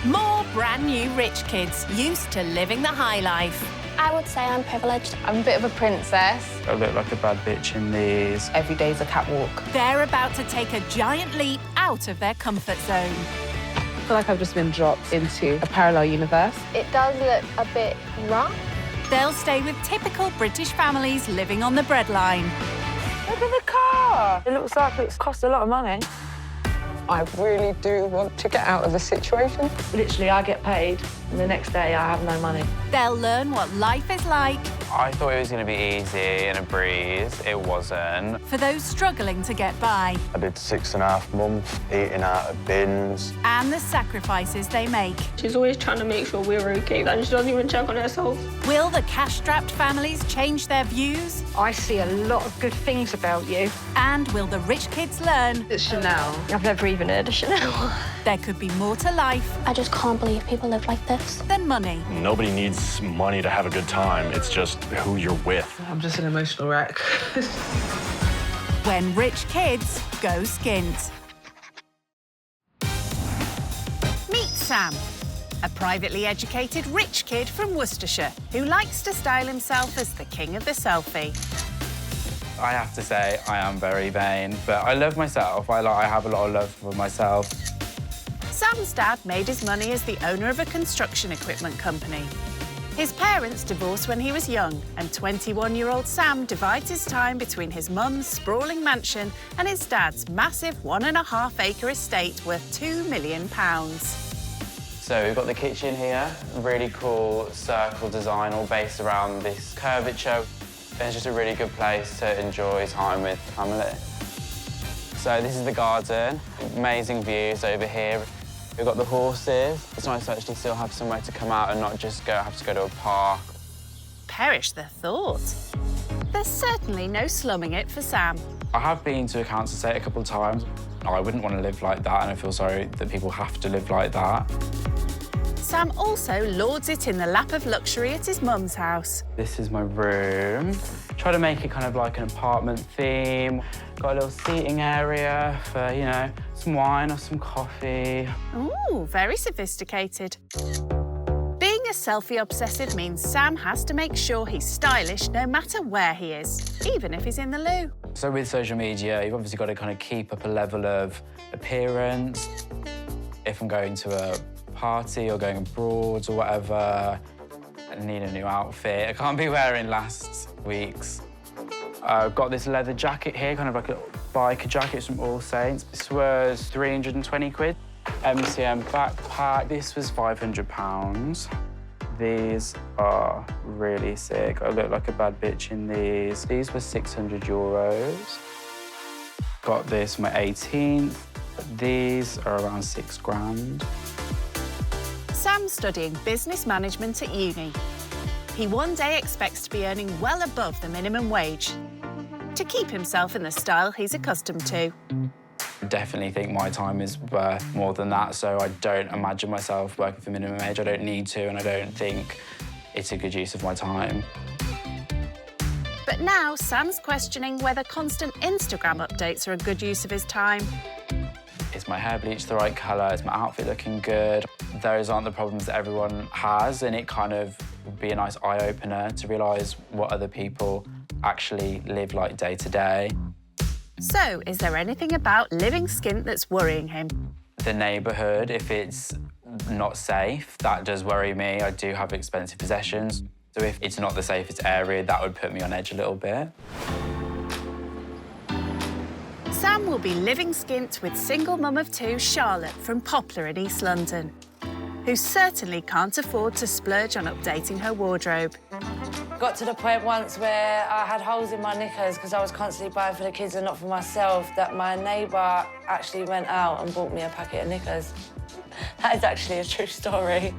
More brand new rich kids used to living the high life. I would say I'm privileged. I'm a bit of a princess. I look like a bad bitch in these. Every day's a catwalk. They're about to take a giant leap out of their comfort zone. I feel like I've just been dropped into a parallel universe. It does look a bit rough. They'll stay with typical British families living on the breadline. Look at the car. It looks like it's cost a lot of money. I really do want to get out of the situation. Literally, I get paid, and the next day I have no money. They'll learn what life is like. I thought it was going to be easy and a breeze. It wasn't. For those struggling to get by. I did 6.5 months eating out of bins. And the sacrifices they make. She's always trying to make sure we're okay, and she doesn't even check on herself. Will the cash-strapped families change their views? I see a lot of good things about you. And will the rich kids learn? It's Chanel. I've never even heard of Chanel. There could be more to life I just can't believe people live like this. than money. Nobody needs money to have a good time. It's just who you're with. I'm just an emotional wreck. When rich kids go skint. Meet Sam, a privately educated rich kid from Worcestershire who likes to style himself as the king of the selfie. I have to say, I am very vain, but I love myself. I have a lot of love for myself. Sam's dad made his money as the owner of a construction equipment company. His parents divorced when he was young, and 21-year-old Sam divides his time between his mum's sprawling mansion and his dad's massive 1.5-acre estate worth £2 million. So we've got the kitchen here, really cool circle design all based around this curvature. It's just a really good place to enjoy time with family. So this is the garden, amazing views over here. We've got the horses. It's nice to actually still have somewhere to come out and not just have to go to a park. Perish the thought. There's certainly no slumming it for Sam. I have been to a council estate a couple of times. I wouldn't want to live like that, and I feel sorry that people have to live like that. Sam also lords it in the lap of luxury at his mum's house. This is my room. Try to make it kind of like an apartment theme. Got a little seating area for, you know, some wine or some coffee. Ooh, very sophisticated. Being a selfie obsessive means Sam has to make sure he's stylish no matter where he is, even if he's in the loo. So with social media, you've obviously got to kind of keep up a level of appearance. If I'm going to a party or going abroad or whatever, I need a new outfit. I can't be wearing last week's. I've got this leather jacket here, kind of like a biker jacket from All Saints. This was 320 quid. MCM backpack, this was £500. These are really sick. I look like a bad bitch in these. These were €600. Got this for my 18th. These are around £6,000. Sam's studying business management at uni. He one day expects to be earning well above the minimum wage to keep himself in the style he's accustomed to. I definitely think my time is worth more than that, so I don't imagine myself working for minimum wage. I don't need to, and I don't think it's a good use of my time. But now Sam's questioning whether constant Instagram updates are a good use of his time. Is my hair bleached the right colour? Is my outfit looking good? Those aren't the problems that everyone has, and it kind of would be a nice eye-opener to realise what other people actually live like day to day. So, is there anything about living skint that's worrying him? The neighbourhood, if it's not safe, that does worry me. I do have expensive possessions, so if it's not the safest area, that would put me on edge a little bit. Sam will be living skint with single mum of two Charlotte from Poplar in East London, who certainly can't afford to splurge on updating her wardrobe. Got to the point once where I had holes in my knickers because I was constantly buying for the kids and not for myself, that my neighbour actually went out and bought me a packet of knickers. That is actually a true story.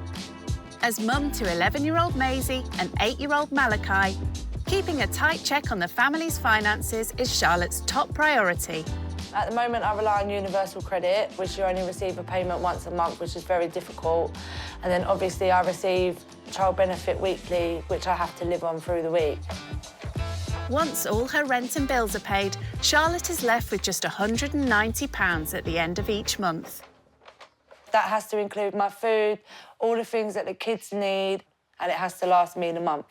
As mum to 11-year-old Maisie and 8-year-old Malachi, keeping a tight check on the family's finances is Charlotte's top priority. At the moment, I rely on universal credit, which you only receive a payment once a month, which is very difficult. And then obviously I receive child benefit weekly, which I have to live on through the week. Once all her rent and bills are paid, Charlotte is left with just £190 at the end of each month. That has to include my food, all the things that the kids need, and it has to last me the month.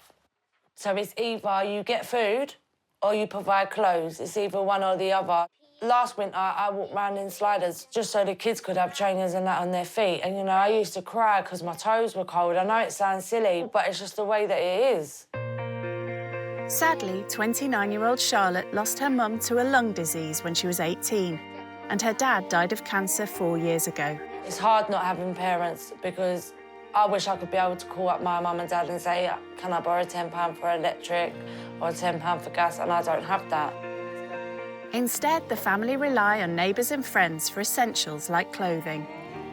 So it's either you get food or you provide clothes. It's either one or the other. Last winter, I walked around in sliders just so the kids could have trainers and that on their feet. And, you know, I used to cry because my toes were cold. I know it sounds silly, but it's just the way that it is. Sadly, 29-year-old Charlotte lost her mum to a lung disease when she was 18, and her dad died of cancer 4 years ago. It's hard not having parents because I wish I could be able to call up my mum and dad and say, can I borrow £10 for electric or £10 for gas, and I don't have that. Instead, the family rely on neighbours and friends for essentials like clothing.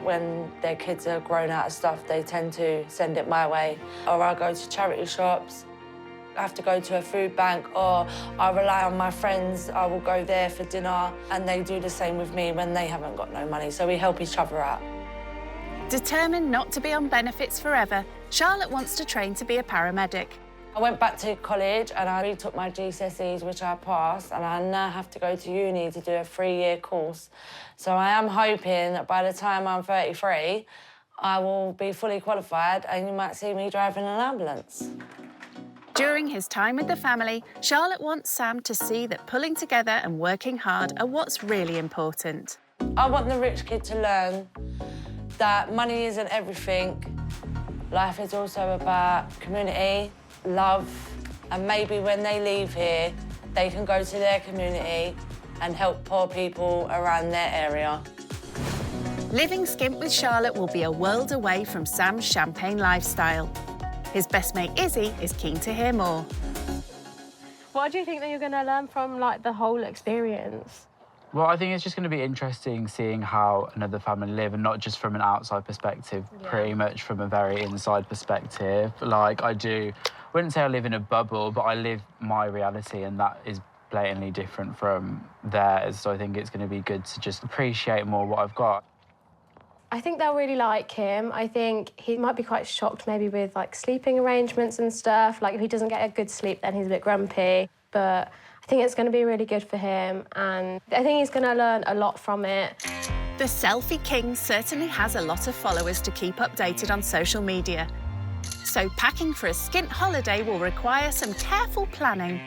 When their kids are grown out of stuff, they tend to send it my way. Or I go to charity shops. I have to go to a food bank, or I rely on my friends. I will go there for dinner, and they do the same with me when they haven't got no money, so we help each other out. Determined not to be on benefits forever, Charlotte wants to train to be a paramedic. I went back to college and I retook my GCSEs, which I passed, and I now have to go to uni to do a 3-year course. So I am hoping that by the time I'm 33, I will be fully qualified and you might see me driving an ambulance. During his time with the family, Charlotte wants Sam to see that pulling together and working hard are what's really important. I want the rich kid to learn that money isn't everything. Life is also about community, love, and maybe when they leave here, they can go to their community and help poor people around their area. Living skint with Charlotte will be a world away from Sam's champagne lifestyle. His best mate, Izzy, is keen to hear more. What do you think that you're going to learn from, like, the whole experience? Well, I think it's just going to be interesting seeing how another family live, and not just from an outside perspective, pretty much from a very inside perspective. Like, wouldn't say I live in a bubble, but I live my reality, and that is blatantly different from theirs. So I think it's going to be good to just appreciate more what I've got. I think they'll really like him. I think he might be quite shocked maybe with, like, sleeping arrangements and stuff. Like, if he doesn't get a good sleep, then he's a bit grumpy. But I think it's going to be really good for him, and I think he's going to learn a lot from it. The selfie king certainly has a lot of followers to keep updated on social media. So packing for a skint holiday will require some careful planning.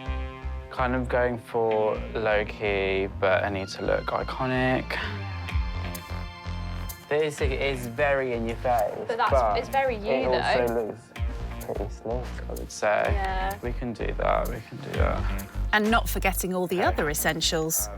Kind of going for low-key, but I need to look iconic. This is very in your face. But it's very you, though. It also looks pretty slick, I would say. Yeah. We can do that, And not forgetting all the other essentials.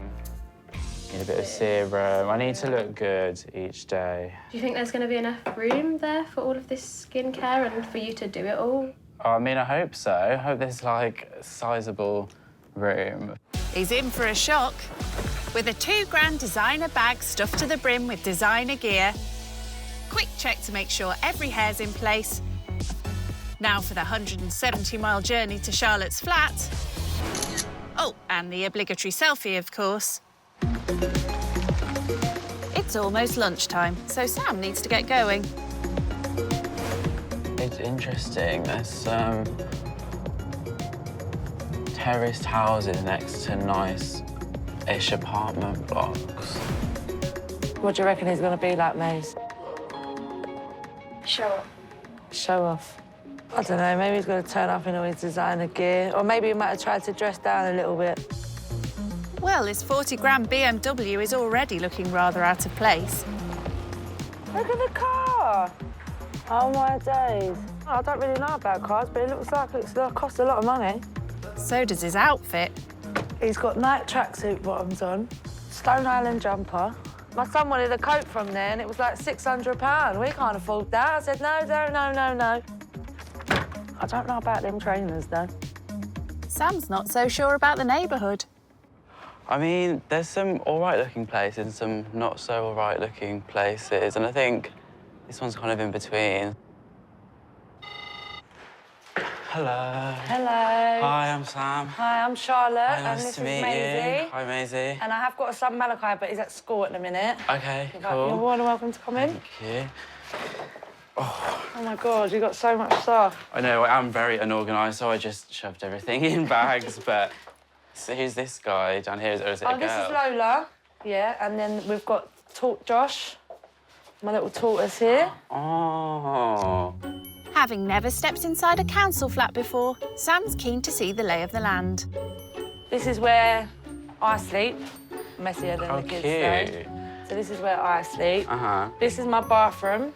Need a bit of serum. I need to look good each day. Do you think there's going to be enough room there for all of this skincare and for you to do it all? Oh, I mean, I hope so. I hope there's, like, a sizable room. He's in for a shock. With a £2,000 designer bag stuffed to the brim with designer gear. Quick check to make sure every hair's in place. Now for the 170-mile journey to Charlotte's flat. Oh, and the obligatory selfie, of course. It's almost lunchtime, so Sam needs to get going. It's interesting. There's some terraced houses next to nice-ish apartment blocks. What do you reckon he's going to be like, Maze? Show off. Show off. I don't know, maybe he's going to turn up in all his designer gear, or maybe he might have tried to dress down a little bit. Well, his 40-grand BMW is already looking rather out of place. Look at the car! Oh, my days. I don't really know about cars, but it looks like it's going to cost a lot of money. So does his outfit. He's got night tracksuit bottoms on, Stone Island jumper. My son wanted a coat from there, and it was like £600. We can't afford that. I said, no. I don't know about them trainers, though. Sam's not so sure about the neighbourhood. I mean, there's some all-right-looking places and some not-so-all-right-looking places, and I think this one's kind of in between. Hello. Hello. Hi, I'm Sam. Hi, I'm Charlotte, Hi, and nice this to is meet Maisie. you. Hi, Maisie. And I have got a son, Malachi, but he's at school at the minute. OK, You're cool. more than welcome to come in. Thank you. Oh, my God, you've got so much stuff. I know, I am very unorganised, so I just shoved everything in bags, but so who's this guy down here, or is it a girl? This is Lola, yeah, and then we've got Talk Josh. My little tortoise here. Oh. Having never stepped inside a council flat before, Sam's keen to see the lay of the land. This is where I sleep. Messier than Oh, the kids cute. stay. So this is where I sleep. Uh-huh. This is my bathroom.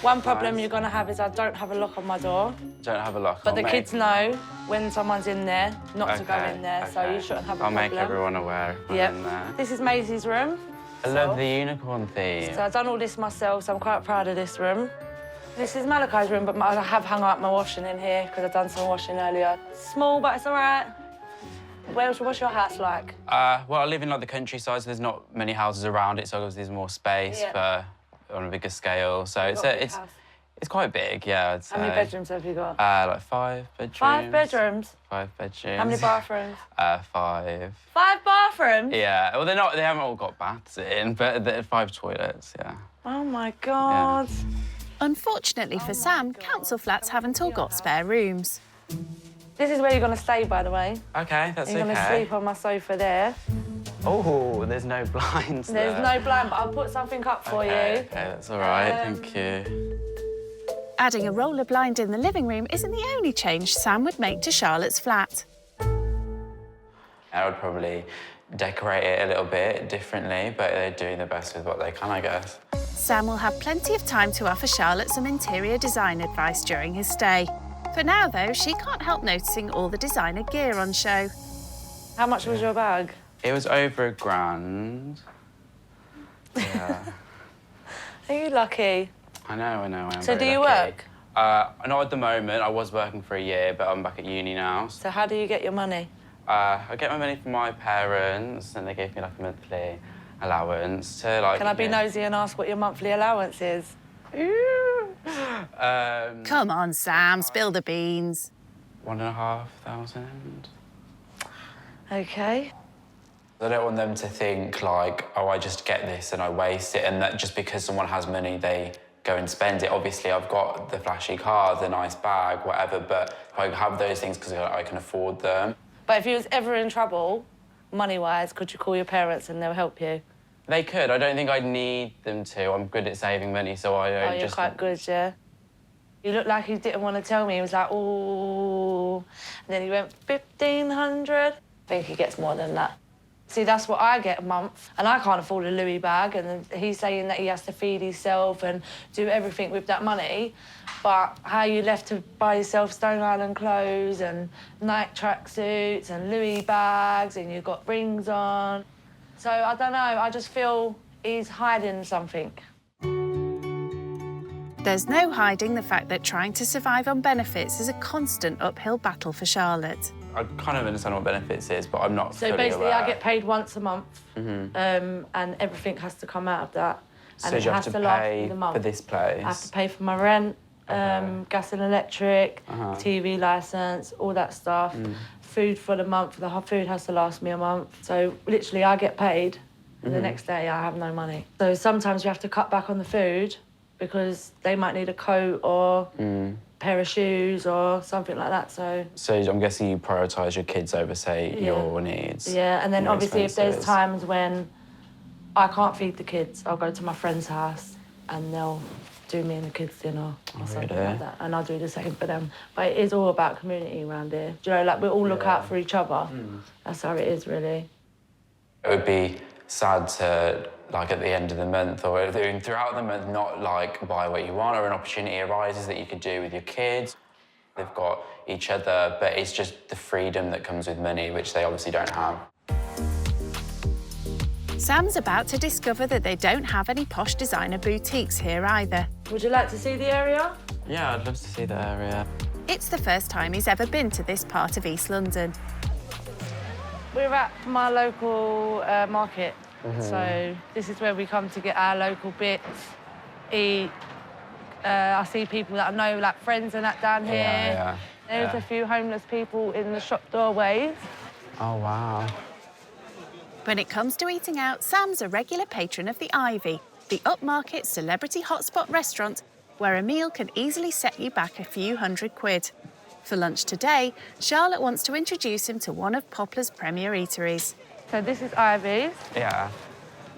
One problem you're gonna have is I don't have a lock on my door. Don't have a lock. But I'll the make- kids know when someone's in there not to go in there, so okay. you shouldn't have a I'll problem. make everyone aware if I'm Yep. in there. This is Maisie's room. I love the unicorn theme. So I've done all this myself, so I'm quite proud of this room. This is Malachi's room, but I have hung up my washing in here because I've done some washing earlier. Small, but it's all right. What's your house like? Well, I live in like the countryside, so there's not many houses around it, so obviously there's more space for on a bigger scale. So it's quite big, yeah. I'd say. How many bedrooms have you got? Like 5 bedrooms. 5 bedrooms? 5 bedrooms. How many bathrooms? 5. 5 bathrooms? Yeah. Well, they haven't all got baths in, but 5 toilets. Yeah. Oh my God. Yeah. Unfortunately for Sam, council flats haven't all got spare rooms. This is where you're gonna stay, by the way. Okay, that's You're gonna sleep on my sofa there. Oh, there's no blinds There's there. no blind, but I'll put something up for you. Okay, that's all right. Thank you. Adding a roller blind in the living room isn't the only change Sam would make to Charlotte's flat. I would probably decorate it a little bit differently, but they're doing the best with what they can, I guess. Sam will have plenty of time to offer Charlotte some interior design advice during his stay. For now, though, she can't help noticing all the designer gear on show. How much was your bag? It was over £1,000. Yeah. Are you lucky? I know, I am. So very do you lucky. work? Not at the moment. I was working for a year, but I'm back at uni now. So how do you get your money? I get my money from my parents, and they gave me like a monthly allowance to like. Can I be nosy and ask what your monthly allowance is? Come on, Sam, spill the beans. 1,500. Okay. I don't want them to think like, oh, I just get this and I waste it, and that just because someone has money, they go and spend it. Obviously, I've got the flashy car, the nice bag, whatever, but I have those things because I can afford them. But if you was ever in trouble, money-wise, could you call your parents and they'll help you? They could. I don't think I'd need them to. I'm good at saving money, so I don't Oh, you're quite good, yeah? You looked like he didn't want to tell me. He was like, oh. And then he went, 1,500. I think he gets more than that. See, that's what I get a month, and I can't afford a Louis bag, and he's saying that he has to feed himself and do everything with that money. But how you left to buy yourself Stone Island clothes and Nike tracksuits and Louis bags, and you've got rings on. So, I don't know, I just feel he's hiding something. There's no hiding the fact that trying to survive on benefits is a constant uphill battle for Charlotte. I kind of understand what benefits is, but I'm not So fully basically, aware. I get paid once a month, and everything has to come out of that. And So it you have has to last pay me the month. for this place? I have to pay for my rent, gas and electric, TV licence, all that stuff. Food for the month. The food has to last me a month. So literally, I get paid, and the next day I have no money. So sometimes you have to cut back on the food because they might need a coat or pair of shoes or something like that. So I'm guessing you prioritise your kids over, say, Yeah. your needs. yeah, and then your obviously if there's expenses. times when I can't feed the kids, I'll go to my friend's house and they'll do me and the kids dinner or something really? like that, and I'll do the same for them. But it is all about community around here. Do you know, like we all look out for each other. That's how it is, really. It would be sad to, like, at the end of the month or throughout the month, not, like, buy what you want, or an opportunity arises that you could do with your kids. They've got each other, but it's just the freedom that comes with money, which they obviously don't have. Sam's about to discover that they don't have any posh designer boutiques here either. Would you like to see the area? Yeah, I'd love to see the area. It's the first time he's ever been to this part of East London. We're at my local market, so this is where we come to get our local bits, eat. I see people that I know, like friends and that down here. Yeah. There's a few homeless people in the shop doorways. Oh, wow. When it comes to eating out, Sam's a regular patron of the Ivy, the upmarket celebrity hotspot restaurant where a meal can easily set you back a few £100. For lunch today, Charlotte wants to introduce him to one of Poplar's premier eateries. So this is Ivy's. Yeah.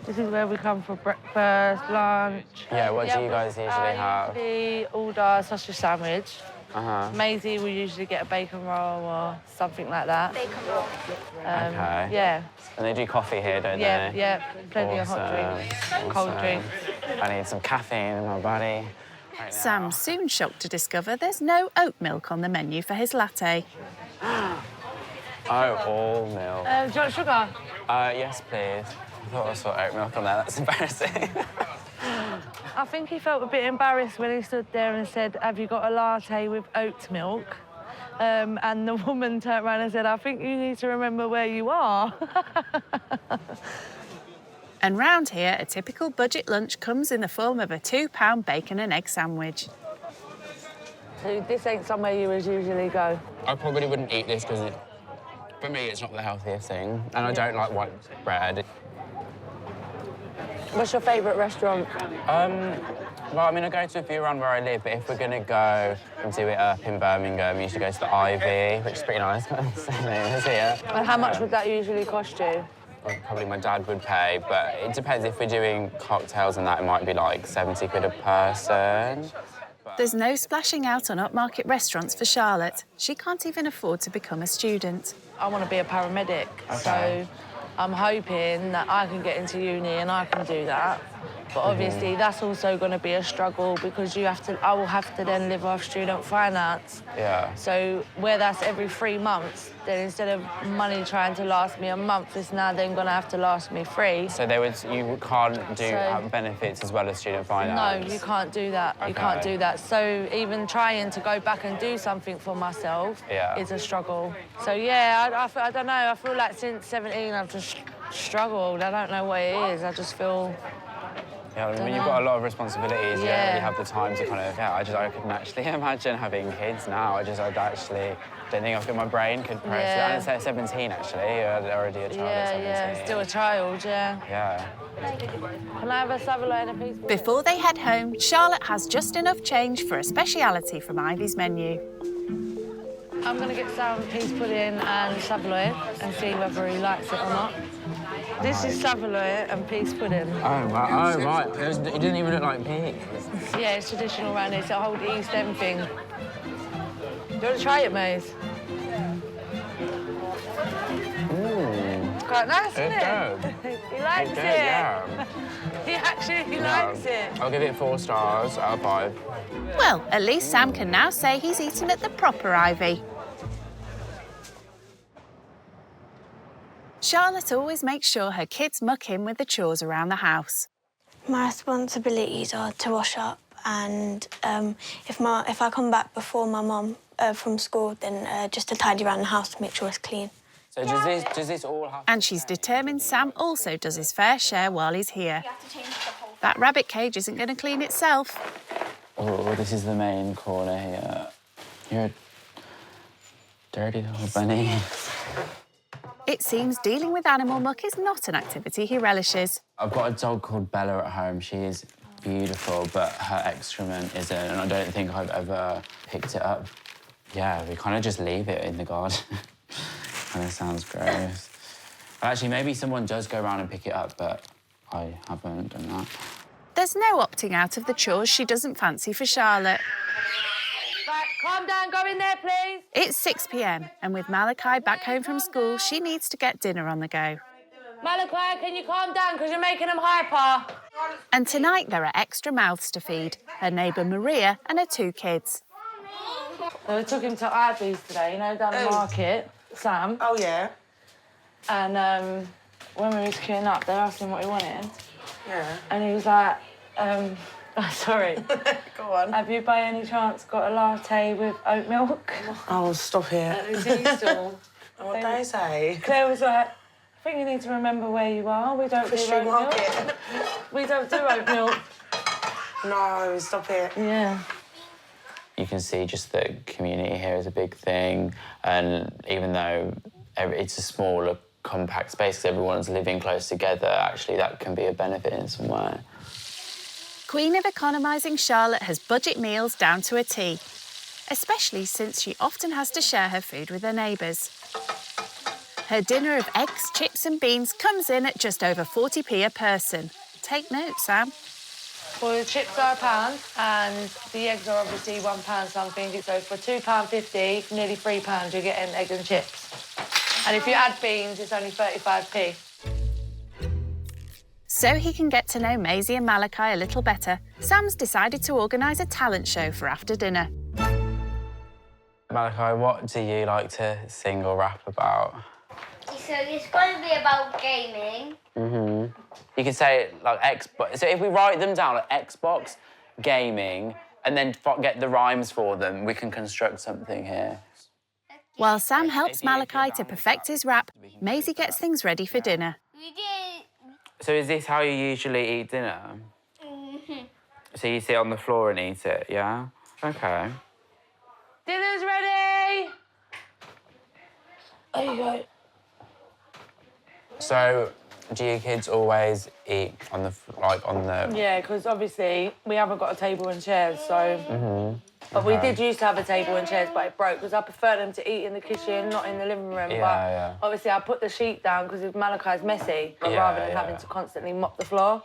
This is where we come for breakfast, lunch. Yeah, what do you guys usually have? We order sausage sandwich. Uh-huh. Maisie will usually get a bacon roll or something like that. Bacon roll. Okay. Yeah. And they do coffee here, don't Yeah, they? yeah. Plenty of hot drinks, cold drinks. I need some caffeine in my body. Right now. Sam's soon shocked to discover there's no oat milk on the menu for his latte. Oh, all milk. Do you want sugar? Yes, please. I thought I saw oat milk on there. That's embarrassing. I think he felt a bit embarrassed when he stood there and said, "Have you got a latte with oat milk?" And the woman turned around and said, "I think you need to remember where you are." And round here, a typical budget lunch comes in the form of a £2 bacon and egg sandwich. So this ain't somewhere you would usually go? I probably wouldn't eat this because, for me, it's not the healthiest thing. And I don't like white bread. What's your favourite restaurant? Well, I mean, I go to a few around where I live, but if we're going to go and do it up in Birmingham, we usually go to the Ivy, which is pretty nice. Same name as here. And how much would that usually cost you? Well, probably my dad would pay, but it depends. If we're doing cocktails and that, it might be like 70 quid a person. There's no splashing out on upmarket restaurants for Charlotte. She can't even afford to become a student. I want to be a paramedic, so I'm hoping that I can get into uni and I can do that. But obviously, that's also going to be a struggle because I will have to then live off student finance. Yeah. So where that's every 3 months, then instead of money trying to last me a month, it's now then going to have to last me 3. So you can't do benefits as well as student finance? No, you can't do that. You can't do that. So even trying to go back and do something for myself is a struggle. So yeah, I don't know. I feel like since 17 I've just struggled. I don't know what it is. I just feel... Yeah, I mean, you've got a lot of responsibilities. You don't really have the time to kind of... Yeah, I couldn't actually imagine having kids now. I don't think my brain could process it. And it's 17, actually. You're already a child at 17. Yeah, still a child, yeah. Yeah. Can I have a Savoy and a piece? Before they head home, Charlotte has just enough change for a speciality from Ivy's menu. I'm going to get some peas pudding and Savoy and see whether he likes it or not. This is Savoy and peas pudding. Oh, wow. Oh, right. It didn't even look like peas. Yeah, it's traditional around here. It's a whole East End thing. Do you want to try it, Maze? It's quite nice, isn't it? He likes it. Yeah. He actually likes it. I'll give it 4 stars out of 5. Well, at least Sam can now say he's eaten at the proper Ivy. Charlotte always makes sure her kids muck in with the chores around the house. My responsibilities are to wash up and if I come back before my mum from school, then just to tidy around the house to make sure it's clean. So does this all have... And she's determined Sam also does his fair share while he's here. That rabbit cage isn't going to clean itself. Oh, this is the main corner here. You're a dirty little bunny. It seems dealing with animal muck is not an activity he relishes. I've got a dog called Bella at home. She is beautiful, but her excrement isn't, and I don't think I've ever picked it up. Yeah, we kind of just leave it in the garden. Kind of sounds gross. Actually, maybe someone does go around and pick it up, but I haven't done that. There's no opting out of the chores she doesn't fancy for Charlotte. Right, calm down, go in there, please. It's 6 p.m, and with Malachi back home from school, she needs to get dinner on the go. Malachi, can you calm down, because you're making them hyper? And tonight there are extra mouths to feed, her neighbour Maria and her 2 kids. So we took him to Ivy's today, down the market, Sam. Oh, yeah? And when we was queuing up, they asked him what he wanted. Yeah. And he was like, sorry. Go on. Have you by any chance got a latte with oat milk? Oh, stop it. At the tea stall. What did they say? Claire was like, I think you need to remember where you are. We don't do oat milk. We don't do oat milk. No, stop it. Yeah. You can see just the community here is a big thing, and even though it's a smaller, compact space because everyone's living close together, actually that can be a benefit in some way. Queen of economising Charlotte has budget meals down to a T, especially since she often has to share her food with her neighbours. Her dinner of eggs, chips and beans comes in at just over 40p a person. Take note, Sam. Well, the chips are £1 and the eggs are obviously £1 something. So for £2.50, for nearly £3, you're getting eggs and chips. And if you add beans, it's only 35p. So he can get to know Maisie and Malachi a little better, Sam's decided to organise a talent show for after dinner. Malachi, what do you like to sing or rap about? So it's going to be about gaming. You can say like Xbox. So if we write them down, like Xbox, gaming, and then get the rhymes for them, we can construct something here. While Sam helps Malachi to perfect his rap, Maisie gets things ready for dinner. We did. So is this how you usually eat dinner? So you sit on the floor and eat it, yeah? Okay. Dinner's ready! There you go. So, do your kids always eat on the, Yeah, because obviously we haven't got a table and chairs, so... But we did used to have a table and chairs, but it broke, because I prefer them to eat in the kitchen, not in the living room. Yeah, but obviously I put the sheet down because Malachi's messy, rather than having to constantly mop the floor.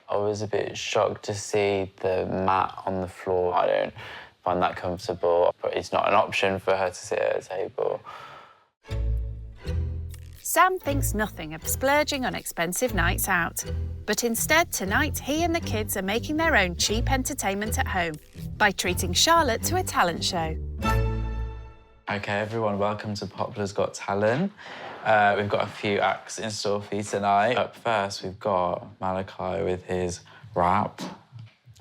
I was a bit shocked to see the mat on the floor. I don't find that comfortable, but it's not an option for her to sit at a table. Sam thinks nothing of splurging on expensive nights out. But instead, tonight, he and the kids are making their own cheap entertainment at home by treating Charlotte to a talent show. OK, everyone, welcome to Poplar's Got Talent. We've got a few acts in store for you tonight. Up first, we've got Malachi with his rap.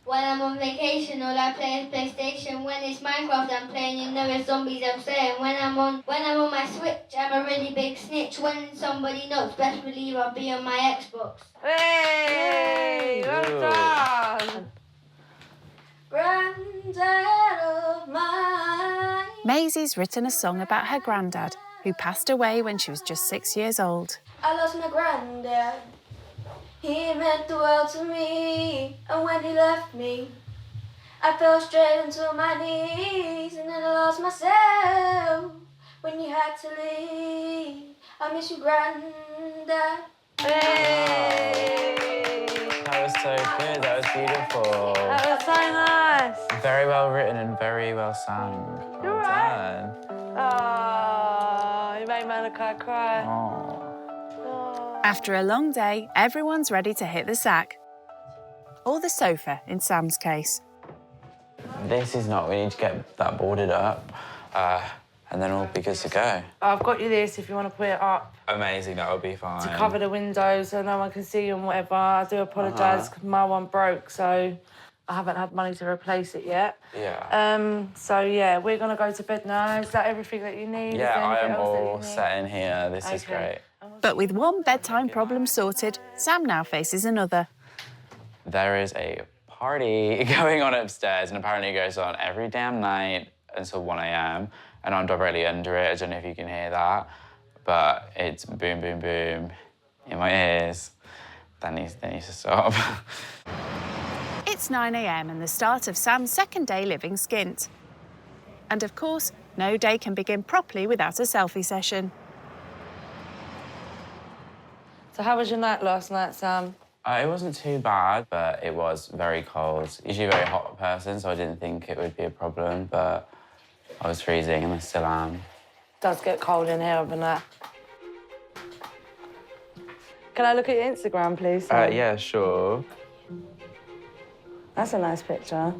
When I'm on vacation, all I play is PlayStation. When it's Minecraft, I'm playing, you know it's zombies, I'm saying. When I'm on my Switch, I'm a really big snitch. When somebody knows, best believe I'll be on my Xbox. Hey! Well done! Granddad of mine. Maisie's written a song about her granddad, who passed away when she was just 6 years old. I lost my granddad. He meant the world to me, and when he left me, I fell straight into my knees, and then I lost myself when you had to leave. I miss you, Granddad. Hey! That was so good, that was beautiful. That was so nice. Very well written and very well sung. You're right. Oh, you made Malachi cry. Oh. After a long day, everyone's ready to hit the sack. Or the sofa, in Sam's case. This is not, we need to get that boarded up, and then we'll be good to go. I've got you this if you want to put it up. Amazing, that would be fine. To cover the windows so no one can see you and whatever. I do apologise because my one broke, so I haven't had money to replace it yet. Yeah. So, yeah, we're going to go to bed now. Is that everything that you need? Yeah, I am all set in here. This is great. But with one bedtime problem sorted, Sam now faces another. There is a party going on upstairs, and apparently it goes on every damn night until 1 a.m. And I'm directly under it. I don't know if you can hear that, but it's boom, boom, boom in my ears. That needs to stop. It's 9 a.m. and the start of Sam's second day living skint. And of course, no day can begin properly without a selfie session. So how was your night last night, Sam? It wasn't too bad, but it was very cold. Usually a very hot person, so I didn't think it would be a problem, but I was freezing and I still am. It does get cold in here overnight. Can I look at your Instagram, please, Sam? Yeah, sure. That's a nice picture.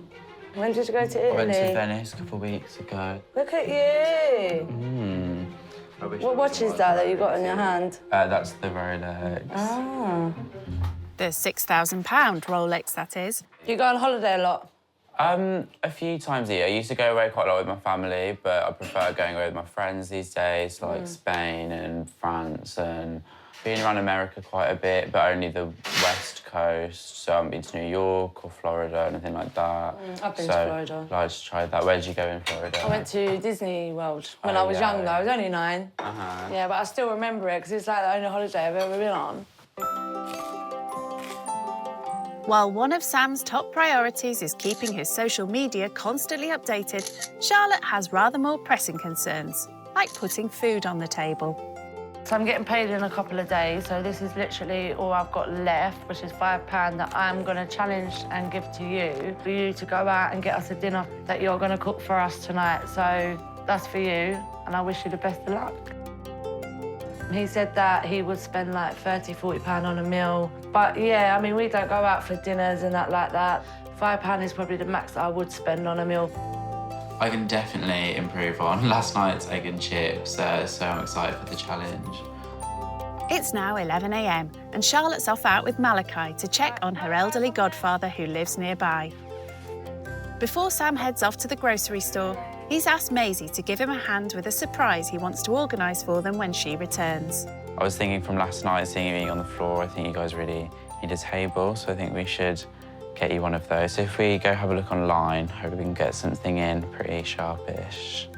When did you go to Italy? I went to Venice a couple of weeks ago. Look at you. What watch is that you got in your hand? That's the Rolex. Ah. The £6,000 Rolex, that is. You go on holiday a lot? A few times a year. I used to go away quite a lot with my family, but I prefer going away with my friends these days, like Spain and France, and been around America quite a bit, but only the West Coast. So I haven't been to New York or Florida, anything like that. I've been to Florida. I'd like to try that. Where did you go in Florida? I went to Disney World when I was young, though. I was only 9. Yeah, but I still remember it because it's like the only holiday I've ever been on. While one of Sam's top priorities is keeping his social media constantly updated, Charlotte has rather more pressing concerns. like putting food on the table. So I'm getting paid in a couple of days, so this is literally all I've got left, which is £5 that I'm going to challenge and give to you, for you to go out and get us a dinner that you're going to cook for us tonight. So that's for you, and I wish you the best of luck. He said that he would spend like £30, £40 on a meal. But yeah, I mean, we don't go out for dinners and that like that. £5 is probably the max I would spend on a meal. I can definitely improve on last night's egg and chips, so I'm excited for the challenge. It's now 11 a.m. and Charlotte's off out with Malachi to check on her elderly godfather who lives nearby. Before Sam heads off to the grocery store, he's asked Maisie to give him a hand with a surprise he wants to organise for them when she returns. I was thinking from last night, seeing you eating on the floor, I think you guys really need a table, so I think we should get you one of those. So if we go have a look online, hope we can get something in pretty sharpish.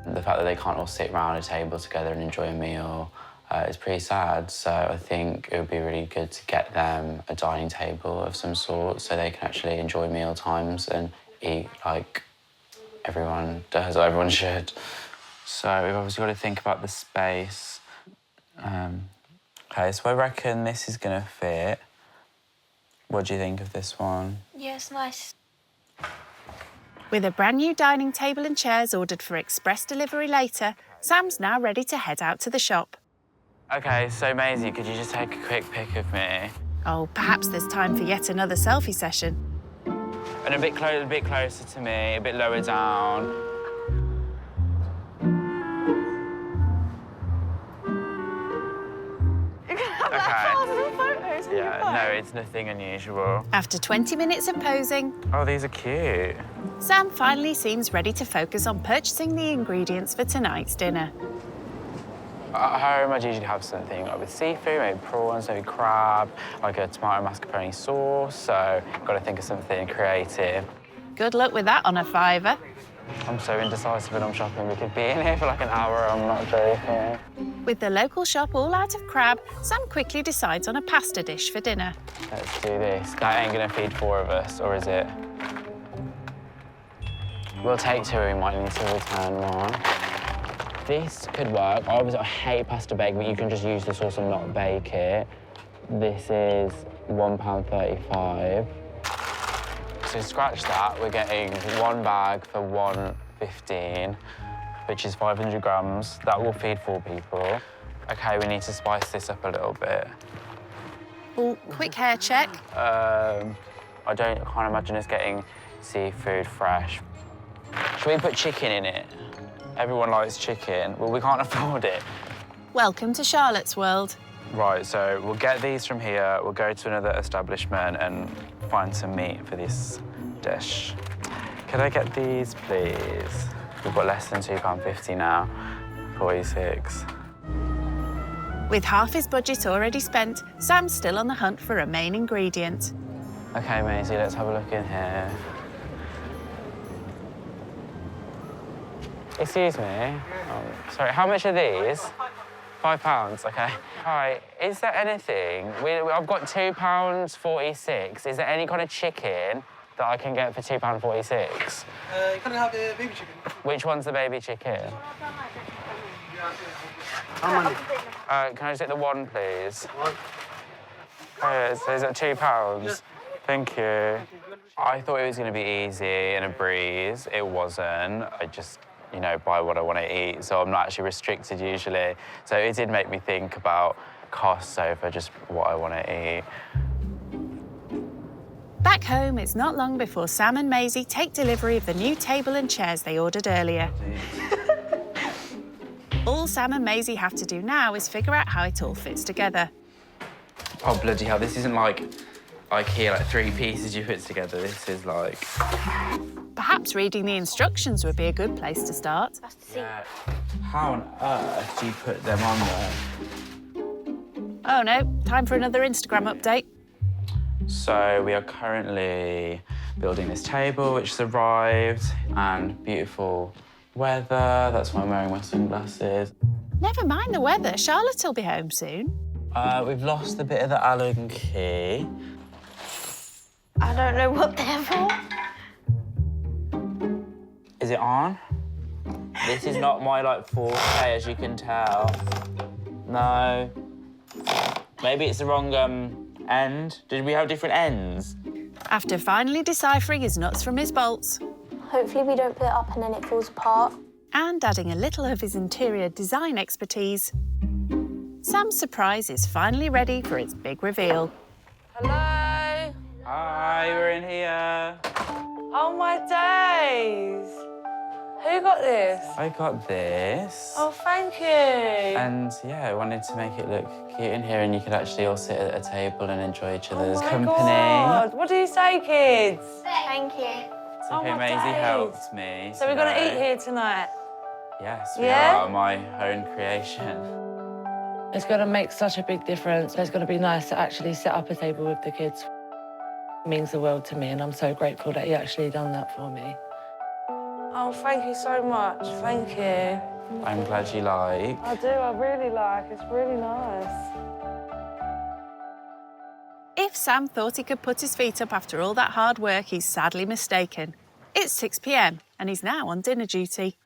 The fact that they can't all sit around a table together and enjoy a meal is pretty sad, so I think it would be really good to get them a dining table of some sort so they can actually enjoy meal times and eat like everyone does, or everyone should. So we've obviously got to think about the space. OK, so I reckon this is going to fit. What do you think of this one? Yeah, it's nice. With a brand new dining table and chairs ordered for express delivery later, Sam's now ready to head out to the shop. OK, so Maisie, could you just take a quick pic of me? Oh, perhaps there's time for yet another selfie session. And a bit closer to me, a bit lower down. Yeah, no, it's nothing unusual. After 20 minutes of posing... Oh, these are cute. Sam finally seems ready to focus on purchasing the ingredients for tonight's dinner. At home, I'd usually have something like with seafood, maybe prawns, maybe crab, like a tomato mascarpone sauce, so got to think of something creative. Good luck with that on a fiver. I'm so indecisive when I'm shopping. We could be in here for like an hour, I'm not joking. With the local shop all out of crab, Sam quickly decides on a pasta dish for dinner. Let's do this. That ain't gonna feed 4 of us, or is it? We'll take 2, we might need to return one. This could work. Obviously, I hate pasta bake, but you can just use the sauce and not bake it. This is £1.35. So scratch that, we're getting 1 bag for £1.15, which is 500 grams. That will feed 4 people. OK, we need to spice this up a little bit. Oh, quick hair check. I can't imagine us getting seafood fresh. Should we put chicken in it? Everyone likes chicken. Well, we can't afford it. Welcome to Charlotte's world. Right, so we'll get these from here. We'll go to another establishment and find some meat for this dish. Could I get these, please? We've got less than £2.50 now. 46. With half his budget already spent, Sam's still on the hunt for a main ingredient. OK, Maisie, let's have a look in here. Excuse me. Oh, sorry, how much are these? £5, OK. Hi, is there anything? I've got £2.46. Is there any kind of chicken that I can get for £2.46? You can have a baby chicken. Which one's the baby chicken? How many? Can I just get the one, please? Oh, so is it £2? Yes. Thank you. I thought it was going to be easy and a breeze. It wasn't. I just, you know, buy what I want to eat, so I'm not actually restricted usually. So it did make me think about costs over just what I want to eat. Back home, it's not long before Sam and Maisie take delivery of the new table and chairs they ordered earlier. All Sam and Maisie have to do now is figure out how it all fits together. Oh, bloody hell, this isn't like IKEA, like 3 pieces you put together. This is like... Perhaps reading the instructions would be a good place to start. How on earth do you put them on there? Oh no, time for another Instagram update. So we are currently building this table, which has arrived, and beautiful weather. That's why I'm wearing my sunglasses. Never mind the weather, Charlotte will be home soon. We've lost a bit of the Allen key. I don't know what they're for. Is it on? This is not my, like, forte, as you can tell. No. Maybe it's the wrong, end. Did we have different ends? After finally deciphering his nuts from his bolts... Hopefully we don't put it up and then it falls apart. And adding a little of his interior design expertise, Sam's surprise is finally ready for its big reveal. Hello? Hi, we're in here. Oh, my days. Who got this? I got this. Oh, thank you. And, yeah, I wanted to make it look cute in here, and you could actually all sit at a table and enjoy each other's company. God. What do you say, kids? Thank you. It's Oh, okay, my Maisie days. helped me. So we're going to today. eat here tonight? Yes, we Yeah? are. My own creation. It's going to make such a big difference. It's going to be nice to actually set up a table with the kids. It means the world to me, and I'm so grateful that you actually done that for me. Oh, thank you so much. Thank you. I'm glad you like. I do, I really like. It's really nice. If Sam thought he could put his feet up after all that hard work, he's sadly mistaken. It's 6 p.m. and he's now on dinner duty.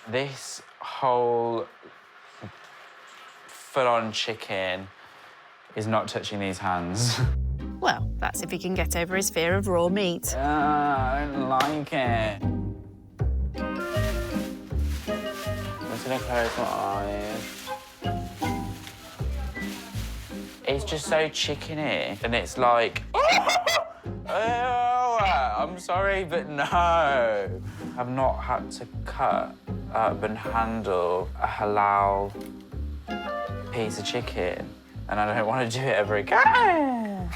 This whole full-on chicken is not touching these hands. Well, that's if he can get over his fear of raw meat. I don't like it. I'm just gonna close my eyes. It's just so chickeny, and it's like, I'm sorry, but no. I've not had to cut up and handle a halal piece of chicken, and I don't want to do it ever again.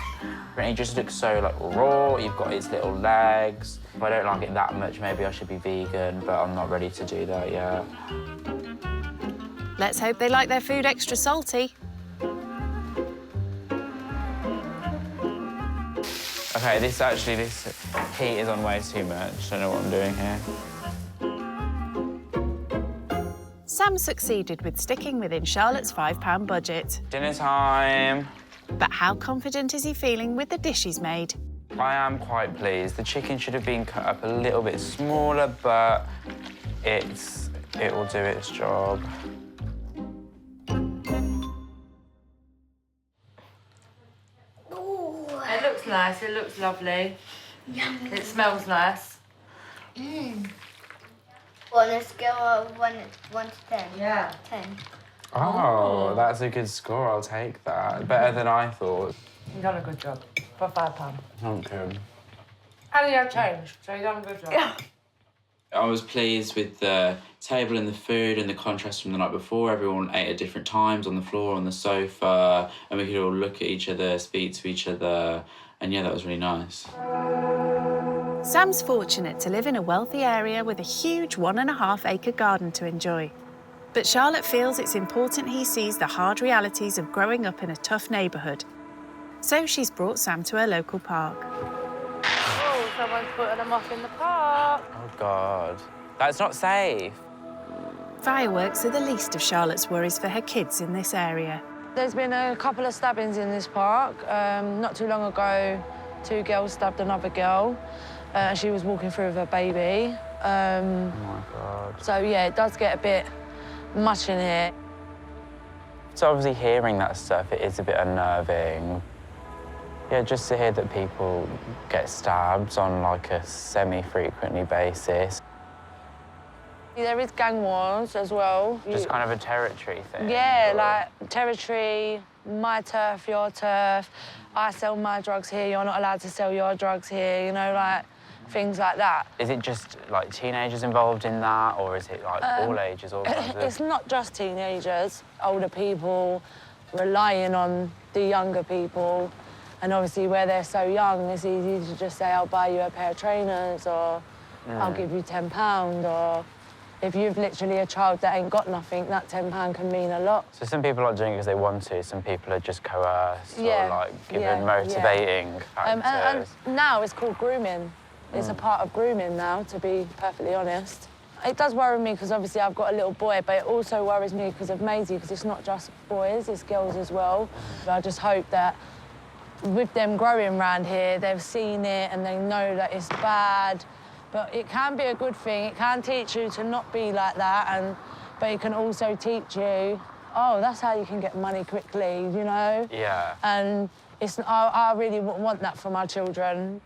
And it just looks so, like, raw. You've got its little legs. If I don't like it that much, maybe I should be vegan, but I'm not ready to do that yet. Let's hope they like their food extra salty. OK, this heat is on way too much. Don't know what I'm doing here. Sam succeeded with sticking within Charlotte's £5 budget. Dinner time. But how confident is he feeling with the dish he's made? I am quite pleased. The chicken should have been cut up a little bit smaller, but it will do its job. It looks nice, it looks lovely. It smells nice. On a scale of 1 to 10? Yeah. 10. Oh, that's a good score. I'll take that. Better than I thought. You've done a good job for £5. Okay. And you have changed, so you've done a good job. Yeah. I was pleased with the table and the food and the contrast from the night before. Everyone ate at different times on the floor, on the sofa, and we could all look at each other, speak to each other, and yeah, that was really nice. Sam's fortunate to live in a wealthy area with a huge 1.5-acre garden to enjoy. But Charlotte feels it's important he sees the hard realities of growing up in a tough neighbourhood. So she's brought Sam to a local park. Oh, someone's putting them off in the park. Oh, God. That's not safe. Fireworks are the least of Charlotte's worries for her kids in this area. There's been a couple of stabbings in this park. Not too long ago, 2 girls stabbed another girl. She was walking through with her baby. Oh, my God. So, yeah, it does get a bit much in here. So obviously hearing that stuff, it is a bit unnerving. Yeah, just to hear that people get stabbed on, like, a semi-frequently basis. There is gang wars as well. Just kind of a territory thing. Yeah, like territory, my turf, your turf. I sell my drugs here, you're not allowed to sell your drugs here, you know, like things like that. Is it just, like, teenagers involved in that, or is it, like, all ages, all kinds of... It's not just teenagers, older people relying on the younger people. And obviously, where they're so young, it's easy to just say, I'll buy you a pair of trainers, or I'll give you £10, or if you've literally a child that ain't got nothing, that £10 can mean a lot. So some people are doing it because they want to, some people are just coerced Yeah, or, like, given yeah, motivating factors. And now it's called grooming. It's a part of grooming now, to be perfectly honest. It does worry me because obviously I've got a little boy, but it also worries me because of Maisie, because it's not just boys, it's girls as well. I just hope that with them growing around here, they've seen it and they know that it's bad, But it can be a good thing. It can teach you to not be like that, but it can also teach you, oh, that's how you can get money quickly, you know? Yeah. And I really want that for my children.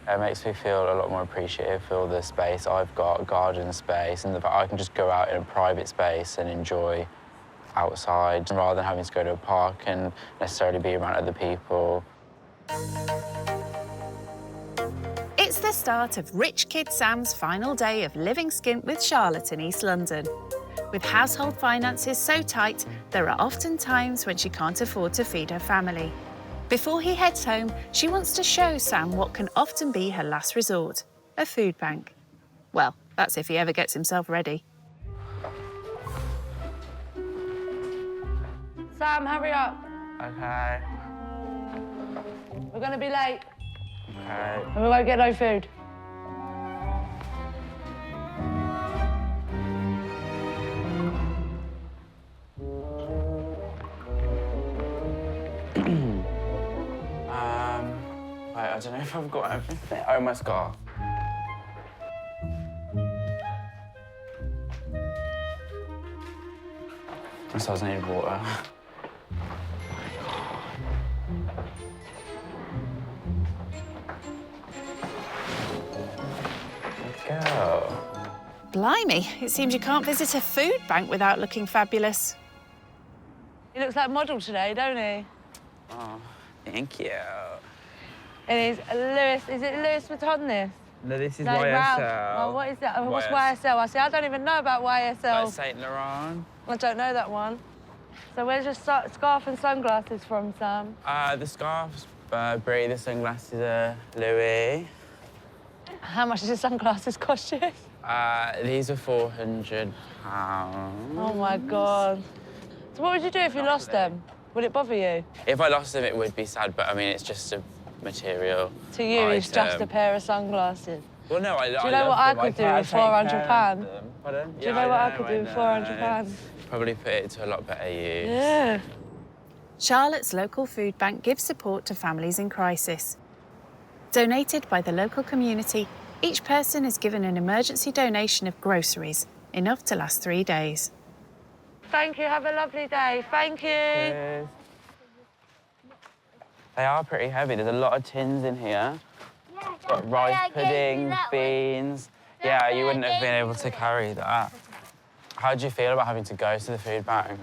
It makes me feel a lot more appreciative for the space I've got, garden space, and the fact I can just go out in a private space and enjoy outside rather than having to go to a park and necessarily be around other people. It's the start of Rich Kid Sam's final day of living skint with Charlotte in East London. With household finances so tight, there are often times when she can't afford to feed her family. Before he heads home, she wants to show Sam what can often be her last resort, a food bank. Well, that's if he ever gets himself ready. Sam, hurry up. Okay. We're going to be late. Okay. And we won't get no food. Wait, I don't know if I've got everything. Oh, my scarf. I suppose I need water. Let's go. Blimey, it seems you can't visit a food bank without looking fabulous. He looks like a model today, don't he? Oh, thank you. It is Louis. Is it Louis Vuitton, this? No, this is No, Ralph. YSL. Oh, what is that? Oh, what's YSL? I see, I don't even know about YSL. Like Saint Laurent. I don't know that one. So where's your scarf and sunglasses from, Sam? The scarf's Brie, the sunglasses are Louis. How much does your sunglasses cost you? These are £400. Oh, my God. So what would you do if you lost them? Would it bother you? If I lost them, it would be sad, but I mean, it's just a material To you, it's just a pair of sunglasses. Well, no, Do you know what I could do with £400? Pardon? Do you know what I could do with £400? Probably put it to a lot better use. Yeah. Charlotte's local food bank gives support to families in crisis. Donated by the local community, each person is given an emergency donation of groceries, enough to last 3 days. Thank you, have a lovely day. Thank you. Cheers. They are pretty heavy. There's a lot of tins in here. Got rice pudding, beans. Yeah, you wouldn't have been able to carry that. How do you feel about having to go to the food bank?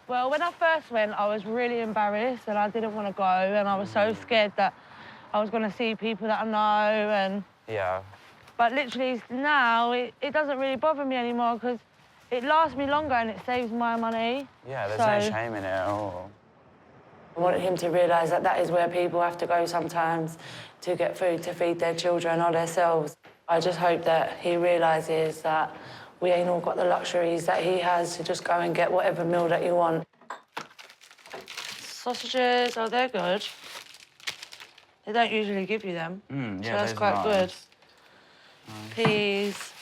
Well, when I first went, I was really embarrassed and I didn't want to go, and I was so scared that I was going to see people that I know and... Yeah. But literally now, it doesn't really bother me anymore because it lasts me longer and it saves my money. Yeah, there's no shame in it at all. I wanted him to realise that that is where people have to go sometimes to get food to feed their children or themselves. I just hope that he realises that we ain't all got the luxuries that he has to just go and get whatever meal that you want. Sausages, oh, they're good. They don't usually give you them, yeah, so that's quite good. Nice. Peas,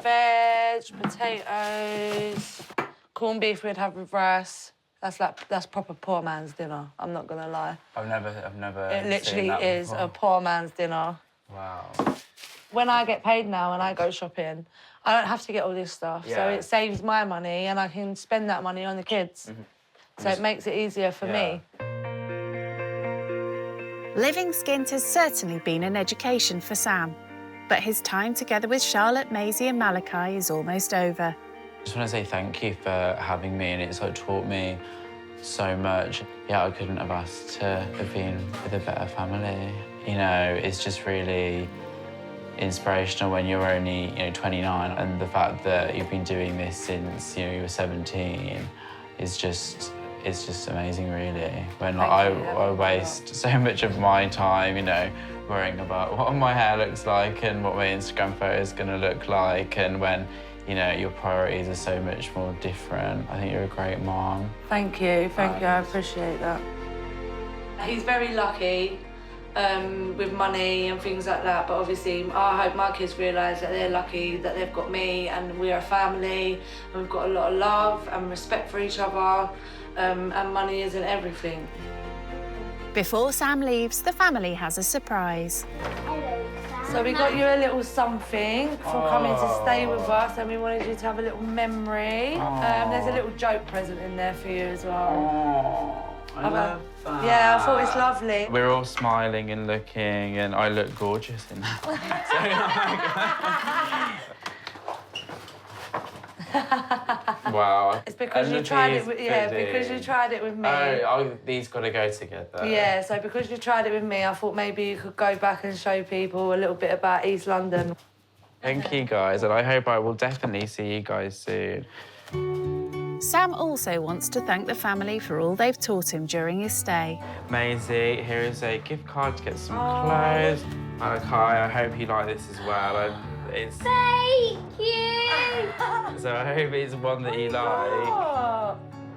veg, potatoes, corned beef we'd have with rice. That's proper poor man's dinner. I'm not gonna lie. I've never. It literally seen that is before. a poor man's dinner. Wow. When I get paid now and I go shopping, I don't have to get all this stuff. So it saves my money and I can spend that money on the kids. So it makes it easier for me. Living skint has certainly been an education for Sam, but his time together with Charlotte, Maisie and Malachi is almost over. I just want to say thank you for having me, and it's taught me so much. Yeah, I couldn't have asked to have been with a better family. You know, it's just really inspirational when you're only, 29, and the fact that you've been doing this since, you were 17 is just, it's just amazing, really. When I waste so much of my time, worrying about what my hair looks like and what my Instagram photo is going to look like, and when your priorities are so much more different. I think you're a great mom. Thank you, I appreciate that. He's very lucky with money and things like that, but obviously I hope my kids realise that they're lucky that they've got me and we're a family and we've got a lot of love and respect for each other, and money isn't everything. Before Sam leaves, the family has a surprise. Hello, Sam. So we got you a little something for coming to stay with us, and we wanted you to have a little memory. There's a little joke present in there for you as well. I love that. Yeah, I thought it's lovely. We're all smiling and looking, and I look gorgeous in that. Wow. It's because you tried it with, because you tried it with me. These got to go together. Yeah, so because you tried it with me, I thought maybe you could go back and show people a little bit about East London. Thank you, guys, and I hope I will definitely see you guys soon. Sam also wants to thank the family for all they've taught him during his stay. Maisie, here is a gift card to get some clothes. Okay, I hope you like this as well. Thank you! So I hope it's one that you like.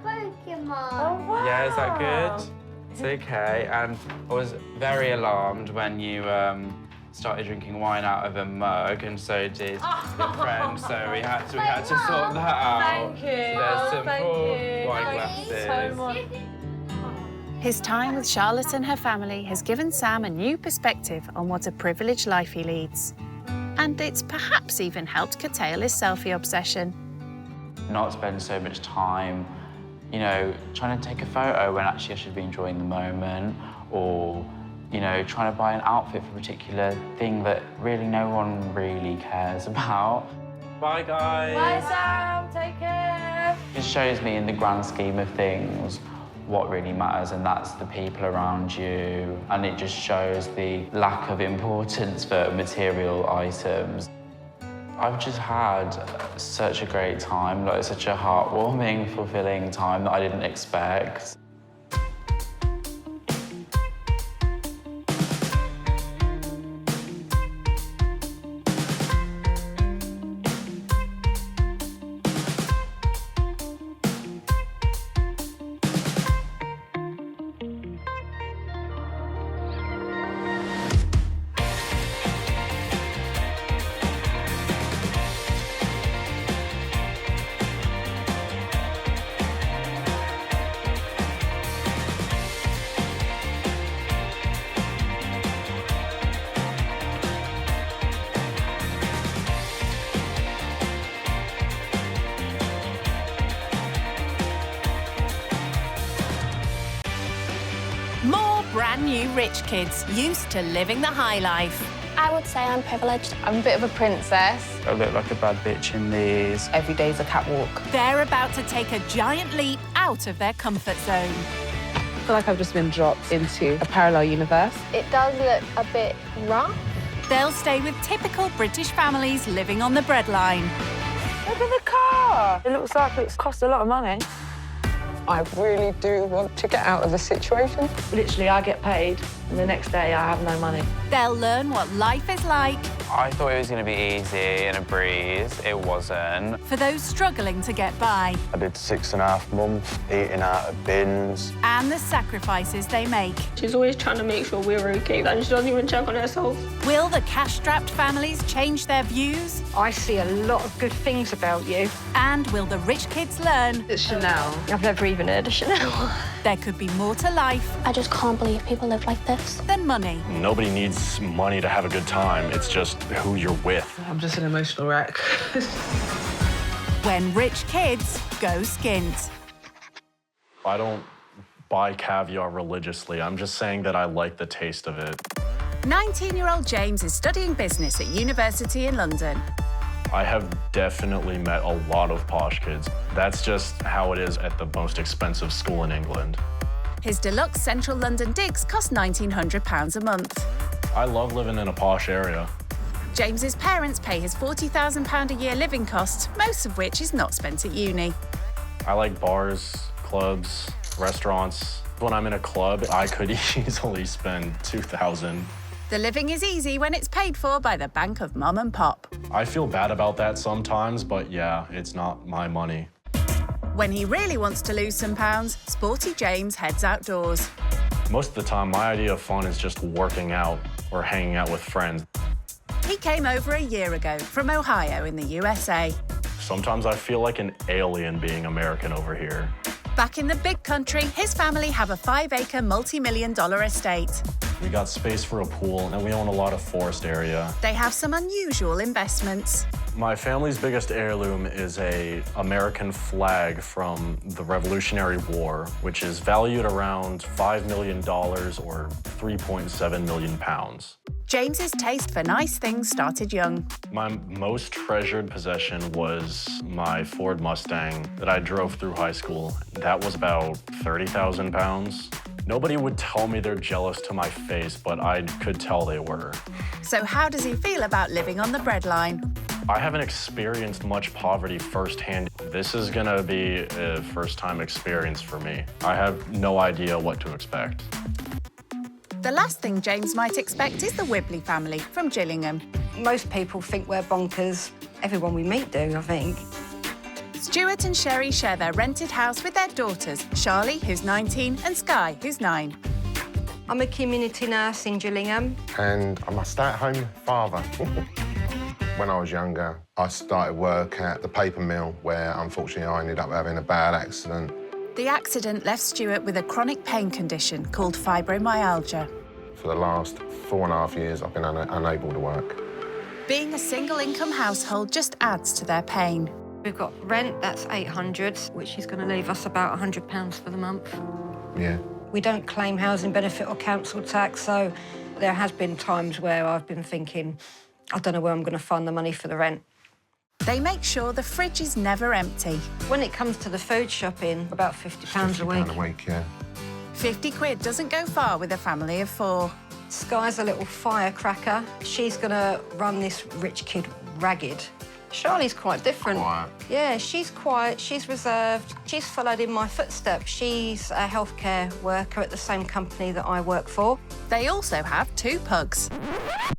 Pokemon. Oh, wow. Yeah, is that good? It's okay. And I was very alarmed when you started drinking wine out of a mug, and so did your friend. So we had to sort that out. Thank you. So there's some full wine glasses. Thank you so much. His time with Charlotte and her family has given Sam a new perspective on what a privileged life he leads. And it's perhaps even helped curtail his selfie obsession. Not spend so much time, you know, trying to take a photo when actually I should be enjoying the moment, or, you know, trying to buy an outfit for a particular thing that really no one really cares about. Bye, guys. Bye, Sam. Take care. It shows me in the grand scheme of things what really matters, and that's the people around you. And it just shows the lack of importance for material items. I've just had such a great time, like such a heartwarming, fulfilling time that I didn't expect. Brand new rich kids used to living the high life. I would say I'm privileged. I'm a bit of a princess. I look like a bad bitch in these. Every day's a catwalk. They're about to take a giant leap out of their comfort zone. I feel like I've just been dropped into a parallel universe. It does look a bit rough. They'll stay with typical British families living on the breadline. Look at the car. It looks like it's cost a lot of money. I really do want to get out of the situation. Literally, I get paid, and the next day I have no money. They'll learn what life is like. I thought it was going to be easy and a breeze. It wasn't. For those struggling to get by. I did 6.5 months eating out of bins. And the sacrifices they make. She's always trying to make sure we're okay, and she doesn't even check on herself. Will the cash-strapped families change their views? I see a lot of good things about you. And will the rich kids learn? It's Chanel. I've never even heard of Chanel. There could be more to life. I just can't believe people live like this. Than money. Nobody needs money to have a good time. It's just who you're with. I'm just an emotional wreck. When rich kids go skint. I don't buy caviar religiously. I'm just saying that I like the taste of it. 19-year-old James is studying business at university in London. I have definitely met a lot of posh kids. That's just how it is at the most expensive school in England. His deluxe central London digs cost £1,900 a month. I love living in a posh area. James's parents pay his £40,000 a year living costs, most of which is not spent at uni. I like bars, clubs, restaurants. When I'm in a club, I could easily spend $2,000. The living is easy when it's paid for by the bank of mum and pop. I feel bad about that sometimes, but yeah, it's not my money. When he really wants to lose some pounds, Sporty James heads outdoors. Most of the time, my idea of fun is just working out or hanging out with friends. He came over a year ago from Ohio in the USA. Sometimes I feel like an alien being American over here. Back in the big country, his family have a 5-acre multi-million-dollar estate. We got space for a pool, and we own a lot of forest area. They have some unusual investments. My family's biggest heirloom is an American flag from the Revolutionary War, which is valued around $5 million or 3.7 million pounds. James's taste for nice things started young. My most treasured possession was my Ford Mustang that I drove through high school. That was about 30,000 pounds. Nobody would tell me they're jealous to my face, but I could tell they were. So how does he feel about living on the breadline? I haven't experienced much poverty firsthand. This is gonna be a first-time experience for me. I have no idea what to expect. The last thing James might expect is the Wibli family from Gillingham. Most people think we're bonkers. Everyone we meet do, I think. Stuart and Sherry share their rented house with their daughters, Charlie, who's 19, and Skye, who's 9. I'm a community nurse in Gillingham. And I'm a stay-at-home father. When I was younger, I started work at the paper mill, where unfortunately I ended up having a bad accident. The accident left Stuart with a chronic pain condition called fibromyalgia. For the last 4.5 years, I've been unable to work. Being a single-income household just adds to their pain. We've got rent, that's £800, which is going to leave us about £100 for the month. Yeah. We don't claim housing benefit or council tax, so there has been times where I've been thinking, I don't know where I'm going to find the money for the rent. They make sure the fridge is never empty. When it comes to the food shopping, about £50 a week. £50 a week, yeah. 50 quid doesn't go far with a family of 4. Skye's a little firecracker. She's going to run this rich kid ragged. Charlie's quite different. Quiet. Yeah, she's quiet, she's reserved. She's followed in my footsteps. She's a healthcare worker at the same company that I work for. They also have 2 pugs.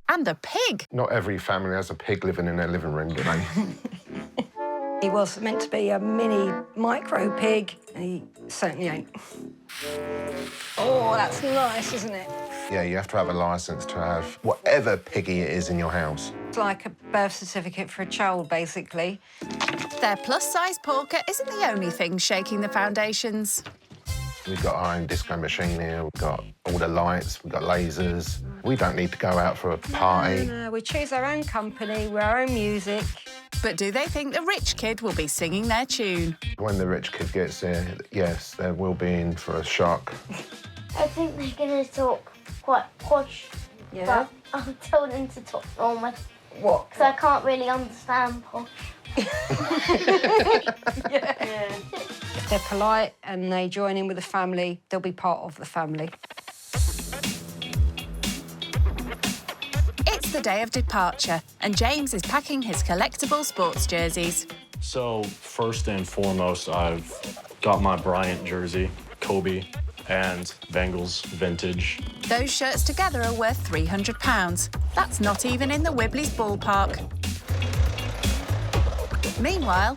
And a pig. Not every family has a pig living in their living room, do they? He was meant to be a mini micro pig, and he certainly ain't. Oh, that's nice, isn't it? Yeah, you have to have a licence to have whatever piggy it is in your house. It's like a birth certificate for a child, basically. Their plus-size porker isn't the only thing shaking the foundations. We've got our own disco machine here. We've got all the lights. We've got lasers. We don't need to go out for a party. No, we choose our own company, we're our own music. But do they think the rich kid will be singing their tune? When the rich kid gets here, yes, they will be in for a shock. I think they're going to talk quite posh. Yeah? But I'll tell them to talk normal. What? Because I can't really understand posh. Yeah. If they're polite and they join in with the family, they'll be part of the family. It's the day of departure, and James is packing his collectible sports jerseys. So first and foremost, I've got my Bryant jersey, Kobe, and Bengals vintage. Those shirts together are worth £300. That's not even in the Wibli's ballpark. Meanwhile,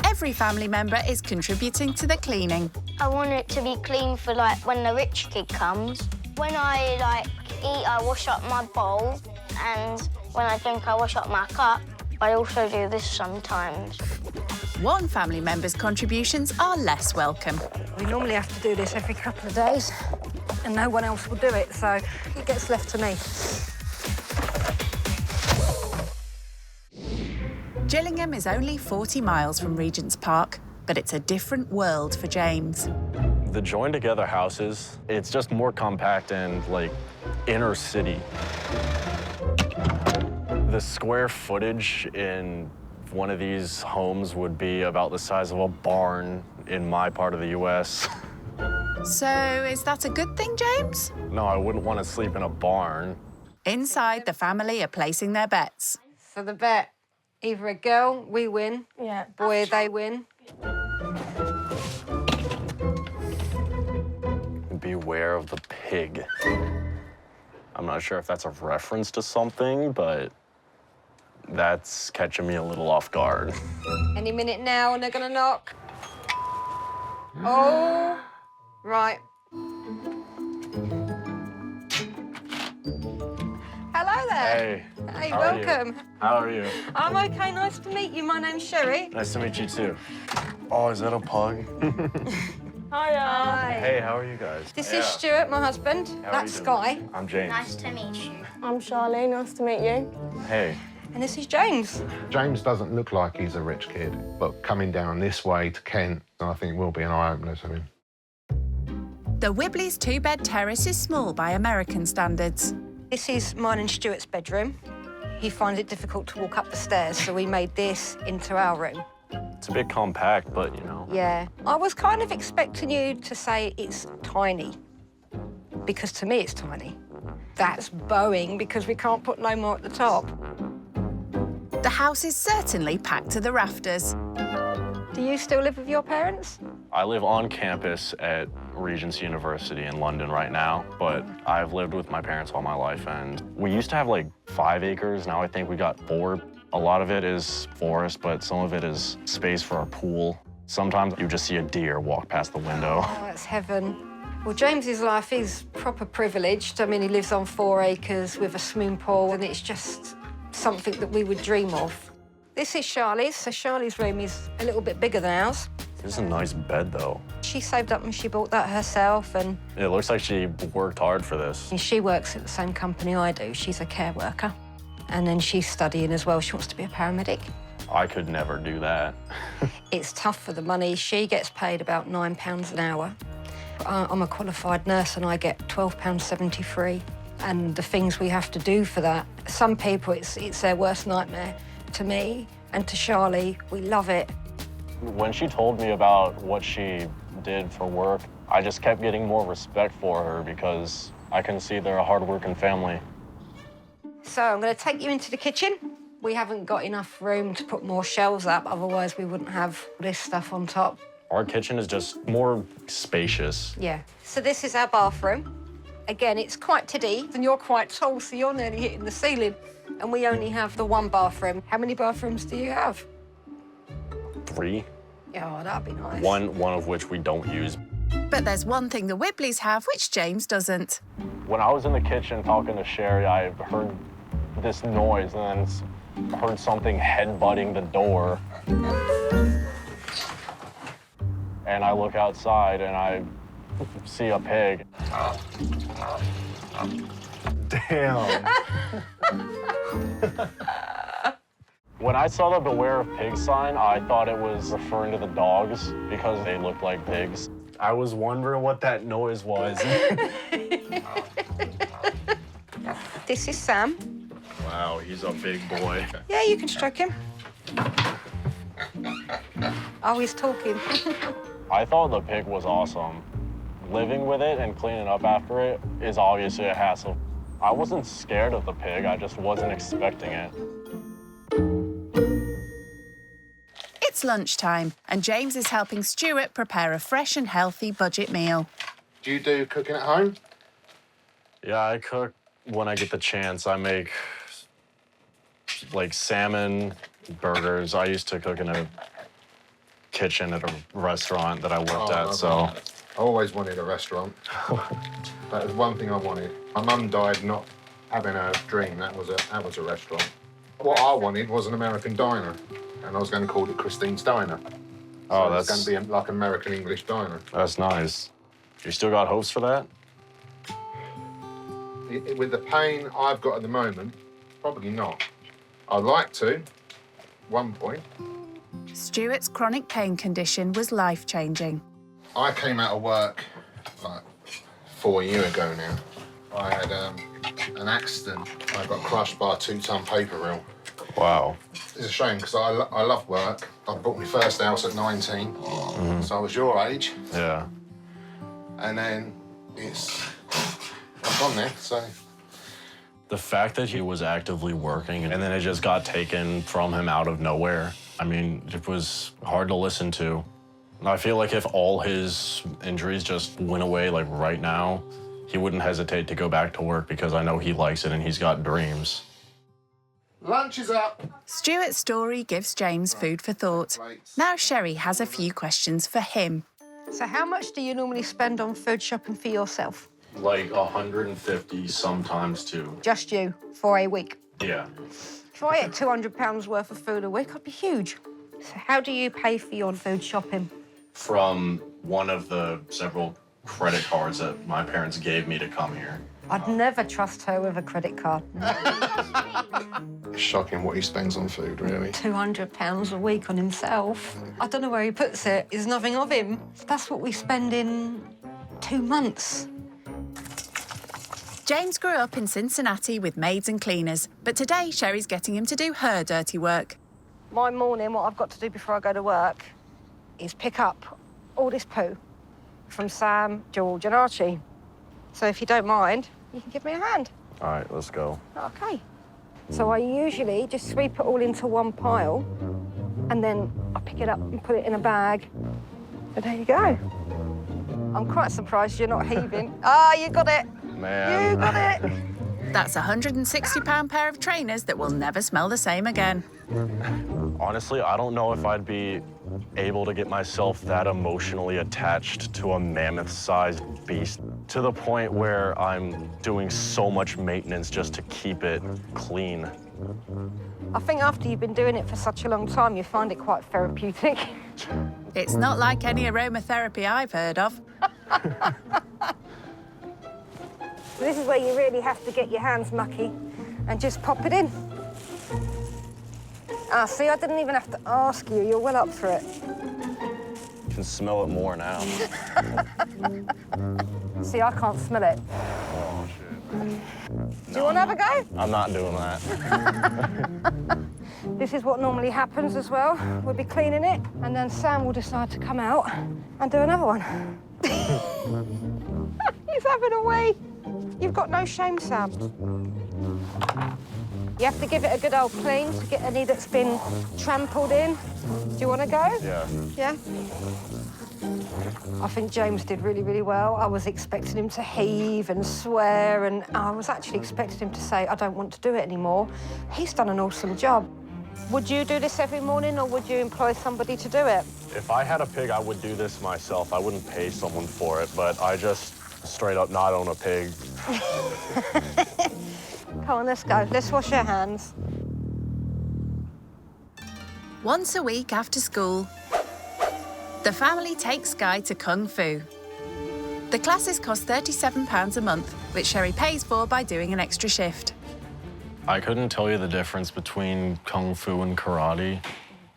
every family member is contributing to the cleaning. I want it to be clean for, like, when the rich kid comes. When I, like, eat, I wash up my bowl, and when I drink, I wash up my cup. I also do this sometimes. One family member's contributions are less welcome. We normally have to do this every couple of days, and no one else will do it, so it gets left to me. Gillingham is only 40 miles from Regent's Park, but it's a different world for James. The joined-together houses, it's just more compact and, like, inner city. The square footage in one of these homes would be about the size of a barn in my part of the U.S. So, is that a good thing, James? No, I wouldn't want to sleep in a barn. Inside, the family are placing their bets. So the bet, either a girl, we win. Yeah. Boy, they win. Beware of the pig. I'm not sure if that's a reference to something, but that's catching me a little off guard. Any minute now, and they're gonna knock. Oh, right. Hello there. Hey. Hey, How are you? welcome. How are you? I'm okay, nice to meet you. My name's Sherry. Nice to meet you, too. Oh, is that a pug? Hi. Hey, how are you guys? This is Stuart, my husband. How are That's you doing? Sky. I'm James. Nice to meet you. I'm Charlie, nice to meet you. Hey. And this is James. James doesn't look like he's a rich kid, but coming down this way to Kent, I think will be an eye-opener to him. The Wibbli's two-bed terrace is small by American standards. This is mine and Stuart's bedroom. He finds it difficult to walk up the stairs, so we made this into our room. It's a bit compact, but, you know. Yeah. I was kind of expecting you to say it's tiny, because to me it's tiny. That's bowing because we can't put no more at the top. The house is certainly packed to the rafters. Do you still live with your parents? I live on campus at Regent's University in London right now, but I've lived with my parents all my life, and we used to have like 5 acres. Now I think we got 4. A lot of it is forest, but some of it is space for our pool. Sometimes you just see a deer walk past the window. Oh, that's heaven. Well, James's life is proper privileged. I mean, he lives on 4 acres with a swimming pool, and it's just something that we would dream of. This is Charlie's, so Charlie's room is a little bit bigger than ours. This is a nice bed, though. She saved up and she bought that herself, and It looks like she worked hard for this. she works at the same company I do. She's a care worker. And then she's studying as well. She wants to be a paramedic. I could never do that. It's tough for the money. She gets paid about £9 an hour. I'm a qualified nurse and I get £12.73. And the things we have to do for that, some people, it's their worst nightmare. To me and to Charlie, we love it. When she told me about what she did for work, I just kept getting more respect for her because I can see they're a hardworking family. So I'm going to take you into the kitchen. We haven't got enough room to put more shelves up, otherwise we wouldn't have this stuff on top. Our kitchen is just more spacious. Yeah. So this is our bathroom. Again, it's quite tiddy, and you're quite tall, so you're nearly hitting the ceiling. And we only have the 1 bathroom. How many bathrooms do you have? 3. Oh, that'd be nice. One of which we don't use. But there's one thing the Wiblies have which James doesn't. When I was in the kitchen talking to Sherry, I heard this noise and then heard something headbutting the door. And I look outside and I see a pig. Damn. When I saw the Beware of Pigs sign, I thought it was referring to the dogs because they looked like pigs. I was wondering what that noise was. This is Sam. Wow, he's a big boy. Yeah, you can stroke him. Oh, he's talking. I thought the pig was awesome. Living with it and cleaning up after it is obviously a hassle. I wasn't scared of the pig, I just wasn't expecting it. It's lunchtime, and James is helping Stuart prepare a fresh and healthy budget meal. Do you do cooking at home? Yeah, I cook when I get the chance. I make like salmon, burgers. I used to cook in a kitchen at a restaurant that I worked at, so. I always wanted a restaurant. That was one thing I wanted. My mum died not having a dream. That was a restaurant. What I wanted was an American diner, and I was going to call it Christine's Diner. Oh, so that's it's going to be like American English diner. That's nice. You still got hopes for that? With the pain I've got at the moment, probably not. I'd like to, one point. Stuart's chronic pain condition was life-changing. I came out of work like 4 years ago now. I had an accident. I got crushed by a 2-ton paper reel. Wow. It's a shame because I love work. I bought my first house at 19, so I was your age. Yeah. And then I've gone there, so. The fact that he was actively working and then it just got taken from him out of nowhere, I mean, it was hard to listen to. I feel like if all his injuries just went away, like right now, he wouldn't hesitate to go back to work because I know he likes it and he's got dreams. Lunch is up. Stuart's story gives James food for thought. Now Sherry has a few questions for him. So how much do you normally spend on food shopping for yourself? Like 150 sometimes too. Just you, for a week? Yeah. If I ate £200 worth of food a week, I'd be huge. So how do you pay for your food shopping? From one of the several credit cards that my parents gave me to come here. I'd never trust her with a credit card. It's shocking what he spends on food, really. £200 a week on himself. I don't know where he puts it. There's nothing of him. That's what we spend in 2 months. James grew up in Cincinnati with maids and cleaners, but today Sherry's getting him to do her dirty work. My morning, what I've got to do before I go to work is pick up all this poo from Sam, George and Archie. So if you don't mind, you can give me a hand. All right, let's go. OK. So I usually just sweep it all into one pile and then I pick it up and put it in a bag. And there you go. I'm quite surprised you're not heaving. Ah, you got it. Man. You got it. That's a £160 pair of trainers that will never smell the same again. Honestly, I don't know if I'd be able to get myself that emotionally attached to a mammoth-sized beast to the point where I'm doing so much maintenance just to keep it clean. I think after you've been doing it for such a long time, you find it quite therapeutic. It's not like any aromatherapy I've heard of. This is where you really have to get your hands mucky and just pop it in. Ah, see, I didn't even have to ask you. You're well up for it. You can smell it more now. See, I can't smell it. Oh, shit. Do you want to have a go? I'm not doing that. This is what normally happens as well. We'll be cleaning it, and then Sam will decide to come out and do another one. He's having a wee. You've got no shame, Sam. You have to give it a good old clean to get any that's been trampled in. Do you want to go? Yeah. Yeah? I think James did really, really well. I was expecting him to heave and swear, and I was actually expecting him to say, I don't want to do it anymore. He's done an awesome job. Would you do this every morning, or would you employ somebody to do it? If I had a pig, I would do this myself. I wouldn't pay someone for it, but I just straight up not own a pig. Come on, let's go. Let's wash our hands. Once a week after school, the family takes Sky to Kung Fu. The classes cost £37 a month, which Sherry pays for by doing an extra shift. I couldn't tell you the difference between Kung Fu and karate.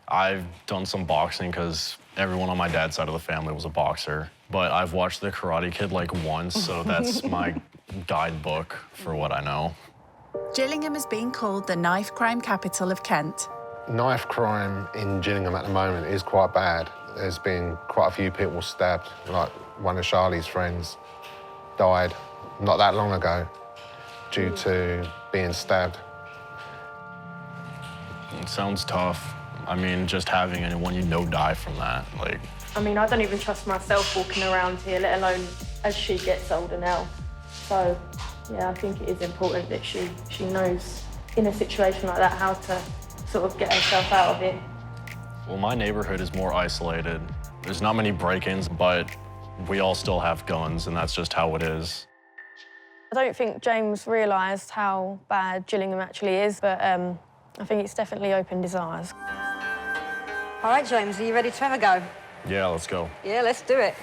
I've done some boxing because everyone on my dad's side of the family was a boxer. But I've watched The Karate Kid like once, so that's my guidebook for what I know. Gillingham has been called the knife crime capital of Kent. Knife crime in Gillingham at the moment is quite bad. There's been quite a few people stabbed, like one of Charlie's friends died not that long ago due to being stabbed. It sounds tough. I mean, just having anyone you know die from that, like... I mean, I don't even trust myself walking around here, let alone as she gets older now. So, yeah, I think it is important that she knows in a situation like that how to sort of get herself out of it. Well, my neighborhood is more isolated. There's not many break-ins, but we all still have guns, and that's just how it is. I don't think James realised how bad Gillingham actually is, but I think it's definitely opened his eyes. All right, James, are you ready to have a go? Yeah, let's go. Yeah, let's do it.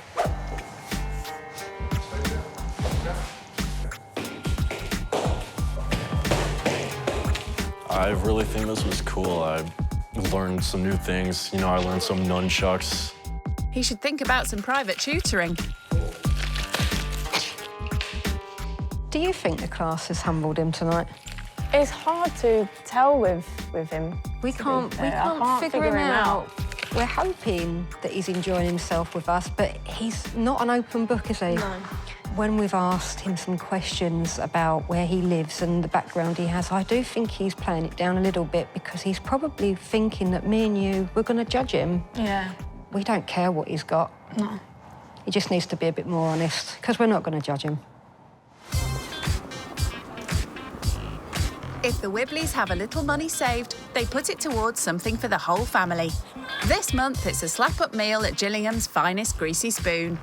I really think this was cool. I learned some new things. You know, I learned some nunchucks. He should think about some private tutoring. Do you think the class has humbled him tonight? It's hard to tell with him. We can't figure him out. We're hoping that he's enjoying himself with us, but he's not an open book, is he? No. When we've asked him some questions about where he lives and the background he has, I do think he's playing it down a little bit because he's probably thinking that me and you, we're going to judge him. Yeah. We don't care what he's got. No. He just needs to be a bit more honest, because we're not going to judge him. If the Wiblis have a little money saved, they put it towards something for the whole family. This month, it's a slap-up meal at Gillingham's finest greasy spoon.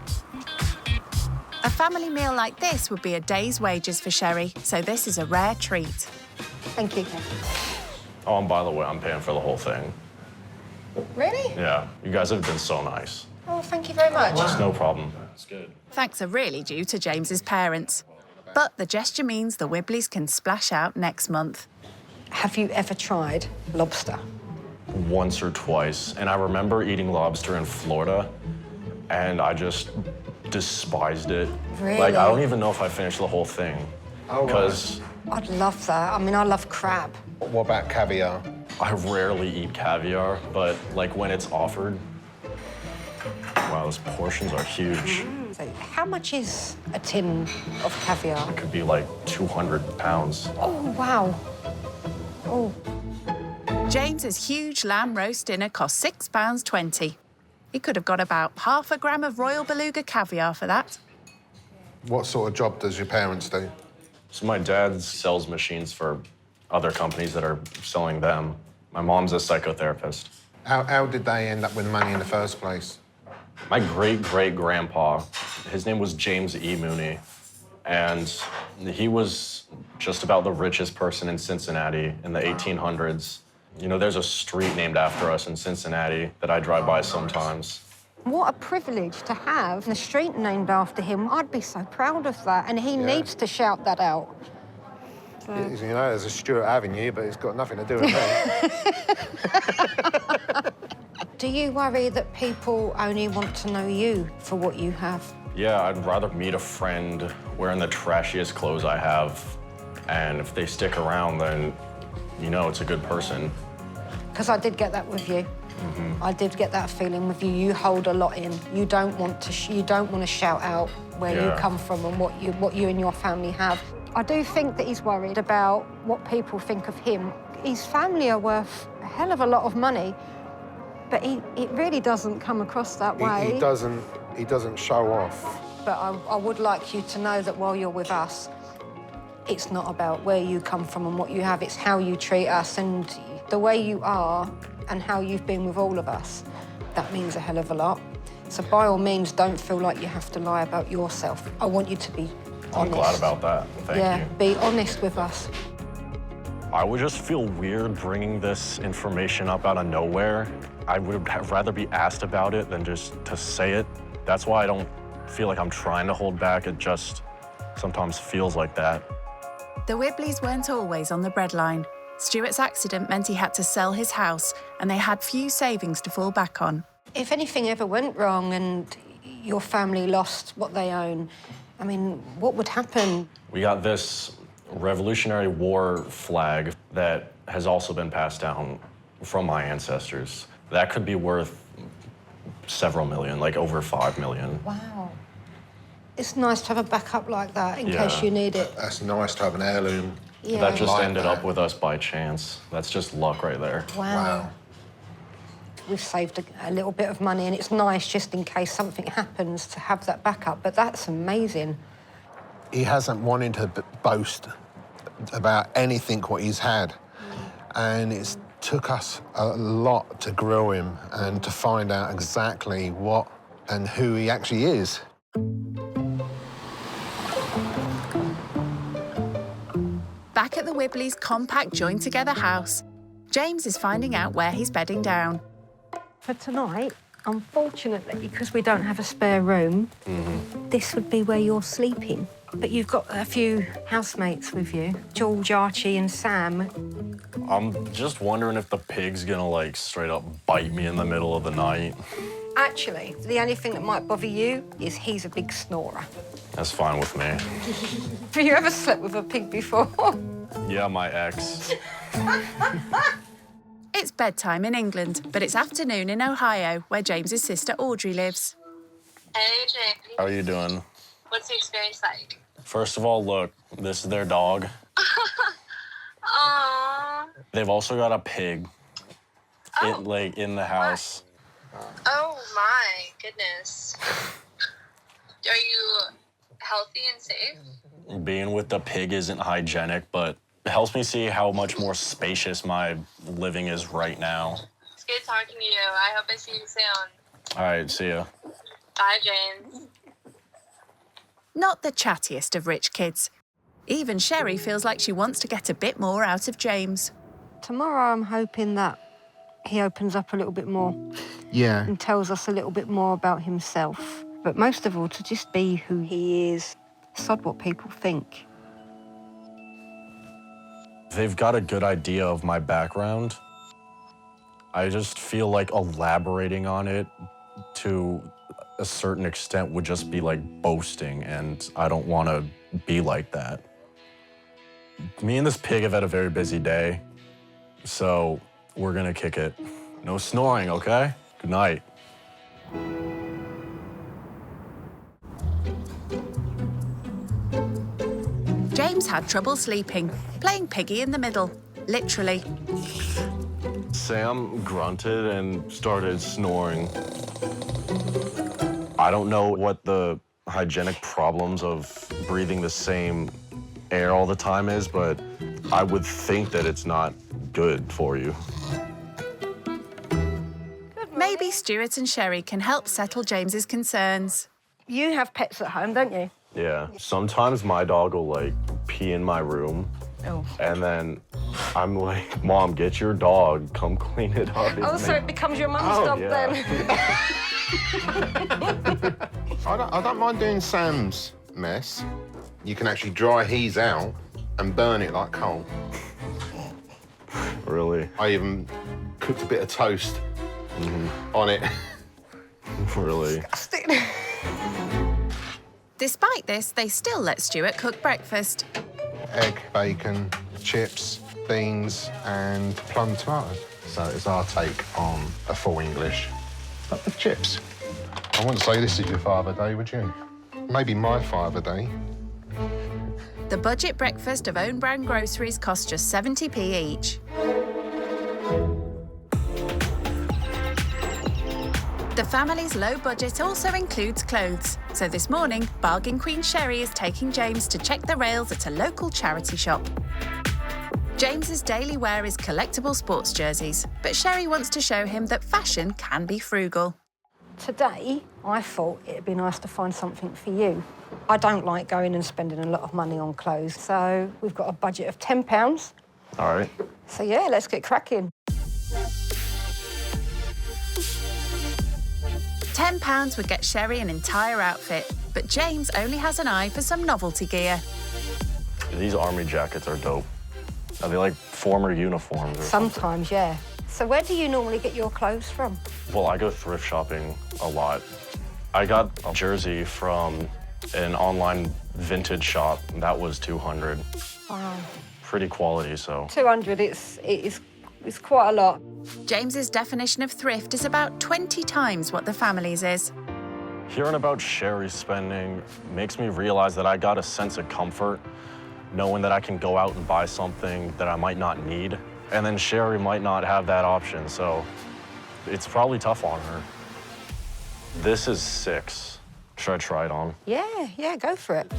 A family meal like this would be a day's wages for Sherry, so this is a rare treat. Thank you. Oh, and by the way, I'm paying for the whole thing. Really? Yeah, you guys have been so nice. Oh, thank you very much. It's no problem. It's good. Thanks are really due to James's parents. But the gesture means the Wibleys can splash out next month. Have you ever tried lobster? Once or twice. And I remember eating lobster in Florida, and I just despised it. Really? Like, I don't even know if I finished the whole thing. Oh, Because I'd love that. I mean, I love crab. What about caviar? I rarely eat caviar, but like when it's offered, wow, those portions are huge. So how much is a tin of caviar? It could be like 200 pounds. Oh, wow. Oh. James's huge lamb roast dinner cost £6.20. He could have got about half a gram of Royal Beluga caviar for that. What sort of job does your parents do? So my dad sells machines for other companies that are selling them. My mom's a psychotherapist. How did they end up with money in the first place? My great-great-grandpa, his name was James E. Mooney, and he was just about the richest person in Cincinnati in the 1800s. You know, there's a street named after us in Cincinnati that I drive by sometimes. What a privilege to have a street named after him. I'd be so proud of that, and he needs to shout that out. So. You know, there's a Stuart Avenue, but it's got nothing to do with me. Do you worry that people only want to know you for what you have? Yeah, I'd rather meet a friend wearing the trashiest clothes I have, and if they stick around, then you know it's a good person. Because I did get that with you. I did get that feeling with you. You hold a lot in. You don't want to. You don't want to shout out where you come from and what you and your family have. I do think that he's worried about what people think of him. His family are worth a hell of a lot of money, but it really doesn't come across that way. He doesn't show off. But I would like you to know that while you're with us, it's not about where you come from and what you have. It's how you treat us and the way you are and how you've been with all of us. That means a hell of a lot. So by all means, don't feel like you have to lie about yourself. I want you to be honest. I'm glad about that. Thank you. Yeah, be honest with us. I would just feel weird bringing this information up out of nowhere. I would rather be asked about it than just to say it. That's why I don't feel like I'm trying to hold back. It just sometimes feels like that. The Wibleys weren't always on the breadline. Stuart's accident meant he had to sell his house, and they had few savings to fall back on. If anything ever went wrong and your family lost what they own, I mean, what would happen? We got this Revolutionary War flag that has also been passed down from my ancestors. That could be worth several million, like over 5 million. Wow. It's nice to have a backup like that in case you need it. That's nice to have an heirloom. Yeah. That just ended up with us by chance. That's just luck right there. Wow. We've saved a little bit of money, and it's nice just in case something happens to have that backup, but that's amazing. He hasn't wanted to boast about anything what he's had, and it's took us a lot to grow him and to find out exactly what and who he actually is. Back at the Wibleys' compact joined-together house, James is finding out where he's bedding down. For tonight, unfortunately, because we don't have a spare room, this would be where you're sleeping. But you've got a few housemates with you, George, Archie and Sam. I'm just wondering if the pig's gonna, like, straight up bite me in the middle of the night. Actually, the only thing that might bother you is he's a big snorer. That's fine with me. Have you ever slept with a pig before? Yeah, my ex. It's bedtime in England, but it's afternoon in Ohio, where James's sister Audrey lives. Hey, James. How are you doing? What's the experience like? First of all, look, this is their dog. Aww. They've also got a pig, in the house. Oh, my goodness. Are you healthy and safe? Being with the pig isn't hygienic, but it helps me see how much more spacious my living is right now. It's good talking to you. I hope I see you soon. All right, see ya. Bye, James. Not the chattiest of rich kids. Even Sherry feels like she wants to get a bit more out of James. Tomorrow I'm hoping that he opens up a little bit more. Yeah. And tells us a little bit more about himself. But most of all, to just be who he is. Sod what people think. They've got a good idea of my background. I just feel like elaborating on it to a certain extent would just be like boasting, and I don't want to be like that. Me and this pig have had a very busy day, so we're gonna kick it. No snoring, okay? Good night. James had trouble sleeping, playing piggy in the middle, literally. Sam grunted and started snoring. I don't know what the hygienic problems of breathing the same air all the time is, but I would think that it's not good for you. Maybe Stuart and Sherry can help settle James's concerns. You have pets at home, don't you? Yeah. Sometimes my dog will, like, pee in my room. Oh. And then I'm like, Mom, get your dog. Come clean it up. Oh, so it becomes your mum's dog then. I don't mind doing Sam's mess. You can actually dry his out and burn it like coal. Really? I even cooked a bit of toast on it. Really? Despite this, they still let Stuart cook breakfast. Egg, bacon, chips, beans, and plum tomato. So it's our take on a full English, but with chips. I wouldn't say this is your Father Day, would you? Maybe my Father Day. The budget breakfast of own brand groceries cost just 70p each. The family's low budget also includes clothes. So this morning, Bargain Queen Sherry is taking James to check the rails at a local charity shop. James's daily wear is collectible sports jerseys, but Sherry wants to show him that fashion can be frugal. Today, I thought it'd be nice to find something for you. I don't like going and spending a lot of money on clothes, so we've got a budget of £10. All right. So yeah, let's get cracking. £10 would get Sherry an entire outfit, but James only has an eye for some novelty gear. These army jackets are dope. Are they like former uniforms or Sometimes, yeah. So where do you normally get your clothes from? Well, I go thrift shopping a lot. I got a jersey from an online vintage shop. That was $200. Wow. Pretty quality, so. 200, it's quite a lot. James's definition of thrift is about 20 times what the family's is. Hearing about Sherry's spending makes me realize that I got a sense of comfort knowing that I can go out and buy something that I might not need. And then Sherry might not have that option, so it's probably tough on her. This is 6. Should I try it on? Yeah, go for it.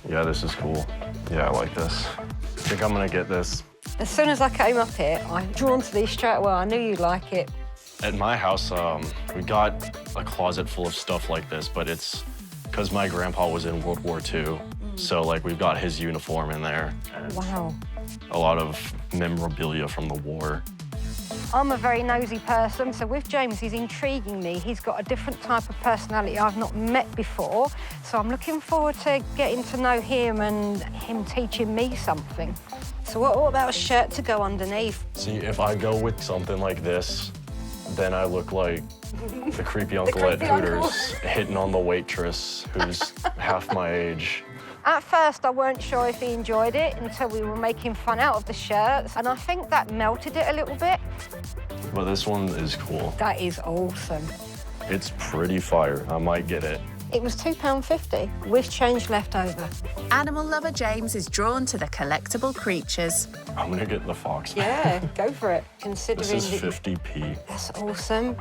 Yeah, this is cool. Yeah, I like this. I think I'm gonna get this. As soon as I came up here, I'm drawn to these straight away. I knew you'd like it. At my house, we got a closet full of stuff like this, but it's because my grandpa was in World War II. So, like, we've got his uniform in there. And wow. A lot of memorabilia from the war. I'm a very nosy person, so with James, he's intriguing me. He's got a different type of personality I've not met before, so I'm looking forward to getting to know him and him teaching me something. So what about a shirt to go underneath? See, if I go with something like this, then I look like the creepy uncle at Hooters hitting on the waitress who's half my age. At first, I weren't sure if he enjoyed it until we were making fun out of the shirts, and I think that melted it a little bit. But this one is cool. That is awesome. It's pretty fire. I might get it. It was £2.50 with change left over. Animal lover James is drawn to the collectible creatures. I'm gonna get the fox. Yeah, go for it. Considering this is 50p. That's awesome.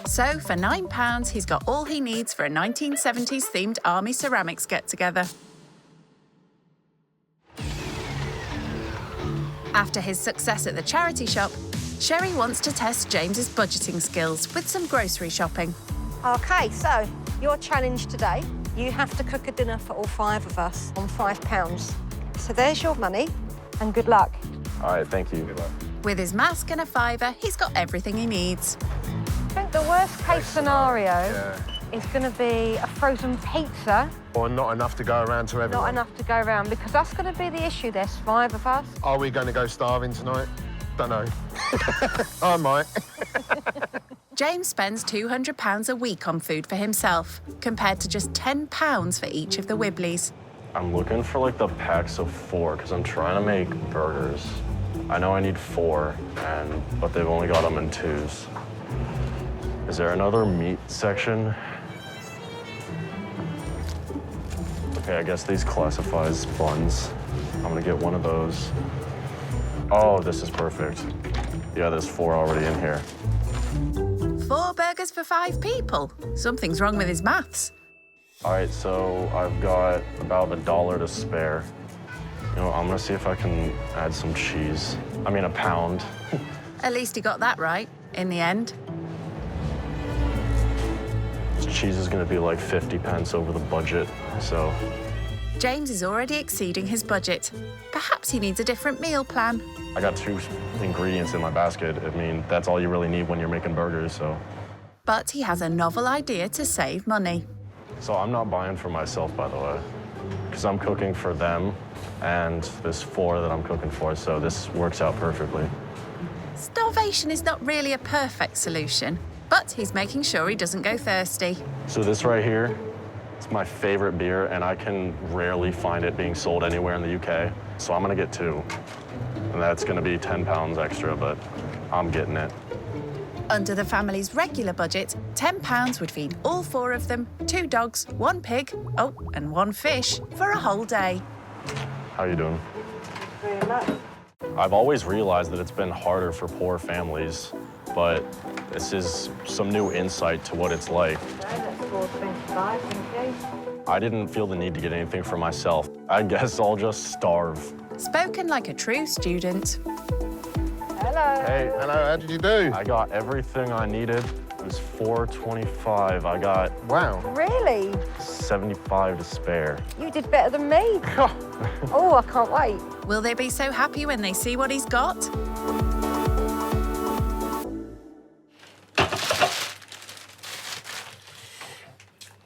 So for £9, he's got all he needs for a 1970s themed army ceramics get-together. After his success at the charity shop, Sherry wants to test James's budgeting skills with some grocery shopping. OK, so your challenge today, you have to cook a dinner for all 5 of us on £5. So there's your money, and good luck. All right, thank you. With his mask and a fiver, he's got everything he needs. I think the worst case scenario is going to be a frozen pizza. Or not enough to go around to everyone. Not enough to go around, because that's going to be the issue. There's 5 of us. Are we going to go starving tonight? Don't know. I might. James spends £200 a week on food for himself, compared to just £10 for each of the Wiblis. I'm looking for like the packs of 4 because I'm trying to make burgers. I know I need 4, but they've only got them in 2s. Is there another meat section? Okay, I guess these classify as buns. I'm gonna get one of those. Oh, this is perfect. Yeah, there's 4 already in here. 4 burgers for 5 people. Something's wrong with his maths. All right, so I've got about $1 to spare. You know, I'm gonna see if I can add some cheese. I mean, a pound. At least he got that right, in the end. This cheese is gonna be like 50 pence over the budget, so. James is already exceeding his budget. Perhaps he needs a different meal plan. I got 2 ingredients in my basket. I mean, that's all you really need when you're making burgers, so. But he has a novel idea to save money. So I'm not buying for myself, by the way, because I'm cooking for them, and there's 4 that I'm cooking for, so this works out perfectly. Starvation is not really a perfect solution, but he's making sure he doesn't go thirsty. So this right here, it's my favorite beer, and I can rarely find it being sold anywhere in the UK, so I'm gonna get 2. And that's gonna be £10 extra, but I'm getting it. Under the family's regular budget, £10 would feed all 4 of them, 2 dogs, 1 pig, and 1 fish for a whole day. How you doing? I've always realized that it's been harder for poor families, but this is some new insight to what it's like. I didn't feel the need to get anything for myself. I guess I'll just starve. Spoken like a true student. Hello. Hey, hello, how did you do? I got everything I needed. It was $4.25. I got... Wow. Really? 75 to spare. You did better than me. Oh, I can't wait. Will they be so happy when they see what he's got?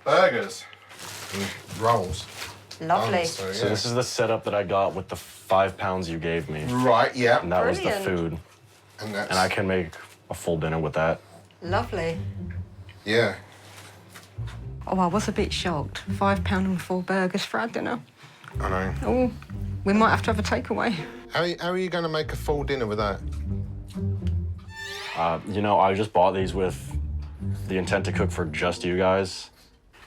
Burgers. Rolls. Lovely. So this is the setup that I got with the £5 you gave me. Right, yeah. And that was Brilliant. the food. And that's... And I can make a full dinner with that. Lovely. Yeah. Oh, I was a bit shocked. £5 and 4 burgers for our dinner. I know. Oh, we might have to have a takeaway. How are you going to make a full dinner with that? You know, I just bought these with the intent to cook for just you guys.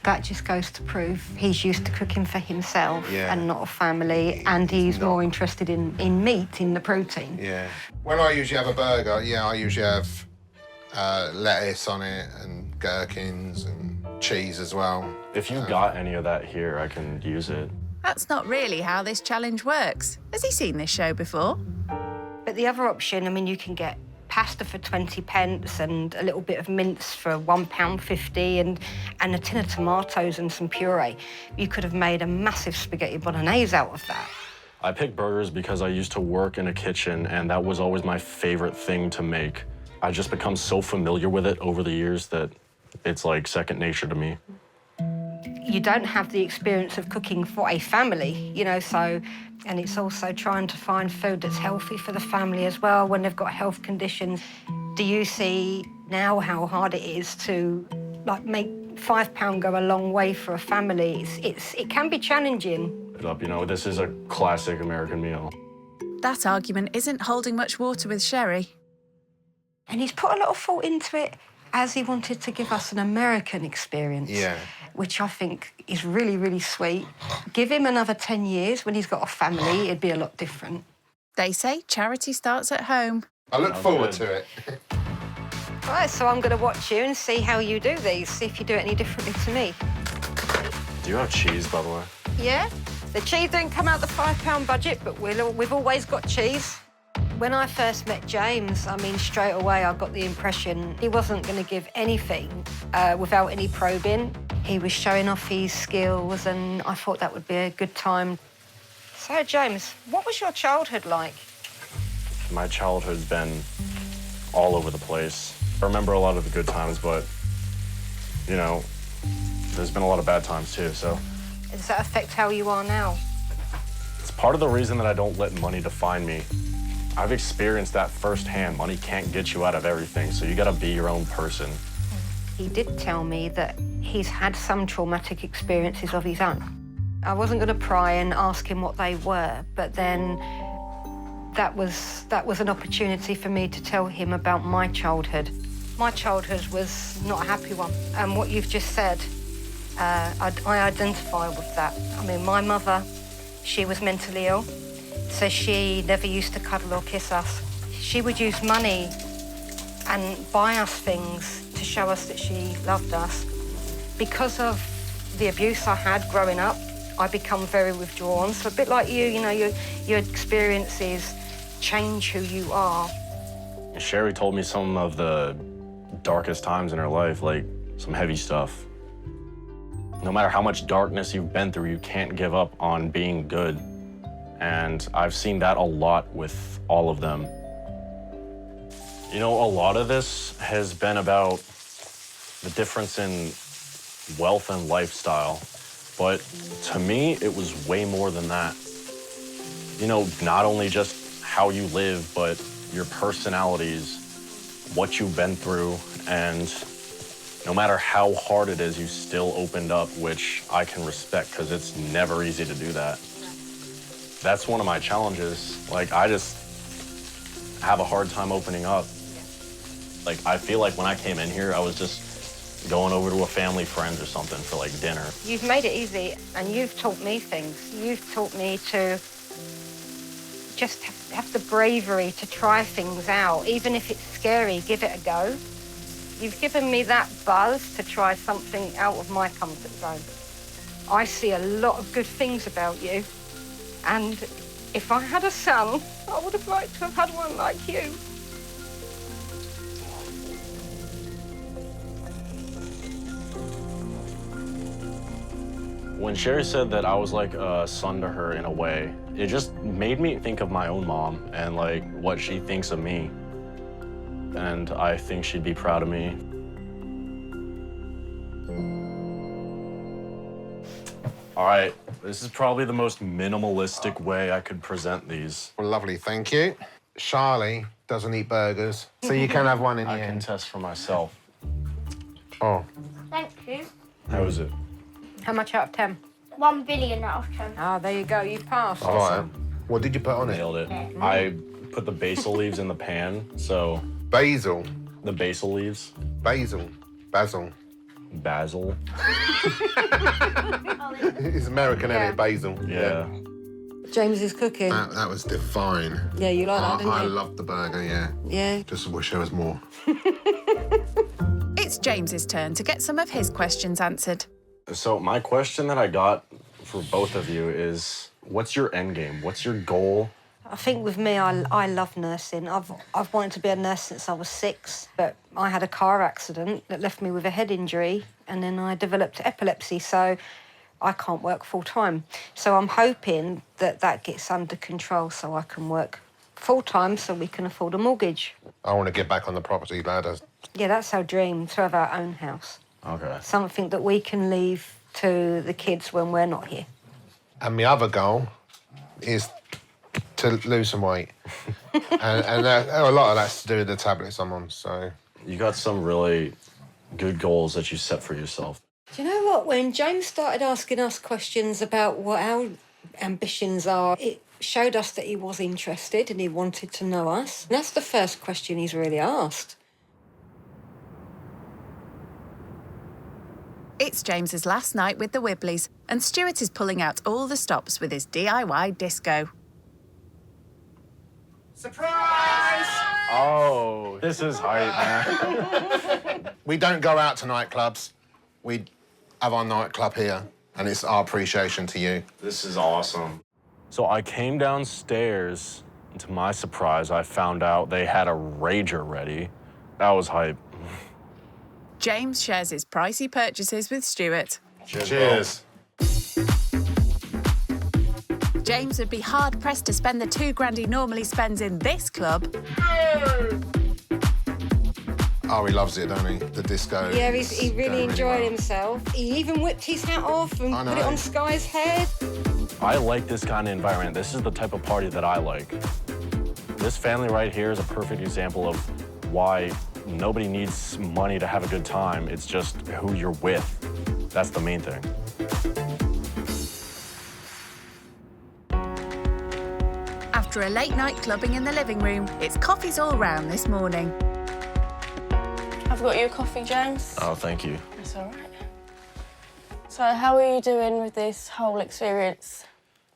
That just goes to prove he's used to cooking for himself and not a family, and he's more interested in meat, in the protein. Yeah. When I usually have a burger, I usually have lettuce on it and gherkins and cheese as well. If you got any of that here, I can use it. That's not really how this challenge works. Has he seen this show before? But the other option, I mean, you can get pasta for 20 pence and a little bit of mince for £1.50 and a tin of tomatoes and some puree. You could have made a massive spaghetti bolognese out of that. I picked burgers because I used to work in a kitchen, and that was always my favorite thing to make. I just become so familiar with it over the years that it's like second nature to me. You don't have the experience of cooking for a family, you know, so, and it's also trying to find food that's healthy for the family as well when they've got health conditions. Do you see now how hard it is to, like, make £5 go a long way for a family? It can be challenging. You know, this is a classic American meal. That argument isn't holding much water with Sherry. And he's put a lot of thought into it as he wanted to give us an American experience. Yeah. Which I think is really, really sweet. Give him another 10 years when he's got a family, it'd be a lot different. They say charity starts at home. I look forward to it. Right, so I'm going to watch you and see how you do these, see if you do it any differently to me. Do you have cheese, by the way? Yeah? The cheese didn't come out the £5 budget, but we've always got cheese. When I first met James, I mean, straight away I got the impression he wasn't going to give anything without any probing. He was showing off his skills, and I thought that would be a good time. So, James, what was your childhood like? My childhood's been all over the place. I remember a lot of the good times, but, you know, there's been a lot of bad times too, so. Does that affect how you are now? It's part of the reason that I don't let money define me. I've experienced that firsthand. Money can't get you out of everything, so you gotta be your own person. He did tell me that he's had some traumatic experiences of his own. I wasn't going to pry and ask him what they were, but then that was an opportunity for me to tell him about my childhood. My childhood was not a happy one, and what you've just said, I identify with that. I mean, my mother, she was mentally ill, so she never used to cuddle or kiss us. She would use money and buy us things to show us that she loved us. Because of the abuse I had growing up, I become very withdrawn. So a bit like you, you know, your experiences change who you are. Sherry told me some of the darkest times in her life, like some heavy stuff. No matter how much darkness you've been through, you can't give up on being good. And I've seen that a lot with all of them. You know, a lot of this has been about the difference in wealth and lifestyle. But to me, it was way more than that. You know, not only just how you live, but your personalities, what you've been through, and no matter how hard it is, you still opened up, which I can respect, because it's never easy to do that. That's one of my challenges. Like, I just have a hard time opening up. Like, I feel like when I came in here, I was just going over to a family friend or something for, like, dinner. You've made it easy, and you've taught me things. You've taught me to just have the bravery to try things out. Even if it's scary, give it a go. You've given me that buzz to try something out of my comfort zone. I see a lot of good things about you, and if I had a son, I would have liked to have had one like you. When Sherry said that I was like a son to her in a way, it just made me think of my own mom and like what she thinks of me. And I think she'd be proud of me. All right, this is probably the most minimalistic way I could present these. Well, lovely, thank you. Charlie doesn't eat burgers, so you can have one in the end. I can test for myself. Oh. Thank you. How is it? How much out of 10? 1 billion out of 10. Ah, there you go, you passed. All right. What did you put on it? Nailed it. I put the basil leaves in the pan, so... Basil? The basil leaves. Basil. Basil. Basil. It's American, isn't it? Basil. Yeah. James is cooking. That was divine. Yeah, you like that, didn't you? I loved the burger, yeah. Yeah. Just wish there was more. It's James's turn to get some of his questions answered. So my question that I got for both of you is, what's your end game? What's your goal? I think with me, I love nursing. I've wanted to be a nurse since I was 6, but I had a car accident that left me with a head injury, and then I developed epilepsy, so I can't work full-time. So I'm hoping that gets under control so I can work full-time so we can afford a mortgage. I want to get back on the property ladder. Yeah, that's our dream, to have our own house. Okay. Something that we can leave to the kids when we're not here. And my other goal is to lose some weight. and a lot of that's to do with the tablets I'm on, so... You got some really good goals that you set for yourself. Do you know what? When James started asking us questions about what our ambitions are, it showed us that he was interested and he wanted to know us. And that's the first question he's really asked. It's James's last night with the Wiblis, and Stuart is pulling out all the stops with his DIY disco. Surprise! Oh, this is hype, man. We don't go out to nightclubs. We have our nightclub here, and it's our appreciation to you. This is awesome. So I came downstairs, and to my surprise, I found out they had a Rager ready. That was hype. James shares his pricey purchases with Stuart. Cheers. James would be hard-pressed to spend the £2 he normally spends in this club. Oh, he loves it, don't he? The disco. Yeah, he really enjoyed himself. He even whipped his hat off and put it on Sky's head. I like this kind of environment. This is the type of party that I like. This family right here is a perfect example of why nobody needs money to have a good time. It's just who you're with. That's the main thing. After a late night clubbing in the living room, it's coffees all round this morning. I've got you a coffee, James. Oh, thank you. That's all right. So how are you doing with this whole experience?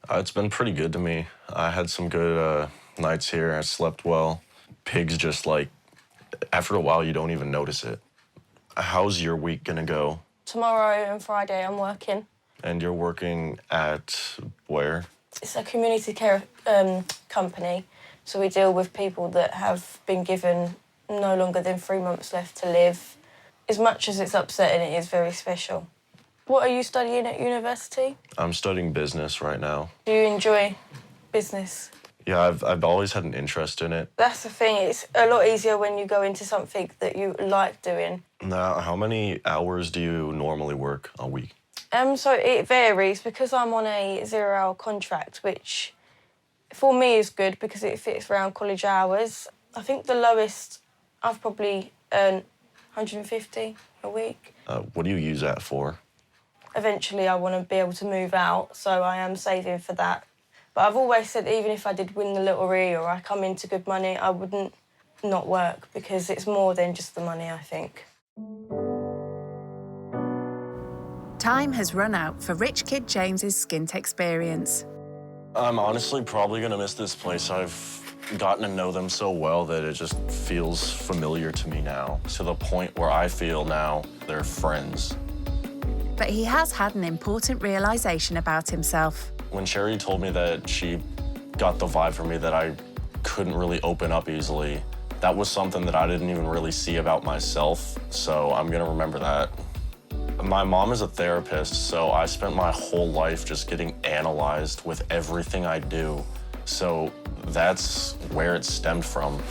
It's been pretty good to me. I had some good nights here. I slept well. Pigs just like, after a while, you don't even notice it. How's your week gonna go? Tomorrow and Friday I'm working. And you're working at where? It's a community care company, so we deal with people that have been given no longer than 3 months left to live. As much as it's upsetting, it is very special. What are you studying at university? I'm studying business right now. Do you enjoy business? Yeah, I've always had an interest in it. That's the thing, it's a lot easier when you go into something that you like doing. Now, how many hours do you normally work a week? So it varies because I'm on a 0-hour contract, which for me is good because it fits around college hours. I think the lowest I've probably earned 150 a week. What do you use that for? Eventually I want to be able to move out, so I am saving for that. But I've always said even if I did win the lottery or I come into good money, I wouldn't not work because it's more than just the money, I think. Time has run out for rich kid James's skint experience. I'm honestly probably gonna miss this place. I've gotten to know them so well that it just feels familiar to me now, to the point where I feel now they're friends. But he has had an important realisation about himself. When Sherry told me that she got the vibe from me that I couldn't really open up easily, that was something that I didn't even really see about myself, so I'm gonna remember that. My mom is a therapist, so I spent my whole life just getting analyzed with everything I do. So that's where it stemmed from.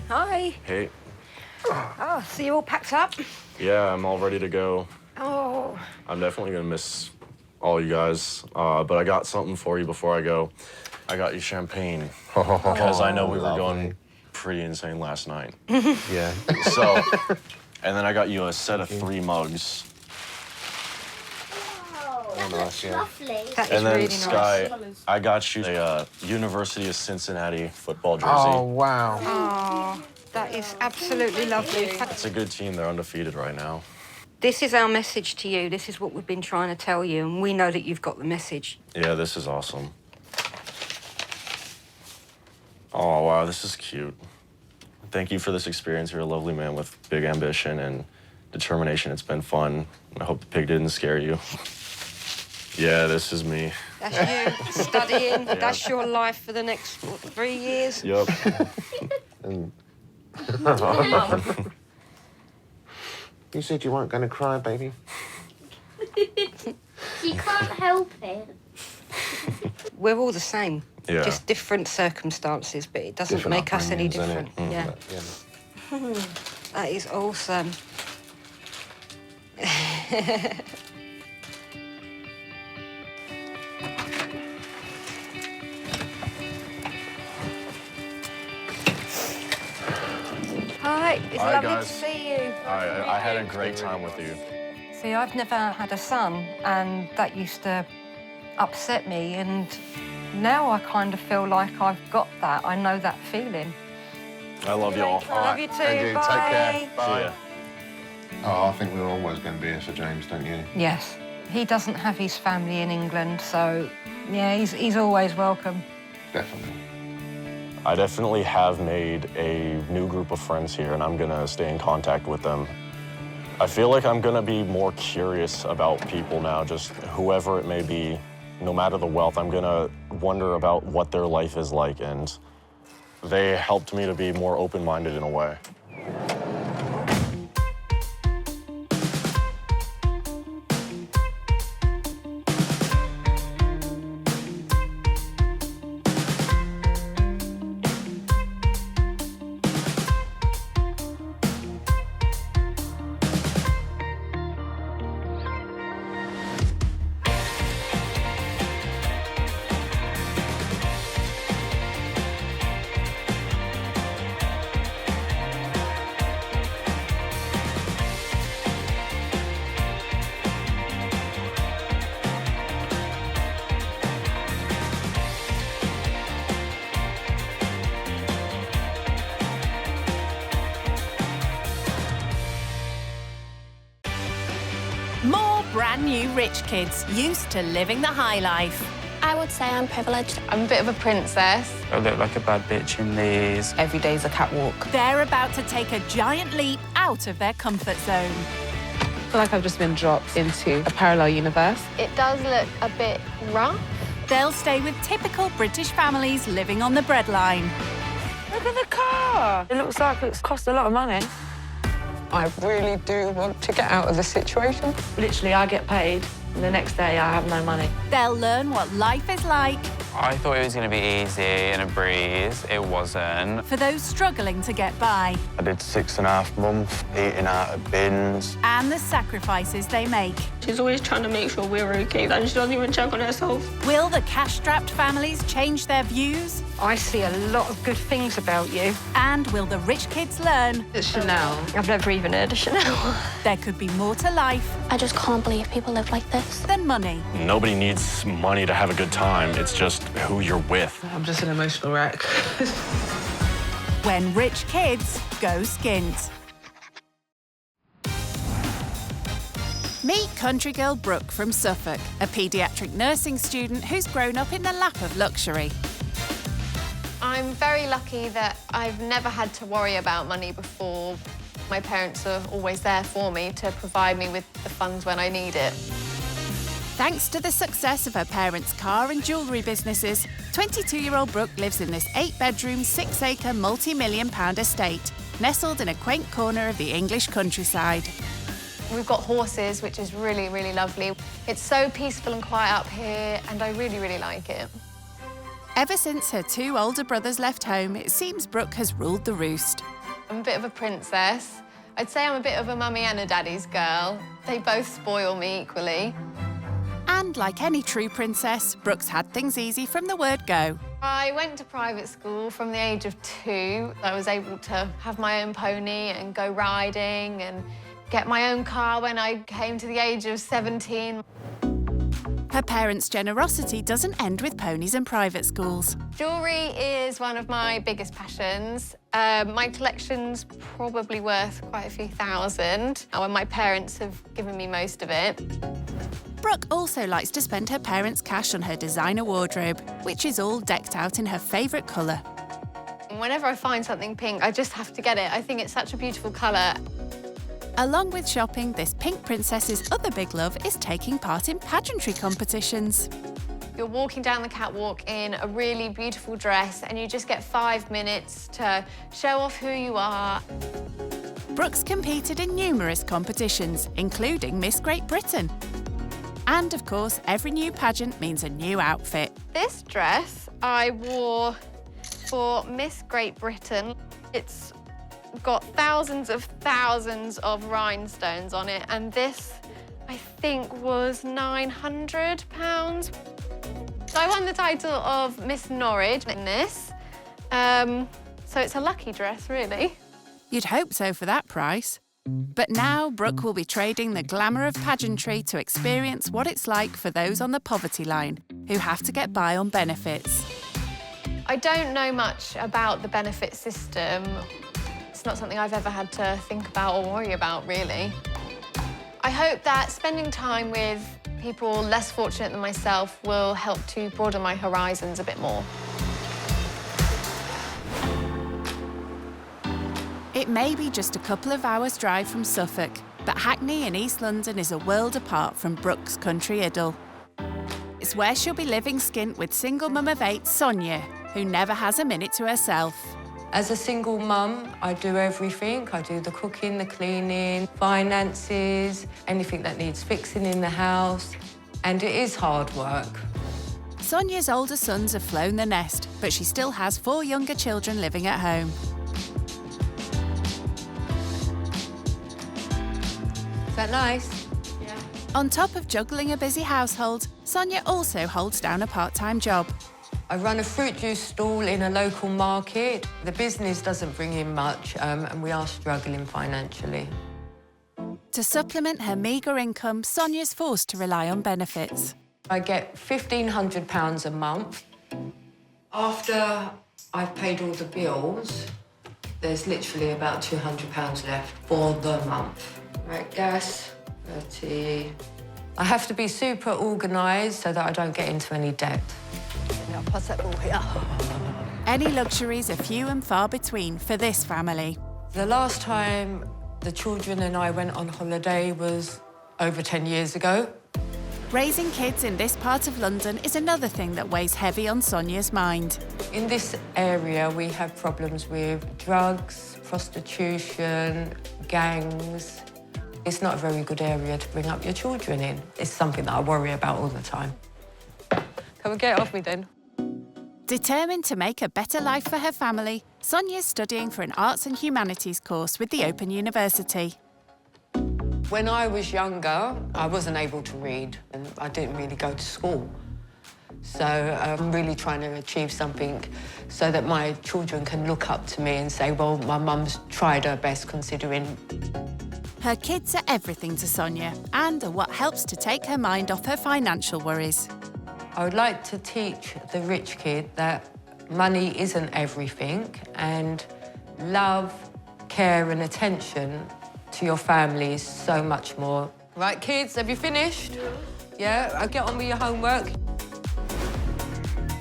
Hi. Hey. Oh, so you're all packed up? Yeah, I'm all ready to go. Oh. I'm definitely gonna miss all you guys, but I got something for you before I go. I got you champagne, because I know we were going pretty insane last night. Yeah. So, and then I got you a set of 3 mugs. That looks lovely. That is And then, really Sky, nice. I got you a University of Cincinnati football jersey. Oh, wow. Oh, that is absolutely lovely. It's a good team. They're undefeated right now. This is our message to you. This is what we've been trying to tell you, and we know that you've got the message. Yeah, this is awesome. Oh, wow, this is cute. Thank you for this experience. You're a lovely man with big ambition and determination. It's been fun. I hope the pig didn't scare you. Yeah, this is me. That's you studying. Yeah. That's your life for the next, what, 3 years? Yup. You said you weren't going to cry, baby. You can't help it. We're all the same. Yeah. Just different circumstances, but it doesn't Different make us any upbringings, innit? different. Yeah. Yeah. That is awesome. Hi, it's Hi, lovely guys. to see you. I had a great time with you. See, I've never had a son, and that used to upset me, and now I kind of feel like I've got that. I know that feeling. I love y'all. Love you too. Andrew, Bye. take care. See ya. Oh, I think we're always going to be here for James, don't you? Yes. He doesn't have his family in England, so, yeah, he's always welcome. Definitely. I definitely have made a new group of friends here, and I'm gonna stay in contact with them. I feel like I'm gonna be more curious about people now, just whoever it may be, no matter the wealth. I'm gonna wonder about what their life is like, and they helped me to be more open-minded in a way. brand new rich kids used to living the high life. I would say I'm privileged. I'm a bit of a princess. I look like a bad bitch in these. Every day's a catwalk. They're about to take a giant leap out of their comfort zone. I feel like I've just been dropped into a parallel universe. It does look a bit rough. They'll stay with typical British families living on the breadline. Look at the car. It looks like it's cost a lot of money. I really do want to get out of this situation. Literally, I get paid, and the next day I have no money. They'll learn what life is like. I thought it was going to be easy and a breeze. It wasn't. For those struggling to get by. I did 6.5 months eating out of bins. And the sacrifices they make. She's always trying to make sure we're okay, and she doesn't even check on herself. Will the cash-strapped families change their views? I see a lot of good things about you. And will the rich kids learn? It's Chanel. I've never even heard of Chanel. There could be more to life. I just can't believe people live like this. Than money. Nobody needs money to have a good time. It's just who you're with. I'm just an emotional wreck. When rich kids go skint. Meet country girl Brooke from Suffolk, a paediatric nursing student who's grown up in the lap of luxury. I'm very lucky that I've never had to worry about money before. My parents are always there for me to provide me with the funds when I need it. Thanks to the success of her parents' car and jewellery businesses, 22-year-old Brooke lives in this 8-bedroom, 6-acre, multi-million-pound estate, nestled in a quaint corner of the English countryside. We've got horses, which is really, really lovely. It's so peaceful and quiet up here, and I really, really like it. Ever since her 2 older brothers left home, it seems Brooke has ruled the roost. I'm a bit of a princess. I'd say I'm a bit of a mummy and a daddy's girl. They both spoil me equally. And like any true princess, Brooke's had things easy from the word go. I went to private school from the age of 2. I was able to have my own pony and go riding and get my own car when I came to the age of 17. Her parents' generosity doesn't end with ponies and private schools. Jewellery is one of my biggest passions. My collection's probably worth quite a few thousand, and my parents have given me most of it. Brooke also likes to spend her parents' cash on her designer wardrobe, which is all decked out in her favourite colour. Whenever I find something pink, I just have to get it. I think it's such a beautiful colour. Along with shopping, this pink princess's other big love is taking part in pageantry competitions. You're walking down the catwalk in a really beautiful dress and you just get 5 minutes to show off who you are. Brooke's competed in numerous competitions, including Miss Great Britain. And, of course, every new pageant means a new outfit. This dress I wore for Miss Great Britain. It's got thousands of rhinestones on it, and this, I think, was £900. So I won the title of Miss Norwich in this. So it's a lucky dress, really. You'd hope so for that price. But now Brooke will be trading the glamour of pageantry to experience what it's like for those on the poverty line who have to get by on benefits. I don't know much about the benefit system. It's not something I've ever had to think about or worry about, really. I hope that spending time with people less fortunate than myself will help to broaden my horizons a bit more. It may be just a couple of hours' drive from Suffolk, but Hackney in East London is a world apart from Brooke's country idyll. It's where she'll be living skint with single mum of 8, Sonia, who never has a minute to herself. As a single mum, I do everything. I do the cooking, the cleaning, finances, anything that needs fixing in the house, and it is hard work. Sonia's older sons have flown the nest, but she still has 4 younger children living at home. Is that nice? Yeah. On top of juggling a busy household, Sonia also holds down a part-time job. I run a fruit juice stall in a local market. The business doesn't bring in much, and we are struggling financially. To supplement her meagre income, Sonia's forced to rely on benefits. I get £1,500 a month. After I've paid all the bills, there's literally about £200 left for the month. Right, gas, 30, I have to be super organised so that I don't get into any debt. I'll pass that ball here. Any luxuries are few and far between for this family. The last time the children and I went on holiday was over 10 years ago. Raising kids in this part of London is another thing that weighs heavy on Sonia's mind. In this area, we have problems with drugs, prostitution, gangs. It's not a very good area to bring up your children in. It's something that I worry about all the time. Come and get off me then. Determined to make a better life for her family, Sonia's studying for an arts and humanities course with the Open University. When I was younger, I wasn't able to read and I didn't really go to school. So I'm really trying to achieve something so that my children can look up to me and say, well, my mum's tried her best considering. Her kids are everything to Sonia and are what helps to take her mind off her financial worries. I would like to teach the rich kid that money isn't everything and love, care and attention to your family is so much more. Right, kids, have you finished? Yeah? I'll get on with your homework.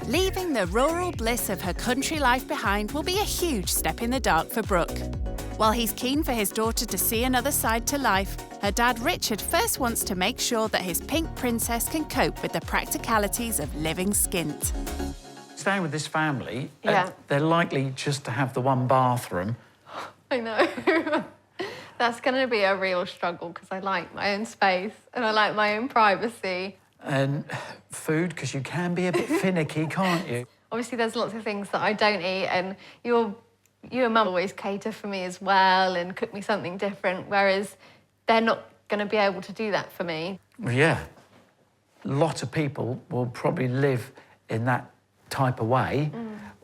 Leaving the rural bliss of her country life behind will be a huge step in the dark for Brooke. While he's keen for his daughter to see another side to life, her dad Richard first wants to make sure that his pink princess can cope with the practicalities of living skint. Staying with this family, Yeah. they're likely just to have the one bathroom. I know. That's going to be a real struggle because I like my own space and I like my own privacy. And food, because you can be a bit finicky, can't you? Obviously, there's lots of things that I don't eat, and you and Mum always cater for me as well and cook me something different, whereas they're not going to be able to do that for me. Well, yeah. A lot of people will probably live in that type of way.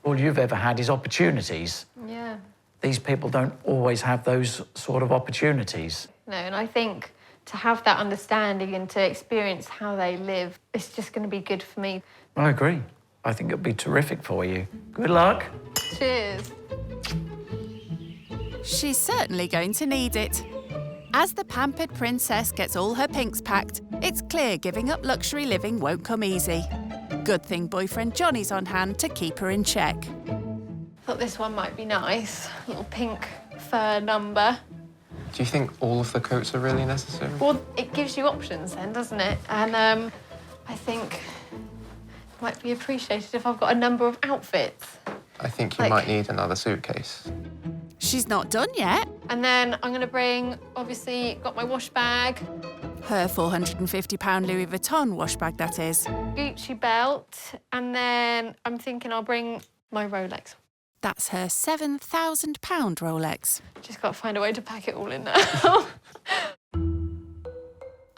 All you've ever had is opportunities. Yeah. These people don't always have those sort of opportunities. No, and I think to have that understanding and to experience how they live, it's just going to be good for me. I agree. I think it'll be terrific for you. Good luck. Cheers. She's certainly going to need it. As the pampered princess gets all her pinks packed, it's clear giving up luxury living won't come easy. Good thing boyfriend Johnny's on hand to keep her in check. Thought this one might be nice. Little pink fur number. Do you think all of the coats are really necessary? Well, it gives you options then, doesn't it? And I think it might be appreciated if I've got a number of outfits. I think you might need another suitcase. She's not done yet. And then I'm going to bring, obviously, got my wash bag. Her £450 Louis Vuitton wash bag, that is. Gucci belt. And then I'm thinking I'll bring my Rolex. That's her £7,000 Rolex. Just got to find a way to pack it all in now.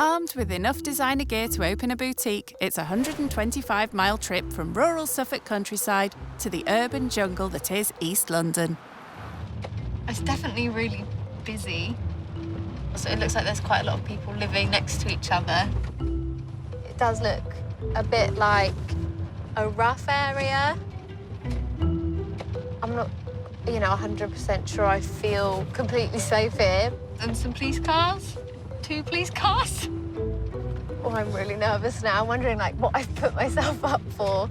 Armed with enough designer gear to open a boutique, it's a 125-mile trip from rural Suffolk countryside to the urban jungle that is East London. It's definitely really busy. So it looks like there's quite a lot of people living next to each other. It does look a bit like a rough area. I'm not, 100% sure I feel completely safe here. And some police cars. 2 police cars. Oh, I'm really nervous now. I'm wondering, what I've put myself up for.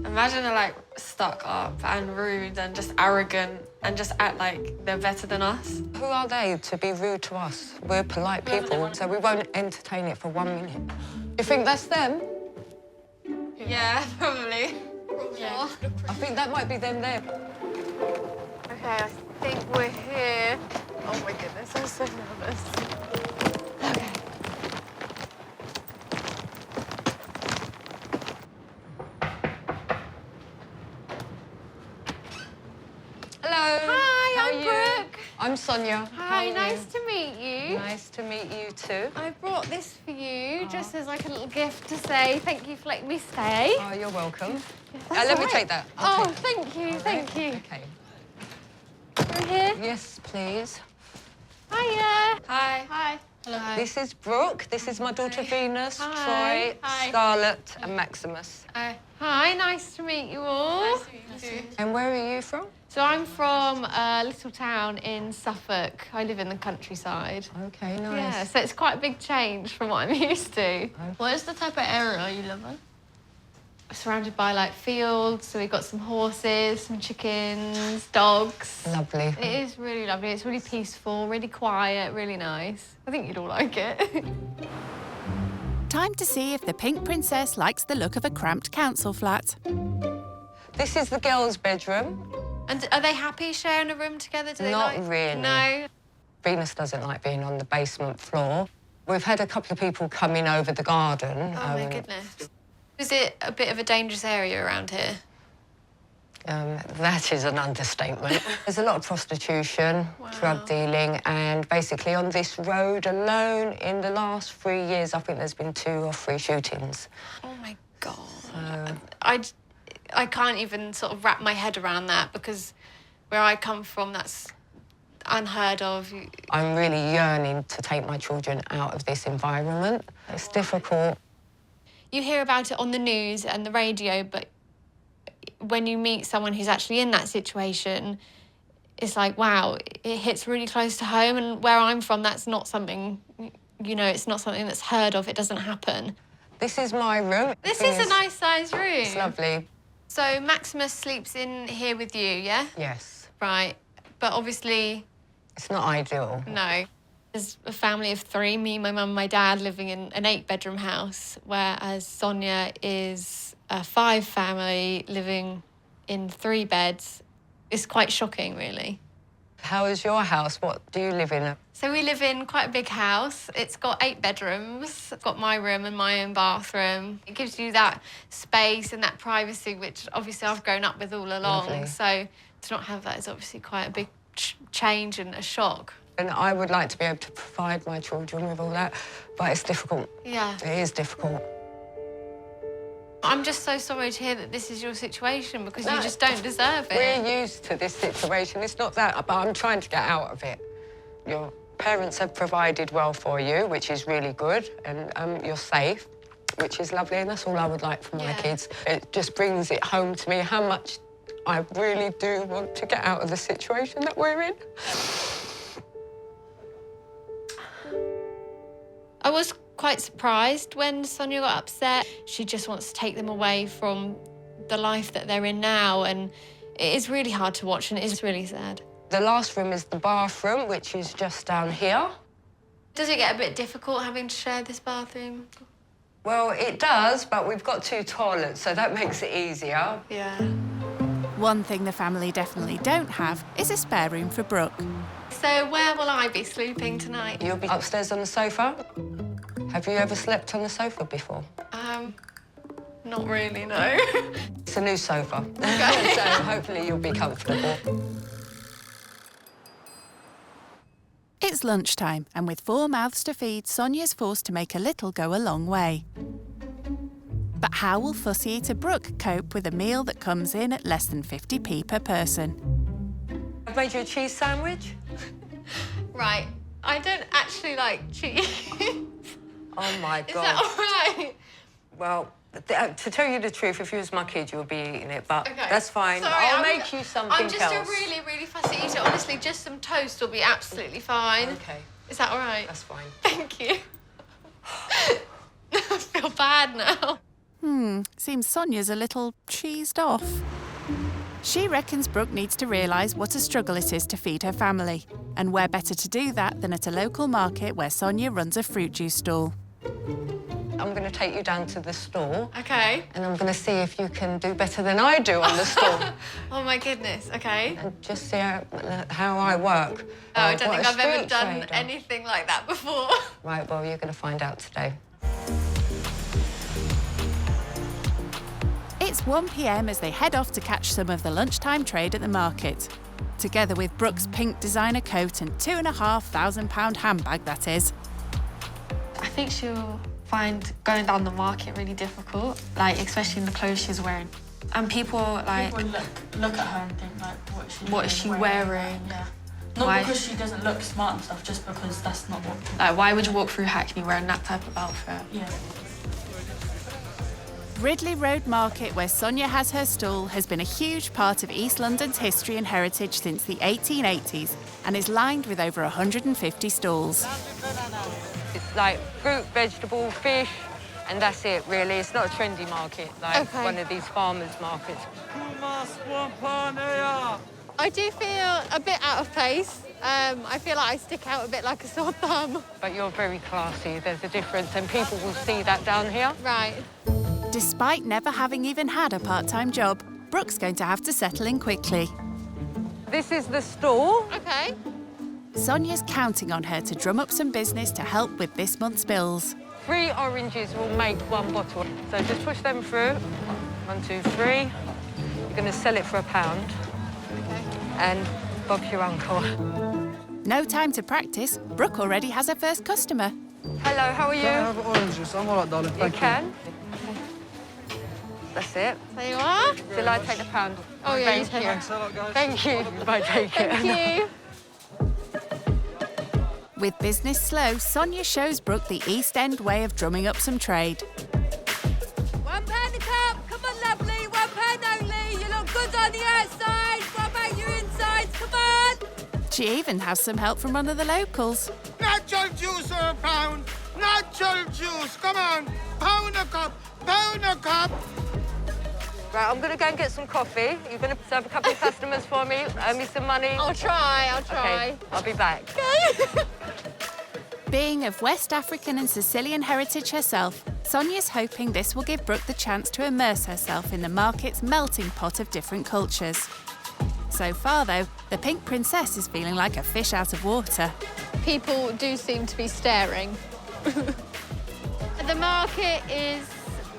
Imagine they're, stuck up and rude and just arrogant and just act like they're better than us. Who are they to be rude to us? We're polite people, so we won't entertain it for 1 minute. You think that's them? Yeah, probably. Yeah. I think that might be them there. Okay, I think we're here. Oh my goodness, I'm so nervous. Okay. Hello. Hi, I'm Brooke. I'm Sonia. Hi, nice to meet you. Nice to meet you too. I brought this for you, just as a little gift to say thank you for letting me stay. Oh, you're welcome. Let me take that. Thank you, thank you. Okay. Through here? Yes, please. Hiya. Hi. Hi. Hello. This is Brooke. This is my daughter Venus, Hi. Troy, Hi. Scarlett, and Maximus. Hi, nice to meet you all. Nice to meet you. And where are you from? So I'm from a little town in Suffolk. I live in the countryside. Okay, nice. Yeah, so it's quite a big change from what I'm used to. What is the type of area you live in? Surrounded by like fields, so we've got some horses, some chickens, dogs. Lovely. It is really lovely. It's really peaceful, really quiet, really nice. I think you'd all like it. Time to see if the Pink Princess likes the look of a cramped council flat. This is the girls' bedroom. And are they happy sharing a room together? Do they Not really. No? Venus doesn't like being on the basement floor. We've had a couple of people come in over the garden. Oh, my goodness. Is it a bit of a dangerous area around here? That is an understatement. There's a lot of prostitution, drug dealing, and basically on this road alone, in the last 3 years, I think there's been 2 or 3 shootings. Oh, my God. I can't even sort of wrap my head around that because where I come from, that's unheard of. I'm really yearning to take my children out of this environment. It's difficult. You hear about it on the news and the radio, but when you meet someone who's actually in that situation, it's like, wow, it hits really close to home. And where I'm from, that's not something, you know, it's not something that's heard of. It doesn't happen. This is my room. This is a nice sized room. It's lovely. So Maximus sleeps in here with you, yeah? Yes. Right. But obviously... It's not ideal. No. There's a family of 3, me, my mum, my dad, living in an 8-bedroom house, whereas Sonia is a 5 family living in 3 beds. It's quite shocking, really. How is your house? What do you live in? So we live in quite a big house. It's got 8 bedrooms. It's got my room and my own bathroom. It gives you that space and that privacy, which obviously I've grown up with all along. Lovely. So to not have that is obviously quite a big change and a shock. And I would like to be able to provide my children with all that, but it's difficult. Yeah. It is difficult. I'm just so sorry to hear that this is your situation because you just don't deserve it. We're used to this situation. It's not that, but I'm trying to get out of it. Your parents have provided well for you, which is really good, and you're safe, which is lovely, and that's all I would like for my kids. It just brings it home to me how much I really do want to get out of the situation that we're in. I was quite surprised when Sonia got upset. She just wants to take them away from the life that they're in now, and it is really hard to watch and it is really sad. The last room is the bathroom, which is just down here. Does it get a bit difficult having to share this bathroom? Well, it does, but we've got 2 toilets, so that makes it easier. Yeah. One thing the family definitely don't have is a spare room for Brooke. So where will I be sleeping tonight? You'll be upstairs on the sofa. Have you ever slept on the sofa before? Not really, no. It's a new sofa, Okay. so hopefully you'll be comfortable. It's lunchtime, and with 4 mouths to feed, Sonia's forced to make a little go a long way. But how will fussy eater Brooke cope with a meal that comes in at less than 50p per person? I've made you a cheese sandwich. Right. I don't actually like cheese. Oh, my God. Is that all right? Well, to tell you the truth, if you was my kid, you would be eating it, but Okay. that's fine. Sorry, I'll make you something else. I'm just a really, really fussy eater. Honestly, just some toast will be absolutely fine. Okay. Is that all right? That's fine. Thank you. I feel bad now. Seems Sonia's a little cheesed off. She reckons Brooke needs to realise what a struggle it is to feed her family. And where better to do that than at a local market where Sonia runs a fruit juice stall. I'm going to take you down to the store. Okay. And I'm going to see if you can do better than I do on the store. Oh, my goodness. Okay. And just see how I work. Oh, I don't What think a I've ever street done trader. anything like that before. Right, well, you're going to find out today. It's 1 p.m. as they head off to catch some of the lunchtime trade at the market. Together with Brooke's pink designer coat and £2,500 handbag, that is. I think she'll find going down the market really difficult, like especially in the clothes she's wearing. And people like People look at her and think like, what is she wearing? Yeah. Not Why? because she doesn't look smart and stuff, just because that's not what... Like, why would you walk through Hackney wearing that type of outfit? Yeah. Ridley Road Market, where Sonia has her stall, has been a huge part of East London's history and heritage since the 1880s and is lined with over 150 stalls. It's like fruit, vegetable, fish, and that's it, really. It's not a trendy market, like one of these farmers' markets. I do feel a bit out of place. I feel like I stick out a bit like a sore thumb. But you're very classy. There's a difference, and people will see that down here. Right. Despite never having even had a part-time job, Brooke's going to have to settle in quickly. This is the store. OK. Sonia's counting on her to drum up some business to help with this month's bills. 3 oranges will make 1 bottle. So just push them through. 1, 2, 3. You're going to sell it for £1. OK. And Bob's your uncle. No time to practice. Brooke already has her first customer. Hello, how are you? Can I have oranges? I'm all right, darling. You can. That's it. There you are. Till I take the £1. Oh, yeah, Thank you take you. Thanks a lot, guys. Thank you. Bye, take it. Thank you. With business slow, Sonia shows Brooke the East End way of drumming up some trade. £1 a cup. Come on, lovely. £1 only. You look good on the outside. What about your insides? Come on. She even has some help from one of the locals. Natural juice for £1. Natural juice. Come on. £1 a cup. £1 a cup. Right, I'm going to go and get some coffee. You're going to serve a couple of customers for me, owe me some money. I'll try. Okay, I'll be back. Being of West African and Sicilian heritage herself, Sonia's hoping this will give Brooke the chance to immerse herself in the market's melting pot of different cultures. So far, though, the Pink Princess is feeling like a fish out of water. People do seem to be staring. The market is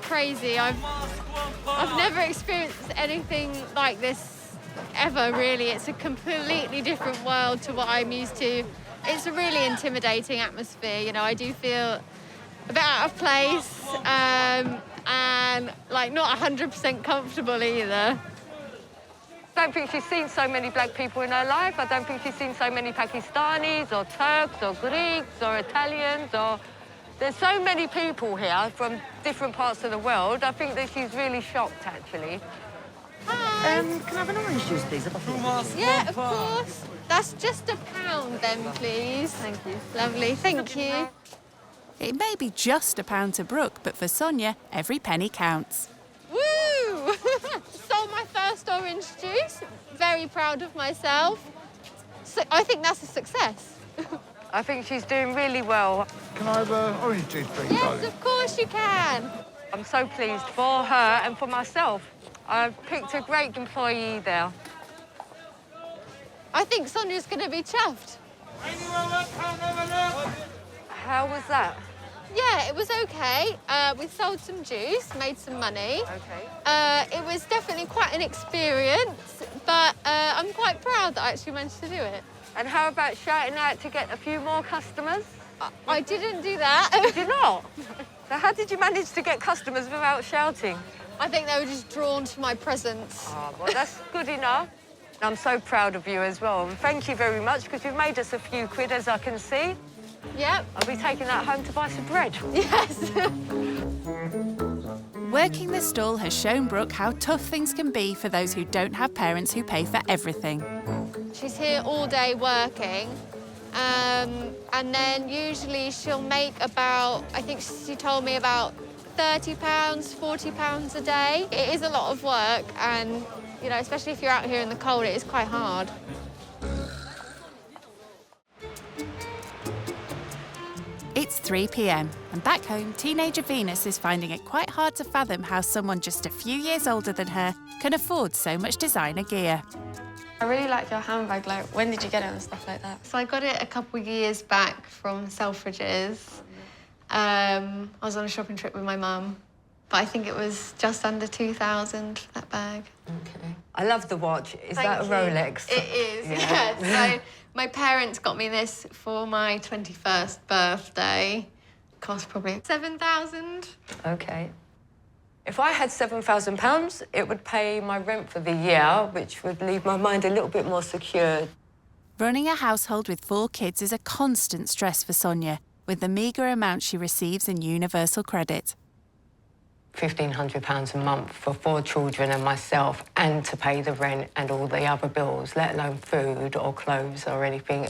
crazy. I've never experienced anything like this ever, really. It's a completely different world to what I'm used to. It's a really intimidating atmosphere, you know. I do feel a bit out of place and, like, not 100% comfortable either. I don't think she's seen so many black people in her life. I don't think she's seen so many Pakistanis or Turks or Greeks or Italians or... There's so many people here from different parts of the world. I think that she's really shocked, actually. Hi. Can I have an orange juice, please? Yeah, of course. That's just £1 then, please. Thank you. Lovely, thank you. It may be just £1 to Brooke, but for Sonia, every penny counts. Woo! Sold my first orange juice. Very proud of myself. So I think that's a success. I think she's doing really well. Can I have orange juice, please, Yes, darling? of course you can. I'm so pleased for her and for myself. I've picked a great employee there. I think Sonia's going to be chuffed. How was that? Yeah, it was OK. We sold some juice, made some money. OK. It was definitely quite an experience, but I'm quite proud that I actually managed to do it. And how about shouting out to get a few more customers? I didn't do that. Did you not? So how did you manage to get customers without shouting? I think they were just drawn to my presence. Oh, well, that's good enough. I'm so proud of you as well. And thank you very much, because you've made us a few quid, as I can see. Yep. I'll be taking that home to buy some bread. Yes. Working the stall has shown Brooke how tough things can be for those who don't have parents who pay for everything. She's here all day working, and then usually she'll make about, I think she told me about £30, £40 a day. It is a lot of work, and, you know, especially if you're out here in the cold, it is quite hard. It's 3 p.m, and back home, teenager Venus is finding it quite hard to fathom how someone just a few years older than her can afford so much designer gear. I really like your handbag. Like, when did you get it and stuff like that? So I got it a couple of years back from Selfridges. I was on a shopping trip with my mum, but I think it was just under 2,000 for that bag. OK. I love the watch. Is Thank that a you. Rolex? It is, yeah. So my parents got me this for my 21st birthday. Cost probably 7,000. OK. If I had £7,000, it would pay my rent for the year, which would leave my mind a little bit more secure. Running a household with 4 kids is a constant stress for Sonia, with the meagre amount she receives in universal credit. £1,500 a month for 4 children and myself, and to pay the rent and all the other bills, let alone food or clothes or anything.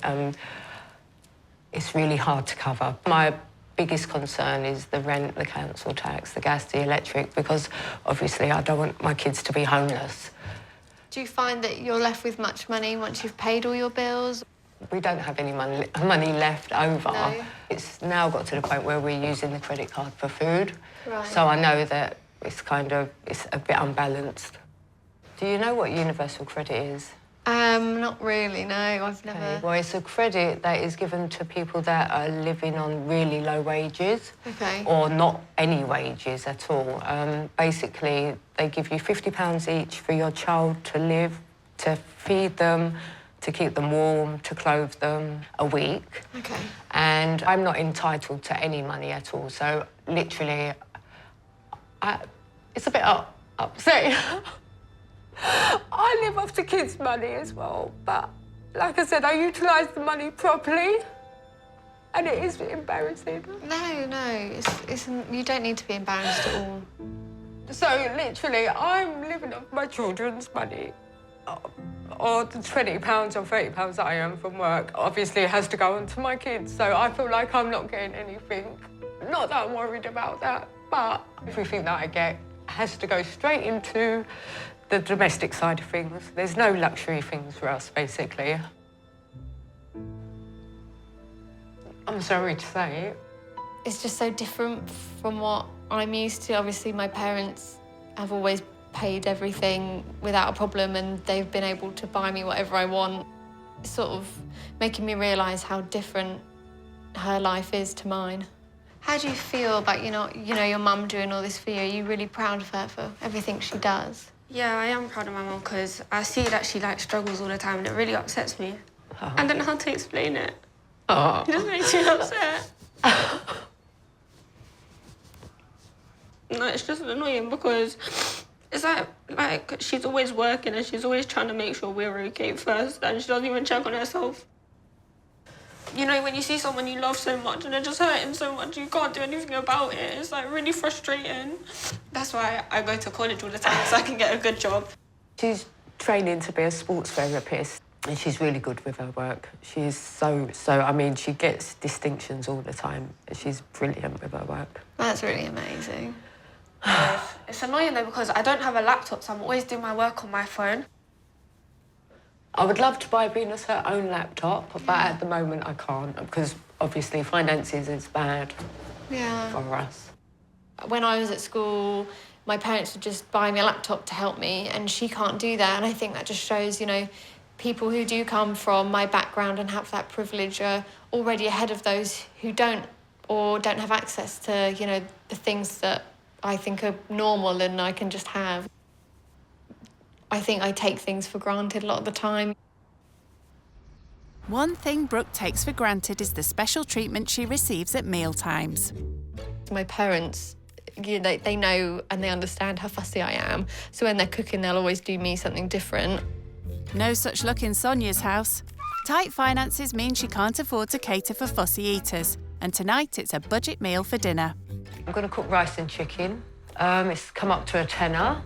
It's really hard to cover. My biggest concern is the rent, the council tax, the gas, the electric, because obviously I don't want my kids to be homeless. Do you find that you're left with much money once you've paid all your bills? We don't have any money left over. No. It's now got to the point where we're using the credit card for food. Right. So I know that it's a bit unbalanced. Do you know what universal credit is? Not really, no, I've never... Okay. Well, it's a credit that is given to people that are living on really low wages. Okay. Or not any wages at all. Basically, they give you £50 each for your child to live, to feed them, to keep them warm, to clothe them a week. Okay. And I'm not entitled to any money at all, so literally, it's a bit upsetting. I live off the kids' money as well, but like I said, I utilise the money properly, and it is embarrassing. No, you don't need to be embarrassed at all. So literally, I'm living off my children's money. Or the £20 or £30 that I earn from work, obviously it has to go on to my kids, so I feel like I'm not getting anything. Not that I'm worried about that, but everything that I get has to go straight into the domestic side of things. There's no luxury things for us, basically. I'm sorry to say. It's just so different from what I'm used to. Obviously, my parents have always paid everything without a problem, and they've been able to buy me whatever I want. It's sort of making me realise how different her life is to mine. How do you feel about, your mum doing all this for you? Are you really proud of her for everything she does? Yeah, I am proud of my mum because I see that she struggles all the time and it really upsets me. Oh. I don't know how to explain it. Oh. It just makes me upset. No, it's just annoying because it's like she's always working and she's always trying to make sure we're okay first, and she doesn't even check on herself. You know, when you see someone you love so much and they're just hurting so much, you can't do anything about it. It's really frustrating. That's why I go to college all the time, so I can get a good job. She's training to be a sports therapist, and she's really good with her work. She's so, I mean, she gets distinctions all the time. She's brilliant with her work. That's really amazing. It's annoying though because I don't have a laptop, so I'm always doing my work on my phone. I would love to buy Venus her own laptop, but at the moment I can't because obviously finances is bad for us. When I was at school, my parents would just buy me a laptop to help me, and she can't do that. And I think that just shows, people who do come from my background and have that privilege are already ahead of those who don't, or don't have access to, the things that I think are normal and I can just have. I think I take things for granted a lot of the time. One thing Brooke takes for granted is the special treatment she receives at mealtimes. My parents, they know and they understand how fussy I am, so when they're cooking, they'll always do me something different. No such luck in Sonia's house. Tight finances mean she can't afford to cater for fussy eaters, and tonight it's a budget meal for dinner. I'm going to cook rice and chicken. It's come up to a tenner.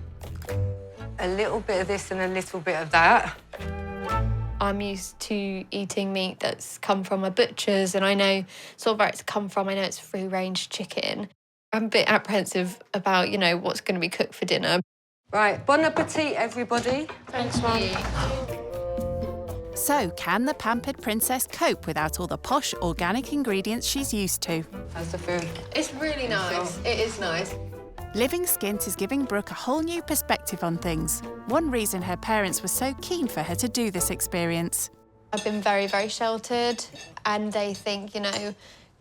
A little bit of this and a little bit of that. I'm used to eating meat that's come from a butcher's, and I know sort of where it's come from. I know it's free-range chicken. I'm a bit apprehensive about, what's going to be cooked for dinner. Right, bon appetit, everybody. Thanks, Mum. So, can the pampered princess cope without all the posh, organic ingredients she's used to? How's the food? It's really nice. It is nice. Living skint is giving Brooke a whole new perspective on things. One reason her parents were so keen for her to do this experience. I've been very, very sheltered, and they think,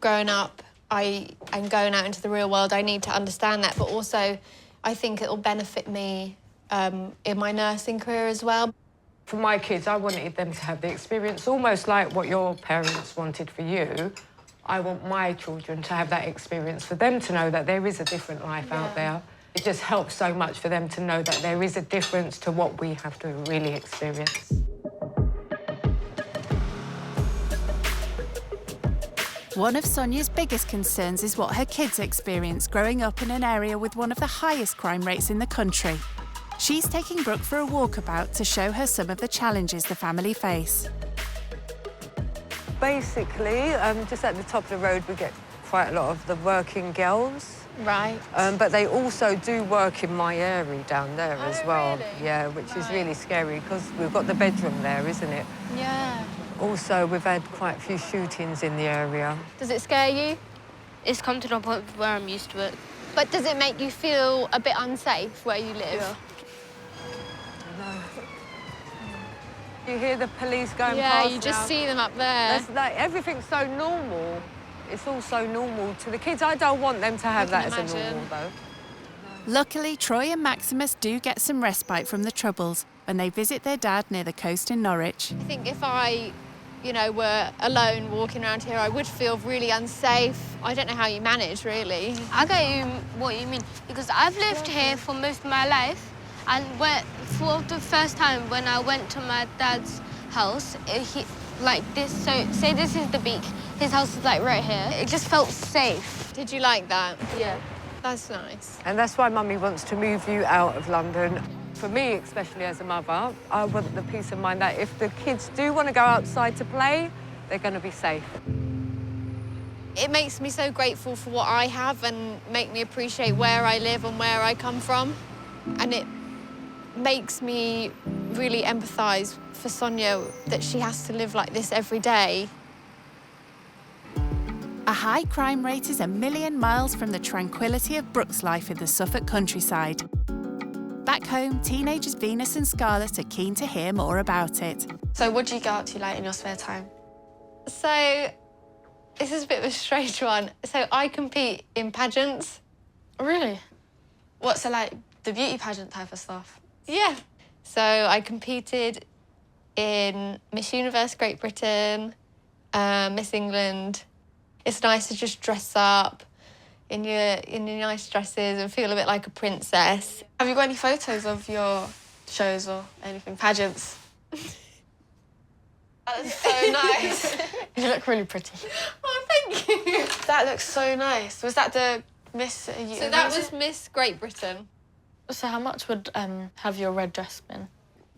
growing up and going out into the real world, I need to understand that, but also I think it'll benefit me in my nursing career as well. For my kids, I wanted them to have the experience almost like what your parents wanted for you. I want my children to have that experience, for them to know that there is a different life out there. It just helps so much for them to know that there is a difference to what we have to really experience. One of Sonia's biggest concerns is what her kids experience growing up in an area with one of the highest crime rates in the country. She's taking Brooke for a walkabout to show her some of the challenges the family face. Basically, just at the top of the road, we get quite a lot of the working girls. Right. But they also do work in my area down there as well. Really? Yeah, which is really scary because we've got the bedroom there, isn't it? Yeah. Also, we've had quite a few shootings in the area. Does it scare you? It's come to the point where I'm used to it. But does it make you feel a bit unsafe where you live? Yeah. You hear the police going Yeah, past you just now. see them up there. That's like, everything's so normal. It's all so normal to the kids. I don't want them to have that as a normal, though. Luckily, Troy and Maximus do get some respite from the troubles when they visit their dad near the coast in Norwich. I think if I, were alone walking around here, I would feel really unsafe. I don't know how you manage, really. I get you what you mean, because I've lived here for most of my life, and for the first time when I went to my dad's house, like this, so say this is the beach, his house is like right here. It just felt safe. Did you like that? Yeah. That's nice. And that's why Mummy wants to move you out of London. For me, especially as a mother, I want the peace of mind that if the kids do want to go outside to play, they're going to be safe. It makes me so grateful for what I have and make me appreciate where I live and where I come from. And it makes me really empathise for Sonia that she has to live like this every day. A high crime rate is a million miles from the tranquility of Brooke's life in the Suffolk countryside. Back home, teenagers Venus and Scarlett are keen to hear more about it. So what do you go out to like in your spare time? So, this is a bit of a strange one. So I compete in pageants. Really? What, so like the beauty pageant type of stuff? Yeah. So I competed in Miss Universe Great Britain, Miss England. It's nice to just dress up in your nice dresses and feel a bit like a princess. Have you got any photos of your shows or anything, pageants? That's so nice. You look really pretty. Oh, thank you. That looks so nice. Was that the Miss... So that was Miss Great Britain. So how much would have your red dress been?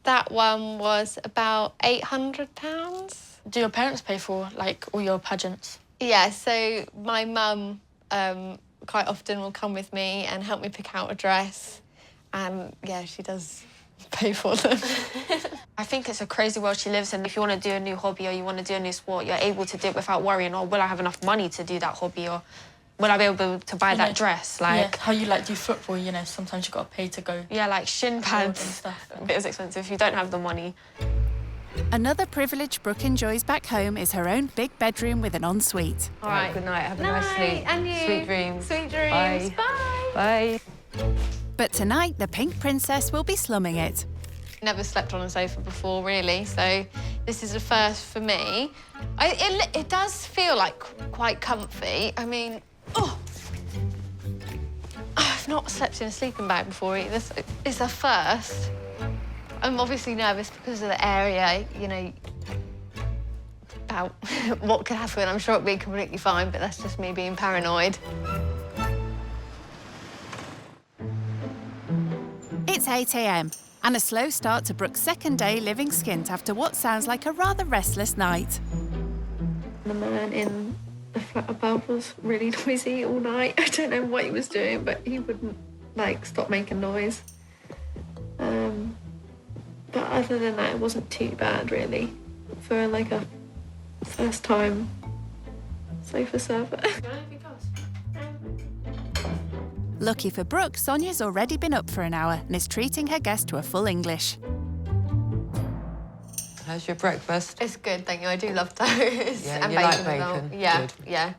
That one was about £800. Do your parents pay for, like, all your pageants? Yeah, so my mum quite often will come with me and help me pick out a dress. And, yeah, she does pay for them. I think it's a crazy world she lives in. If you want to do a new hobby or you want to do a new sport, you're able to do it without worrying, or will I have enough money to do that hobby, or will I be able to buy that dress? Like how you like do football, sometimes you got to pay to go. Yeah, like shin pads and stuff. A bit expensive if you don't have the money. Another privilege Brooke enjoys back home is her own big bedroom with an ensuite. All right, good night. Have a nice sleep. And you. Sweet dreams. Sweet dreams. Bye. Bye. Bye. But tonight, the Pink Princess will be slumming it. Never slept on a sofa before, really, so this is a first for me. It does feel like quite comfy. I mean, I've not slept in a sleeping bag before either, so it's a first. I'm obviously nervous because of the area, about what could happen. I'm sure it'll be completely fine, but that's just me being paranoid. It's 8 a.m. and a slow start to Brooke's second day living skint after what sounds like a rather restless night. The man in the flat above was really noisy all night. I don't know what he was doing, but he wouldn't, stop making noise. But other than that, it wasn't too bad, really, for, a first-time sofa server. Lucky for Brooke, Sonia's already been up for an hour and is treating her guest to a full English. How's your breakfast? It's good, thank you. I do love toast. Yeah, and you like as well. bacon? Yeah, Good. yeah.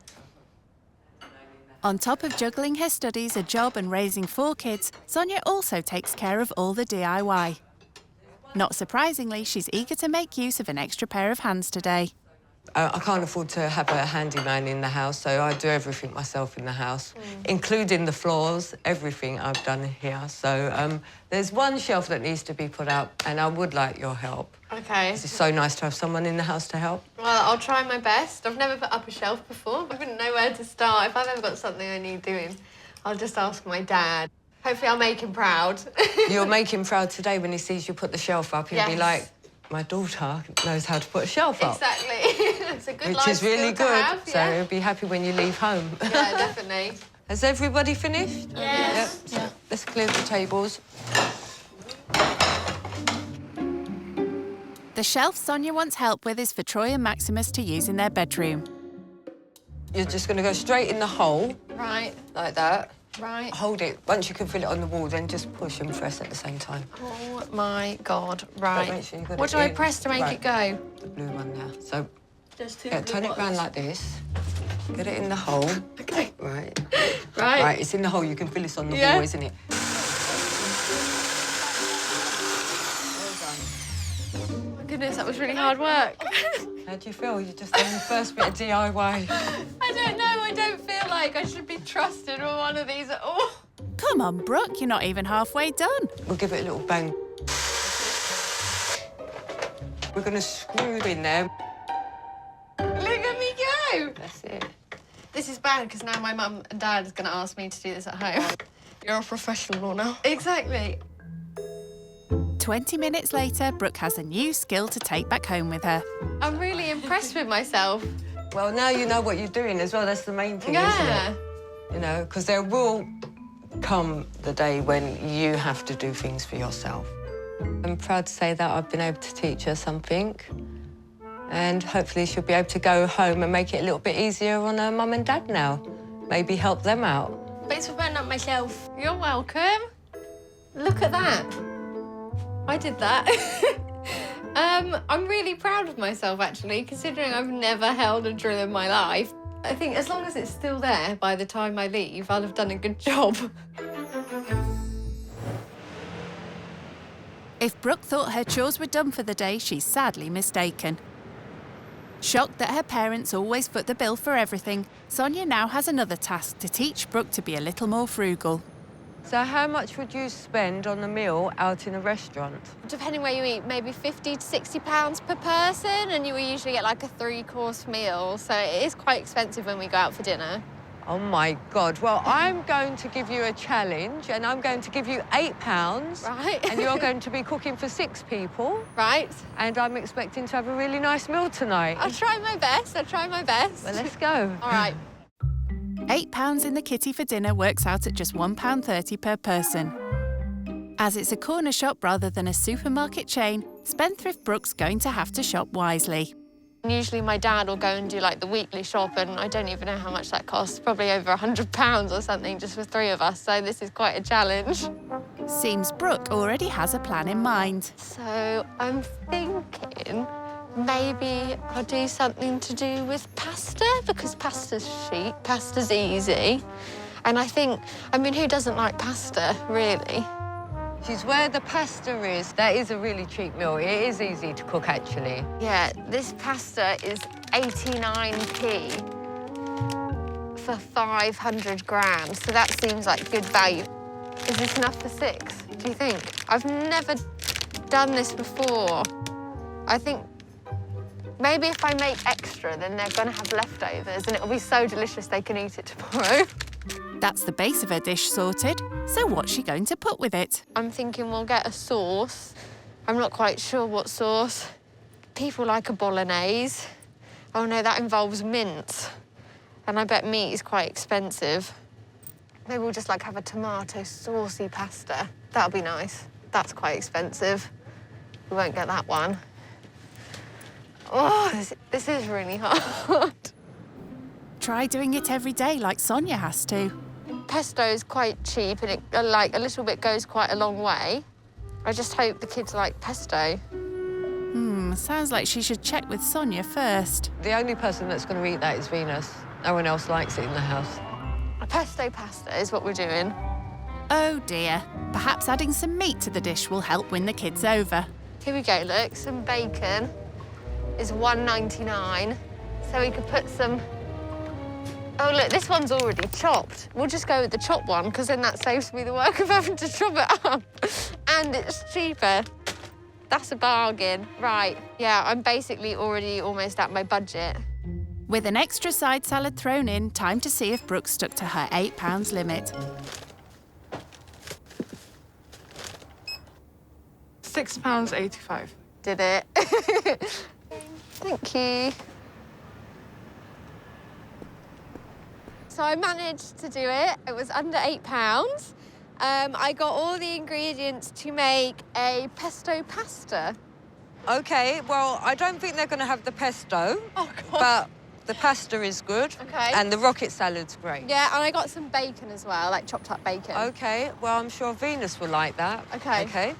On top of juggling her studies, a job and raising 4 kids, Sonia also takes care of all the DIY. Not surprisingly, she's eager to make use of an extra pair of hands today. I can't afford to have a handyman in the house, so I do everything myself in the house, including the floors, everything I've done here. So there's one shelf that needs to be put up, and I would like your help. Okay. It's so nice to have someone in the house to help. Well, I'll try my best. I've never put up a shelf before. I wouldn't know where to start. If I've ever got something I need doing, I'll just ask my dad. Hopefully I'll make him proud. You'll make him proud today when he sees you put the shelf up. He'll be like, my daughter knows how to put a shelf up. Exactly. It's a good life Which is really skill to good, have, so he'll be happy when you leave home. Yeah, definitely. Has everybody finished? Yes. Yep. Yeah. Let's clear the tables. The shelf Sonia wants help with is for Troy and Maximus to use in their bedroom. You're just going to go straight in the hole. Right. Like that. Right. Hold it. Once you can feel it on the wall, then just push and press at the same time. Oh, my God. Right. Make sure you got What it do I in. press to make it go? The blue one there. So, There's two turn it round like this. Get it in the hole. Okay. Right. Right. Right, it's in the hole. You can feel it's on the Yeah. wall, isn't it? My goodness, that was really hard work. How do you feel? You just done the first bit of DIY. I don't know. I don't feel like I should be trusted with one of these at all. Come on, Brooke, you're not even halfway done. We'll give it a little bang. We're going to screw it in there. Look at me go. That's it. This is bad because now my mum and dad is going to ask me to do this at home. You're a professional now. Exactly. 20 minutes later, Brooke has a new skill to take back home with her. I'm really impressed with myself. Well, now you know what you're doing as well. That's the main thing, isn't it? You know, because there will come the day when you have to do things for yourself. I'm proud to say that I've been able to teach her something, and hopefully she'll be able to go home and make it a little bit easier on her mum and dad now. Maybe help them out. Thanks for putting up my shelf. You're welcome. Look at that. I did that. I'm really proud of myself, actually, considering I've never held a drill in my life. I think as long as it's still there by the time I leave, I'll have done a good job. If Brooke thought her chores were done for the day, she's sadly mistaken. Shocked that her parents always foot the bill for everything, Sonia now has another task to teach Brooke to be a little more frugal. So how much would you spend on a meal out in a restaurant? Depending where you eat, maybe £50 to £60 per person, and you will usually get like a 3-course meal. So it is quite expensive when we go out for dinner. Oh, my God. Well, I'm going to give you a challenge, and I'm going to give you £8. Right. And you're going to be cooking for 6 people. Right. And I'm expecting to have a really nice meal tonight. I'll try my best. I'll try my best. Well, let's go. All right. £8 in the kitty for dinner works out at just £1.30 per person. As it's a corner shop rather than a supermarket chain, spendthrift Brooke's going to have to shop wisely. Usually my dad will go and do like the weekly shop, and I don't even know how much that costs, probably over £100 or something just for 3 of us, so this is quite a challenge. Seems Brooke already has a plan in mind. So I'm thinking maybe I'll do something to do with pasta, because pasta's cheap, pasta's easy. And I think, I mean, who doesn't like pasta, really? She's where the pasta is. That is a really cheap meal. It is easy to cook, actually. Yeah, this pasta is 89p for 500 grams, so that seems like good value. Is this enough for 6, do you think? I've never done this before. I think maybe if I make extra, then they're going to have leftovers, and it'll be so delicious they can eat it tomorrow. That's the base of her dish sorted, so what's she going to put with it? I'm thinking we'll get a sauce. I'm not quite sure what sauce. People like a bolognese. Oh no, that involves mince. And I bet meat is quite expensive. Maybe we'll just like have a tomato saucy pasta. That'll be nice. That's quite expensive. We won't get that one. Oh, this is really hard. Try doing it every day like Sonia has to. Pesto is quite cheap, and it, like, a little bit goes quite a long way. I just hope the kids like pesto. Sounds like she should check with Sonia first. The only person that's going to eat that is Venus. No one else likes it in the house. A pesto pasta is what we're doing. Oh dear. Perhaps adding some meat to the dish will help win the kids over. Here we go, look. Some bacon is £1.99. So we could put some... Oh, look, this one's already chopped. We'll just go with the chopped one, because then that saves me the work of having to chop it up. And it's cheaper. That's a bargain. Right, yeah, I'm basically already almost at my budget. With an extra side salad thrown in, time to see if Brooke stuck to her £8 limit. £6.85. Did it. Thank you. So I managed to do it. It was under £8. I got all the ingredients to make a pesto pasta. OK, well, I don't think they're going to have the pesto, but the pasta is good. OK. And the rocket salad's great. Yeah, and I got some bacon as well, like chopped up bacon. OK, well, I'm sure Venus will like that. OK. OK.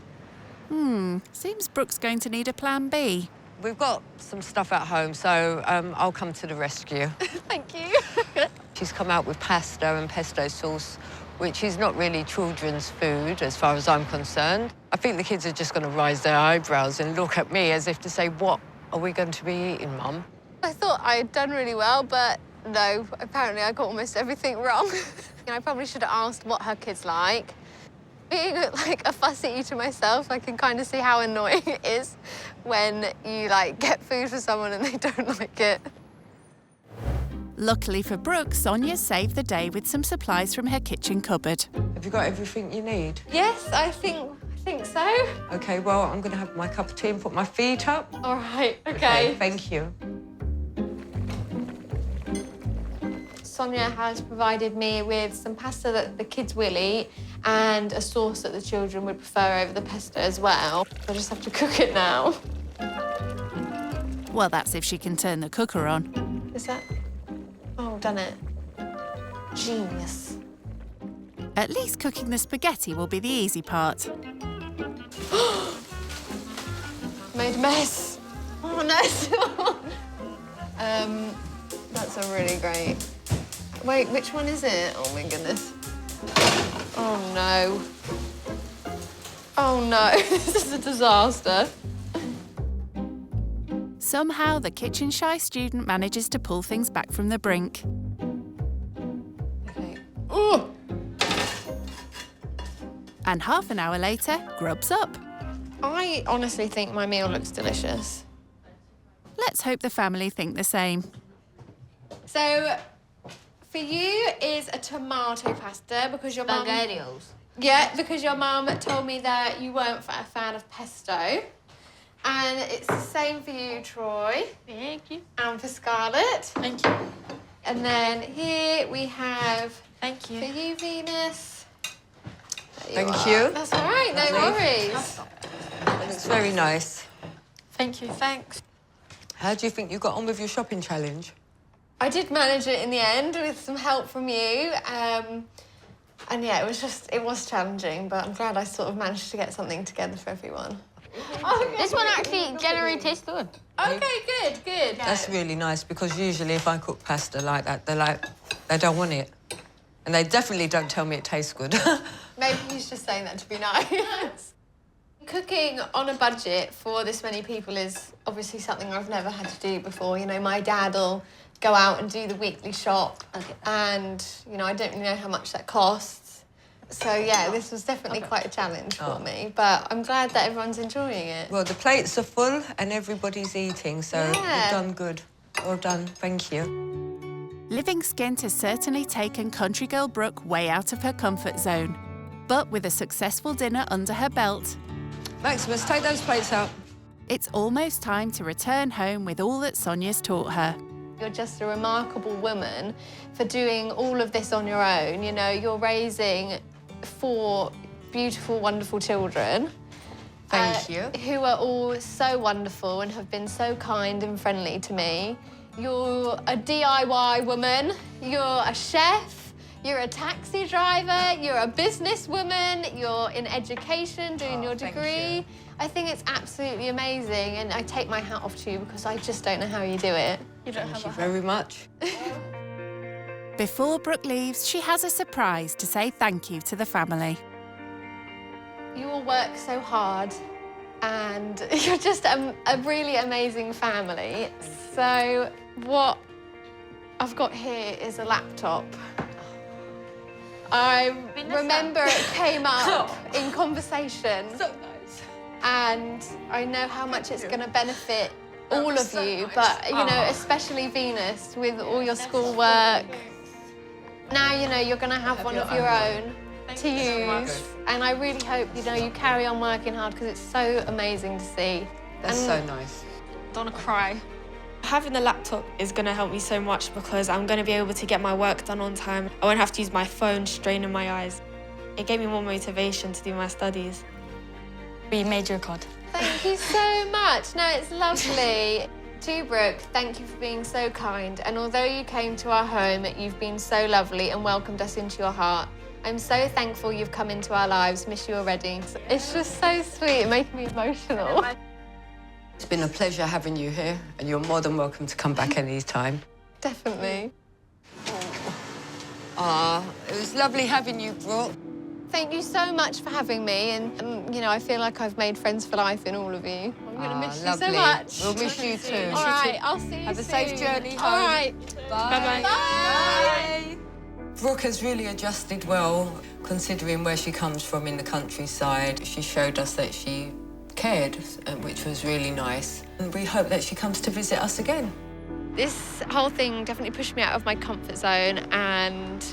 Seems Brooke's going to need a plan B. We've got some stuff at home, so I'll come to the rescue. Thank you. She's come out with pasta and pesto sauce, which is not really children's food, as far as I'm concerned. I think the kids are just going to raise their eyebrows and look at me as if to say, what are we going to be eating, Mum? I thought I'd done really well, but no, apparently I got almost everything wrong. I probably should have asked what her kids like. Being like a fussy eater myself, I can kind of see how annoying it is when you like get food for someone and they don't like it. Luckily for Brooke, Sonia saved the day with some supplies from her kitchen cupboard. Have you got everything you need? Yes, I think so. OK, well, I'm going to have my cup of tea and put my feet up. All right, OK. Thank you. Sonia has provided me with some pasta that the kids will eat and a sauce that the children would prefer over the pesto as well. I just have to cook it now. Well, that's if she can turn the cooker on. Is that... Oh, done it. Genius. At least cooking the spaghetti will be the easy part. Made a mess. Oh, no. That's a really great... Wait, which one is it? Oh, my goodness. Oh, no. Oh, no. This is a disaster. Somehow, the kitchen-shy student manages to pull things back from the brink. OK. Ooh! And half an hour later, grub's up. I honestly think my meal looks delicious. Let's hope the family think the same. So, for you is a tomato pasta because your mum... Spaghettios. Yeah, because your mum told me that you weren't a fan of pesto. And it's the same for you, Troy. Thank you. And for Scarlett. Thank you. And then here we have... Thank you. For you, Venus. Thank you. That's all right, no worries. It's very nice. Thank you. Thanks. How do you think you got on with your shopping challenge? I did manage it in the end with some help from you. And yeah, it was challenging, but I'm glad I sort of managed to get something together for everyone. Okay. This one actually generally tastes good. Okay, good. That's really nice, because usually if I cook pasta like that, they don't want it. And they definitely don't tell me it tastes good. Maybe he's just saying that to be nice. Cooking on a budget for this many people is obviously something I've never had to do before. You know, my dad will go out and do the weekly shop, and, you know, I don't really know how much that costs. So, yeah, this was definitely quite a challenge for me, but I'm glad that everyone's enjoying it. Well, the plates are full and everybody's eating, so you've done good. Well done, thank you. Living skint has certainly taken country girl Brooke way out of her comfort zone. But with a successful dinner under her belt... Maximus, take those plates out. It's almost time to return home with all that Sonia's taught her. You're just a remarkable woman for doing all of this on your own. You know, you're raising 4 beautiful, wonderful children. Thank you. Who are all so wonderful and have been so kind and friendly to me. You're a DIY woman, you're a chef, you're a taxi driver, you're a businesswoman, you're in education doing your degree. I think it's absolutely amazing, and I take my hat off to you because I just don't know how you do it. You don't have Thank you very much. Before Brooke leaves, she has a surprise to say thank you to the family. You all work so hard, and you're just a really amazing family. So What I've got here is a laptop. I remember it came up in conversation. So nice. And I know how much it's going to benefit all of you, but, you know, especially Venus, with all your schoolwork. Now, you know, you're going to have one of your own to use. And I really hope, you know, you carry on working hard because it's so amazing to see. That's so nice. Don't want to cry. Having the laptop is going to help me so much because I'm going to be able to get my work done on time. I won't have to use my phone straining my eyes. It gave me more motivation to do my studies. We made your card. Thank you so much. No, it's lovely. To Brooke, thank you for being so kind. And although you came to our home, you've been so lovely and welcomed us into your heart. I'm so thankful you've come into our lives. Miss you already. It's just so sweet. It makes me emotional. It's been a pleasure having you here, and you're more than welcome to come back any time. Definitely. It was lovely having you, Brooke. Thank you so much for having me, and you know, I feel like I've made friends for life in all of you. I'm going to miss you so much. We'll miss you too. All right, I'll see you Have a soon. safe journey home. All right. Bye. Bye. Bye. Brooke has really adjusted well, considering where she comes from in the countryside. She showed us that she cared, which was really nice. And we hope that she comes to visit us again. This whole thing definitely pushed me out of my comfort zone, and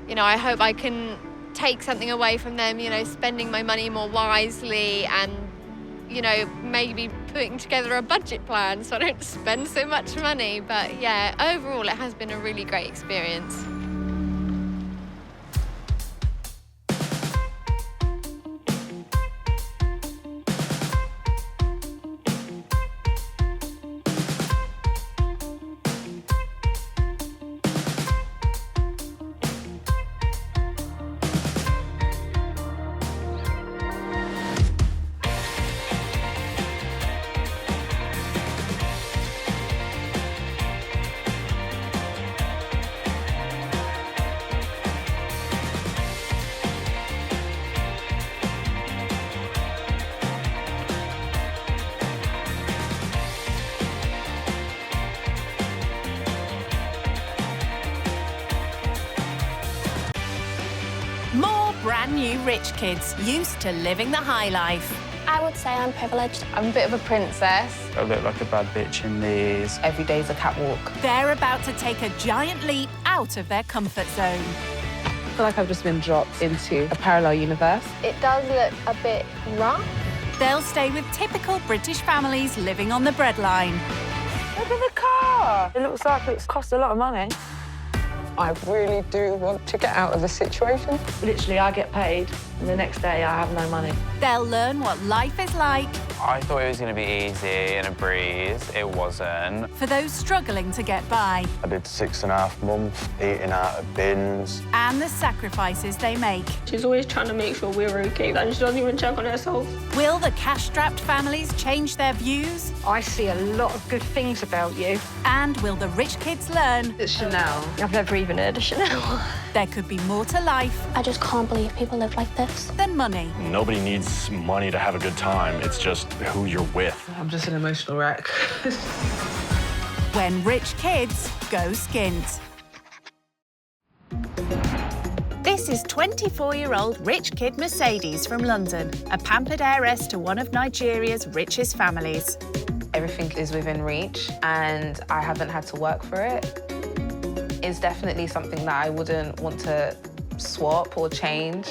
you know, I hope I can take something away from them, you know, spending my money more wisely and, you know, maybe putting together a budget plan so I don't spend so much money. But yeah, overall it has been a really great experience. Brand new rich kids used to living the high life. I would say I'm privileged. I'm a bit of a princess. I look like a bad bitch in these. Every day's a catwalk. They're about to take a giant leap out of their comfort zone. I feel like I've just been dropped into a parallel universe. It does look a bit rough. They'll stay with typical British families living on the breadline. Look at the car. It looks like it's cost a lot of money. I really do want to get out of the situation. Literally, I get paid, and the next day I have no money. They'll learn what life is like. I thought it was going to be easy and a breeze. It wasn't. For those struggling to get by. I did 6.5 months eating out of bins. And the sacrifices they make. She's always trying to make sure we're okay, and she doesn't even check on herself. Will the cash-strapped families change their views? I see a lot of good things about you. And will the rich kids learn? It's Chanel. I've never even heard of Chanel. There could be more to life. I just can't believe people live like this. Than money. Nobody needs money to have a good time. It's just who you're with. I'm just an emotional wreck. When rich kids go skint. This is 24-year-old rich kid Mercedes from London, a pampered heiress to one of Nigeria's richest families. Everything is within reach, and I haven't had to work for it. It's definitely something that I wouldn't want to swap or change.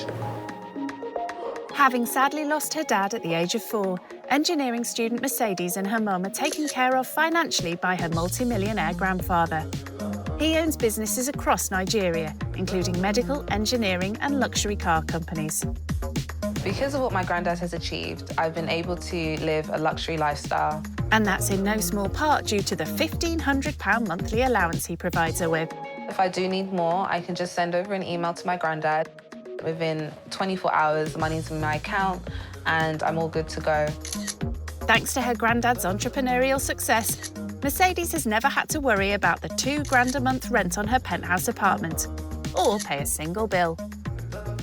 Having sadly lost her dad at the age of 4, engineering student Mercedes and her mum are taken care of financially by her multi-millionaire grandfather. He owns businesses across Nigeria, including medical, engineering and luxury car companies. Because of what my granddad has achieved, I've been able to live a luxury lifestyle. And that's in no small part due to the £1,500 monthly allowance he provides her with. If I do need more, I can just send over an email to my granddad. Within 24 hours, the money's in my account and I'm all good to go. Thanks to her granddad's entrepreneurial success, Mercedes has never had to worry about the £2,000 a month rent on her penthouse apartment or pay a single bill.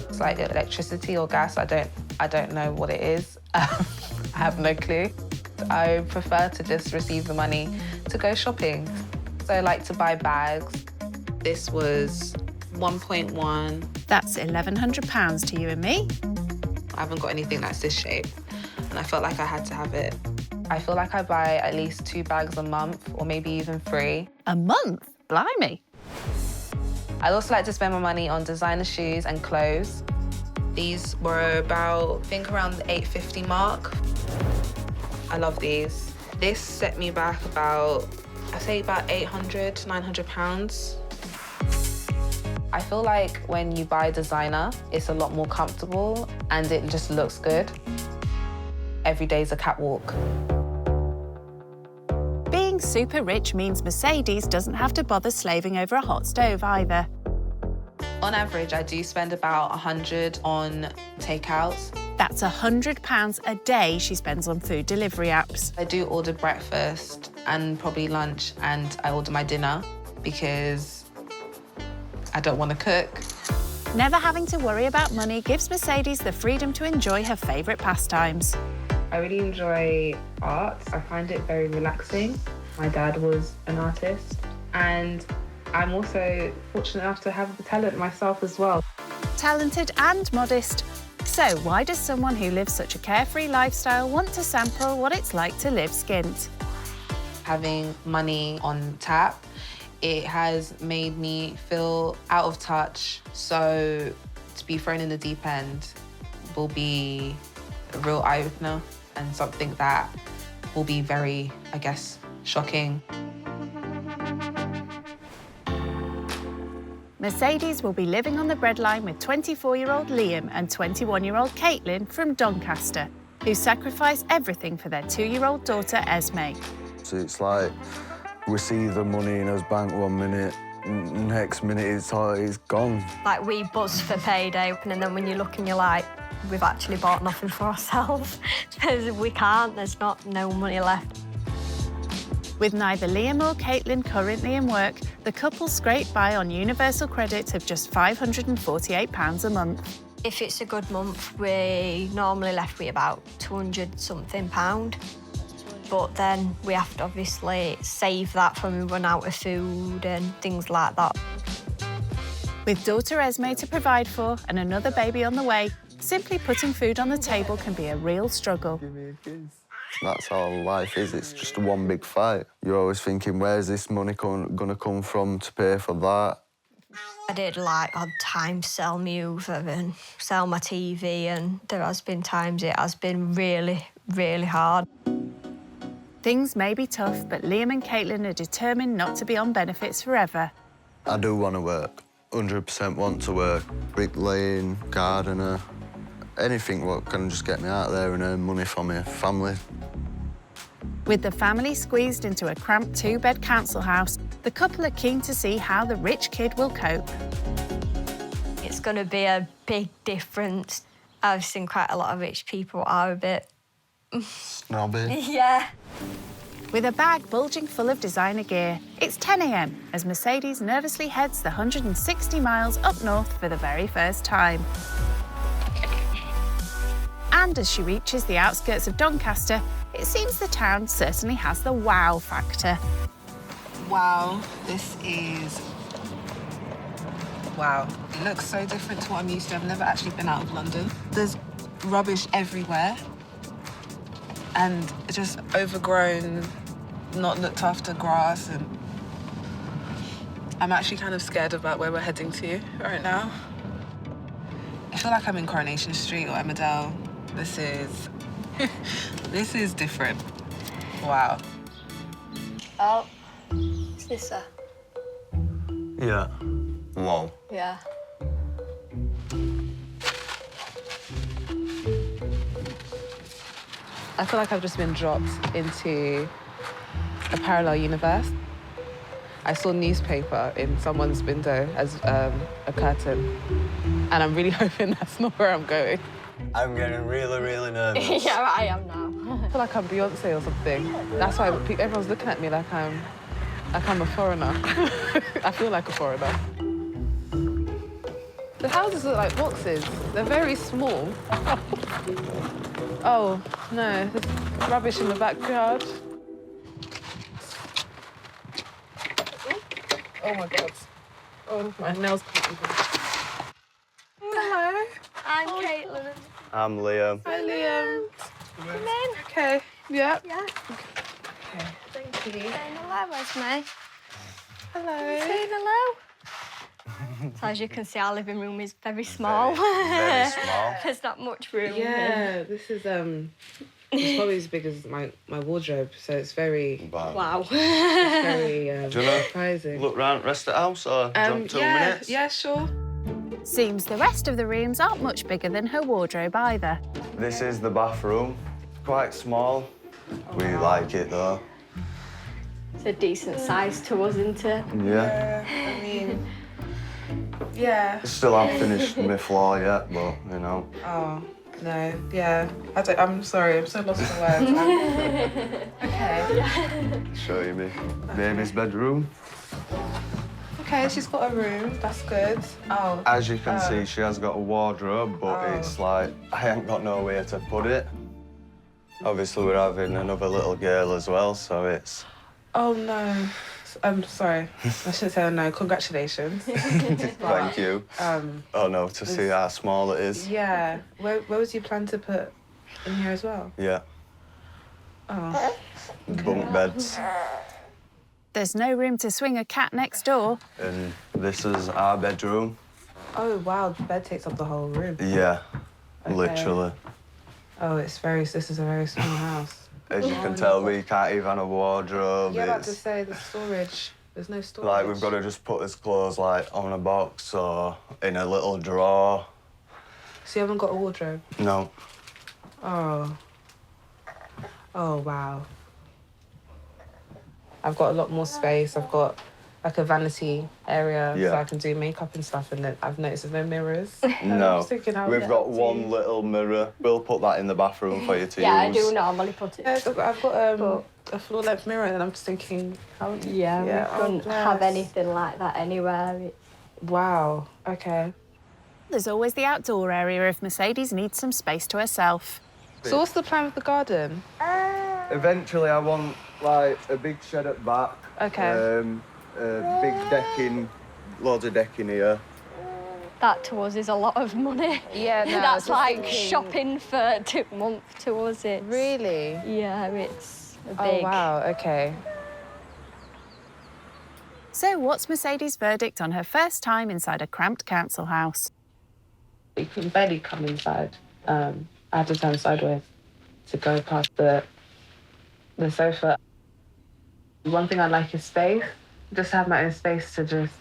It's like electricity or gas, I don't know what it is. I have no clue. I prefer to just receive the money to go shopping. So I like to buy bags. This was 1.1. That's £1,100 to you and me. I haven't got anything that's this shape, and I felt like I had to have it. I feel like I buy at least 2 bags a month, or maybe even 3. A month? Blimey. I'd also like to spend my money on designer shoes and clothes. These were about, I think, around the $8.50 mark. I love these. This set me back about, I'd say about £800 to £900. I feel like when you buy designer, it's a lot more comfortable and it just looks good. Every day's a catwalk. Being super rich means Mercedes doesn't have to bother slaving over a hot stove either. On average, I do spend about $100 on takeouts. That's £100 a day she spends on food delivery apps. I do order breakfast and probably lunch, and I order my dinner because I don't want to cook. Never having to worry about money gives Mercedes the freedom to enjoy her favourite pastimes. I really enjoy art. I find it very relaxing. My dad was an artist, and I'm also fortunate enough to have the talent myself as well. Talented and modest. So why does someone who lives such a carefree lifestyle want to sample what it's like to live skint? Having money on tap, it has made me feel out of touch. So to be thrown in the deep end will be a real eye-opener and something that will be very, I guess, shocking. Mercedes will be living on the breadline with 24-year-old Liam and 21-year-old Caitlin from Doncaster, who sacrifice everything for their 2-year-old daughter, Esme. So it's like we see the money in his bank 1 minute, next minute it's gone. Like, we buzz for payday, and then when you look and you're like, we've actually bought nothing for ourselves. Because we can't, there's no money left. With neither Liam or Caitlin currently in work, the couple scrape by on universal credit of just £548 a month. If it's a good month, we normally left with about 200-something pound. But then we have to obviously save that when we run out of food and things like that. With daughter Esme to provide for and another baby on the way, simply putting food on the table can be a real struggle. That's how life is. It's just one big fight. You're always thinking, where's this money going to come from to pay for that? I did, like, odd times sell my Uber and sell my TV, and there has been times it has been really, really hard. Things may be tough, but Liam and Caitlin are determined not to be on benefits forever. I do want to work. 100% want to work. Bricklaying, gardener, anything what can just get me out there and earn money for my family. With the family squeezed into a cramped 2-bed council house, the couple are keen to see how the rich kid will cope. It's going to be a big difference. I've seen quite a lot of rich people are a bit... snobby. Yeah. With a bag bulging full of designer gear, it's 10 a.m. as Mercedes nervously heads the 160 miles up north for the very first time. And as she reaches the outskirts of Doncaster, it seems the town certainly has the wow factor. Wow, this is... wow. It looks so different to what I'm used to. I've never actually been out of London. There's rubbish everywhere and just overgrown, not looked after grass, and I'm actually kind of scared about where we're heading to right now. I feel like I'm in Coronation Street or Emmerdale. This is... this is different. Wow. Oh, is this a... Yeah. Wow. Yeah. I feel like I've just been dropped into a parallel universe. I saw newspaper in someone's window as a curtain, and I'm really hoping that's not where I'm going. I'm getting really, really nervous. Yeah, I am now. I feel like I'm Beyonce or something. That's why everyone's looking at me like I'm a foreigner. I feel like a foreigner. The houses look like boxes. They're very small. Oh, no, there's rubbish in the backyard. Oh my God. Oh, my nails can't even. Hello. I'm Caitlin. I'm Liam. Hi, Liam. Come in. Okay. Yep. Yeah. Okay. Thank you. Saying hello, Esme. Hello. Saying hello. So as you can see, our living room is very small. Very small. There's not much room. Yeah, this is it's probably as big as my wardrobe, so it's very Wow. It's very Do you want surprising. to look round the rest of the house or do you want 2 minutes? Yeah, sure. Seems the rest of the rooms aren't much bigger than her wardrobe either. This is the bathroom. Quite small. We like it though. It's a decent size to us, isn't it? Yeah. I mean, yeah. Still haven't finished my floor yet, but you know. Oh, no, yeah. I'm sorry, I'm so lost for words. Okay. Show you me baby's bedroom. Okay, she's got a room, that's good. Oh. As you can see, she has got a wardrobe, but it's like, I ain't got nowhere to put it. Obviously, we're having another little girl as well, so it's... Oh, no. I'm sorry. I shouldn't say no. Congratulations. Thank you. Oh, no, to see how small it is. Yeah. Where was you plan to put in here as well? Yeah. Oh. Bunk beds. There's no room to swing a cat next door. And this is our bedroom. Oh, wow. The bed takes up the whole room. Yeah, Okay. literally. Oh, this is a very small house. As you can tell, we can't even have a wardrobe. Yeah, about to say, the storage. There's no storage. Like, we've got to just put his clothes, like, on a box or in a little drawer. So you haven't got a wardrobe? No. Oh. Oh, wow. I've got a lot more space. I've got, like, a vanity area so I can do makeup and stuff, and then I've noticed there's no mirrors. No. We've We've got one little mirror. We'll put that in the bathroom for you to use. I do normally put it. Yeah, I've got a floor-length mirror, and I'm just thinking, how... Yeah, we couldn't have anything like that anywhere. Wow, okay. There's always the outdoor area if Mercedes needs some space to herself. So what's the plan with the garden? Eventually, I want, like, a big shed at back. Okay. A big decking, loads of decking here. That to us is a lot of money. Yeah, no, That's just like thinking- shopping for 2 months to us. It's, Really? Yeah, it's a big... Oh, wow, okay. So what's Mercedes' verdict on her first time inside a cramped council house? You can barely come inside. I had to turn sideways to go past the sofa. One thing I like is space. Just have my own space to just,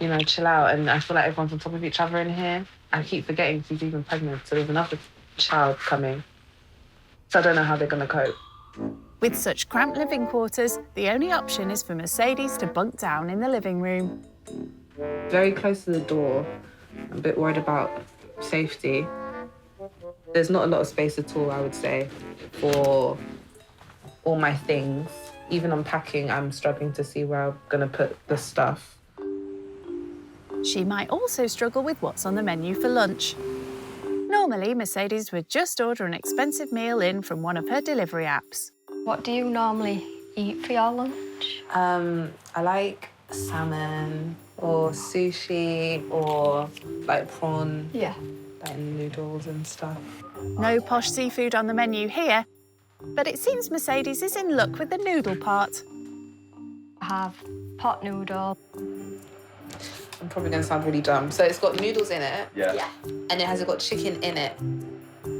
you know, chill out. And I feel like everyone's on top of each other in here. I keep forgetting she's even pregnant, so there's another child coming. So I don't know how they're gonna cope. With such cramped living quarters, the only option is for Mercedes to bunk down in the living room. Very close to the door. I'm a bit worried about safety. There's not a lot of space at all, I would say, for all my things. Even unpacking, I'm struggling to see where I'm gonna put the stuff. She might also struggle with what's on the menu for lunch. Normally, Mercedes would just order an expensive meal in from one of her delivery apps. What do you normally eat for your lunch? I like salmon or sushi or like prawn. Yeah. Like noodles and stuff. No posh seafood on the menu here, but it seems Mercedes is in luck with the noodle part. I have pot noodle. I'm probably gonna sound really dumb. So it's got noodles in it. Yeah. And has it got chicken in it?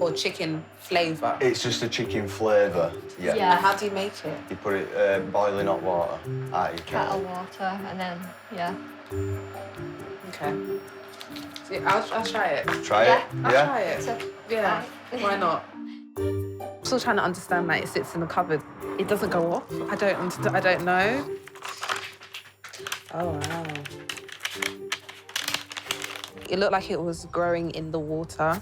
Or chicken flavour? It's just a chicken flavour. Yeah. Yeah. And how do you make it? You put it boiling hot water out your Kettle kettle. water, and then, yeah. Okay. See, I'll try it. Try it? I'll Yeah? try it. Yeah. Why not? I'm still trying to understand that it sits in the cupboard. It doesn't go off. I don't know. Oh wow. It looked like it was growing in the water.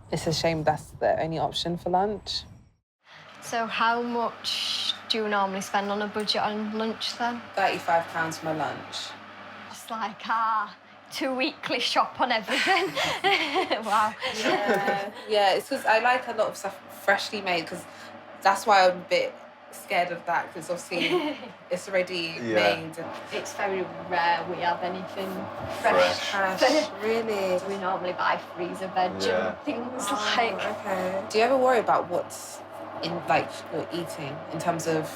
It's a shame that's the only option for lunch. So how much do you normally spend on a budget on lunch then? £35 for my lunch. It's like 2 weekly shop on everything. Wow. Yeah, it's because I like a lot of stuff freshly made, because that's why I'm a bit scared of that because obviously it's already made. It's very rare we have anything Fresh. Really? We normally buy freezer veg and things like. Okay. Do you ever worry about what's in, like, you're eating in terms of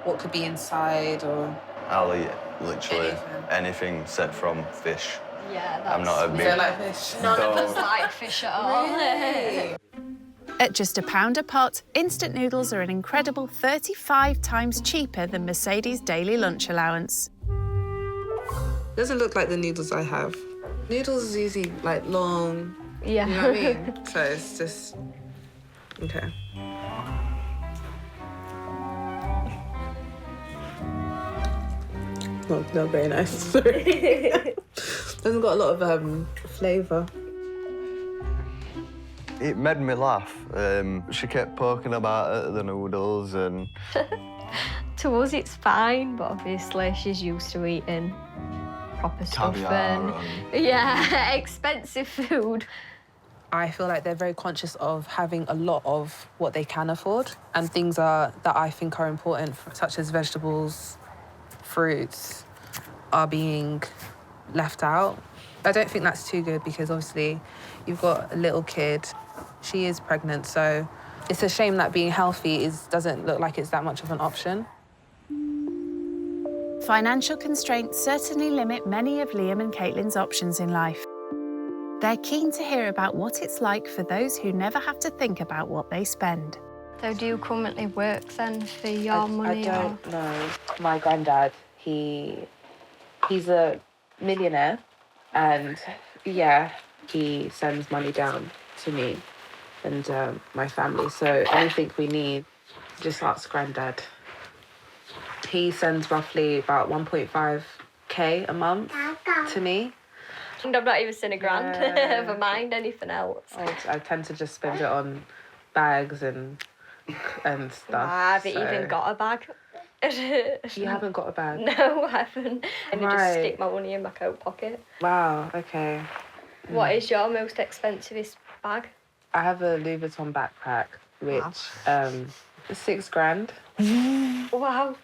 what could be inside or? I'll eat literally anything except from fish. Yeah, I'm not a big... You don't like fish? None of us like fish at all. Really? At just £1 a pot, instant noodles are an incredible 35 times cheaper than Mercedes' daily lunch allowance. Doesn't look like the noodles I have. Noodles is usually like long. Yeah. You know what I mean? So it's just okay. Not very nice. Sorry. Doesn't got a lot of flavour. It made me laugh. She kept poking about at the noodles and... To us, it's fine, but obviously she's used to eating proper stuff and yeah, expensive food. I feel like they're very conscious of having a lot of what they can afford, and things that I think are important, such as vegetables, fruits, are being left out. I don't think that's too good because obviously you've got a little kid. She is pregnant, so it's a shame that being healthy doesn't look like it's that much of an option. Financial constraints certainly limit many of Liam and Caitlin's options in life. They're keen to hear about what it's like for those who never have to think about what they spend. So do you currently work then for your money? I don't know. My granddad, he's a millionaire, and yeah, he sends money down to me and my family. So anything we need, just ask Granddad. He sends roughly about 1.5k a month to me. And I've not even seen a grand. Never mind anything else. I tend to just spend it on bags and stuff. I haven't even got a bag. You haven't got a bag? No, I haven't. And I just stick my money in my coat pocket. Wow, okay. What is your most expensivest bag? I have a Louis Vuitton backpack, which is $6,000. Wow.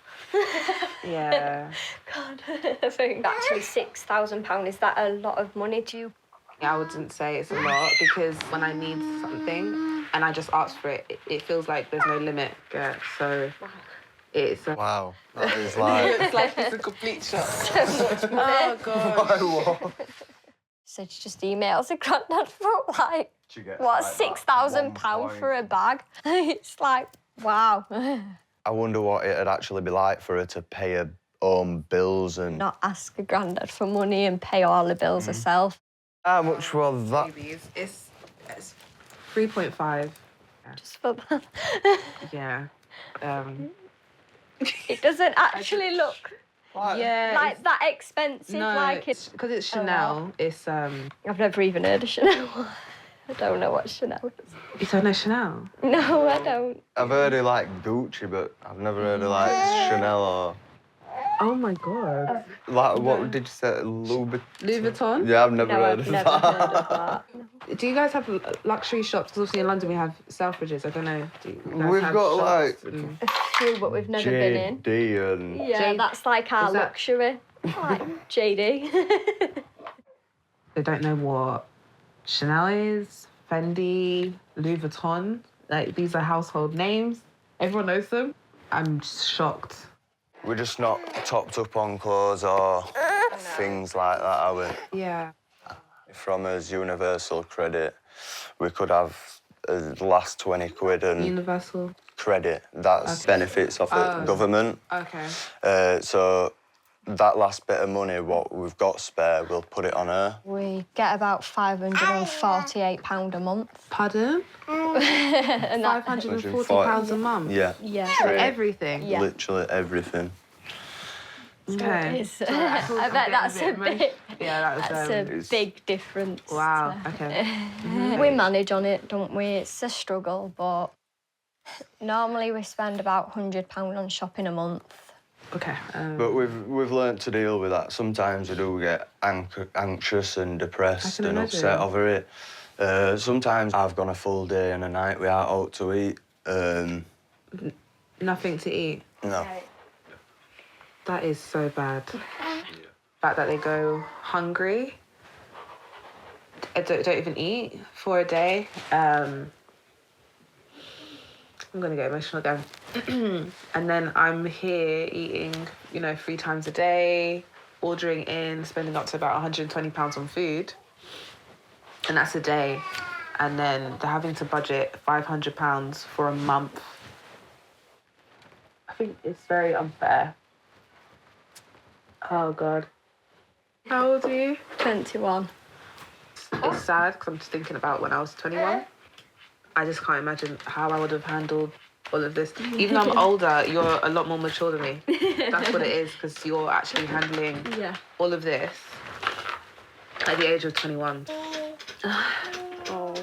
Yeah. God, I think actually £6,000, is that a lot of money to you? I wouldn't say it's a lot because when I need something and I just ask for it, it feels like there's no limit. Yeah, so it's wow, that is like... It's like it's a complete shock. So much money. Oh, God. So she just emails her granddad for like, what, £6,000 for a bag? It's like, wow. I wonder what it'd actually be like for her to pay her own bills and... Not ask her granddad for money and pay all the bills herself. How much was that? It's 3.5. Just for that. Yeah. It doesn't actually look Yeah, like that expensive. No, like it's because it's Chanel. It's I've never even heard of Chanel. I don't know what Chanel is. You don't know Chanel? No, I don't. I've heard of like Gucci, but I've never heard of like Chanel or... Oh my God. Like, what did you say? Louis Vuitton? Yeah, I've never heard of never that. heard of that. Do you guys have luxury shops? Because obviously in London we have Selfridges. I don't know. Do you guys We've have got shops like... A few, but we've never been in. JD and... Yeah, that's like our luxury. Like JD. They don't know what Chanel is, Fendi, Louis Vuitton. Like, these are household names. Everyone knows them. I'm just shocked. We're just not topped up on clothes or things like that, are we? Yeah. From us universal credit, we could have the last 20 quid and... Universal? Credit. That's benefits of the government. Okay. So that last bit of money, what we've got spare, we'll put it on her. We get about £548 a month. Pardon? And £540 a month? Yeah. Yeah. For everything? Yeah. Literally everything. Okay. I bet that's a bit. Yeah, that's a big difference. Wow. Okay. We manage on it, don't we? It's a struggle, but normally we spend about £100 on shopping a month. Okay. But we've learnt to deal with that. Sometimes we do get anxious and depressed and upset over it. Sometimes I've gone a full day and a night without out to eat. Nothing to eat? No. That is so bad. The fact that they go hungry, don't even eat for a day. I'm gonna get emotional again. And then I'm here eating, 3 times a day, ordering in, spending up to about £120 on food. And that's a day. And then they're having to budget £500 for a month. I think it's very unfair. Oh, God. How old are you? 21. It's sad because I'm just thinking about when I was 21. I just can't imagine how I would have handled all of this. Even though I'm older, you're a lot more mature than me. That's what it is, because you're actually handling all of this at the age of 21. Oh.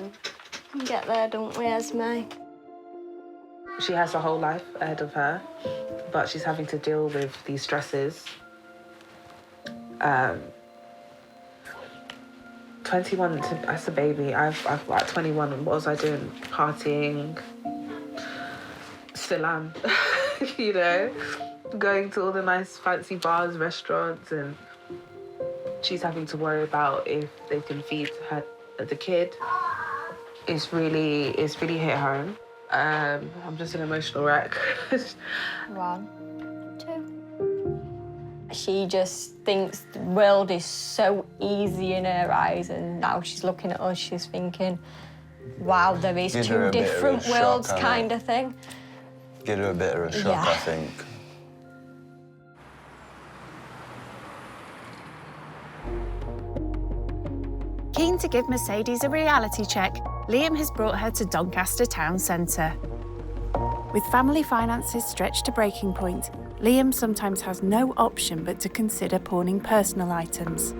We get there, don't we, Esme? She has a whole life ahead of her, but she's having to deal with these stresses. 21, as a baby, I've at 21, what was I doing? Partying. Still am, going to all the nice fancy bars, restaurants, and she's having to worry about if they can feed the kid. It's really hit home. I'm just an emotional wreck. 1, 2. She just thinks the world is so easy in her eyes, and now she's looking at us, she's thinking, wow, there is 2 different worlds kind of thing. Give her a bit of a shock, I think. Keen to give Mercedes a reality check, Liam has brought her to Doncaster town centre. With family finances stretched to breaking point, Liam sometimes has no option but to consider pawning personal items.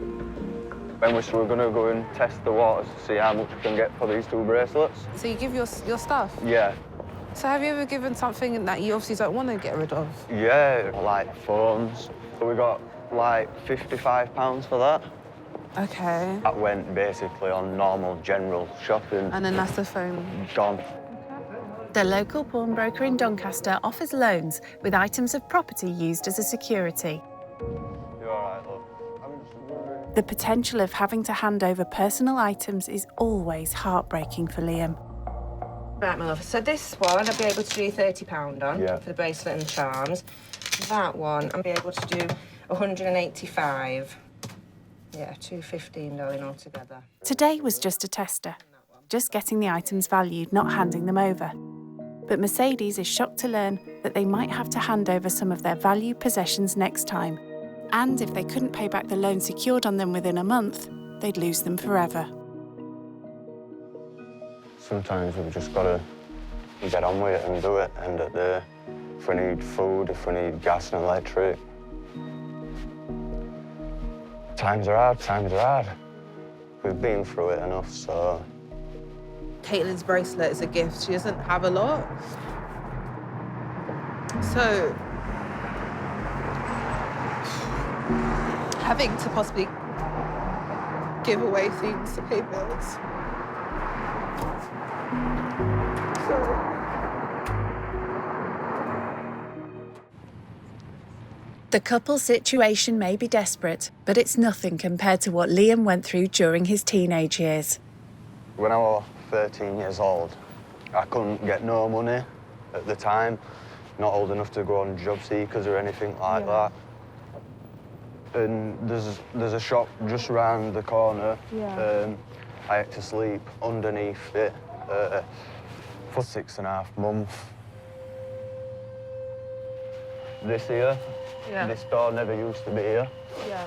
When we were going to go and test the waters to see how much we can get for these 2 bracelets. So you give your stuff? Yeah. So have you ever given something that you obviously don't want to get rid of? Yeah, like phones. So we got like £55 for that. Okay. That went basically on normal general shopping. And then that's the phone? Gone. The local pawnbroker in Doncaster offers loans with items of property used as a security. You're all right, look. I'm just wondering. The potential of having to hand over personal items is always heartbreaking for Liam. Right, my love, so this one I'll be able to do £30 on for the bracelet and the charms. That one I'll be able to do 185. Yeah, 215, darling, altogether. Today was just a tester, just getting the items valued, not handing them over. But Mercedes is shocked to learn that they might have to hand over some of their valued possessions next time. And if they couldn't pay back the loan secured on them within a month, they'd lose them forever. Sometimes we've just got to get on with it and do it, end of the day. If we need food, if we need gas and electric. Times are hard, times are hard. We've been through it enough, so... Caitlin's bracelet is a gift. She doesn't have a lot. So... having to possibly give away things to pay bills. The couple's situation may be desperate, but it's nothing compared to what Liam went through during his teenage years. When I was 13 years old, I couldn't get no money at the time, not old enough to go on job seekers or anything like that. And there's a shop just round the corner. I had to sleep underneath it for 6.5 months. This here, this door never used to be here.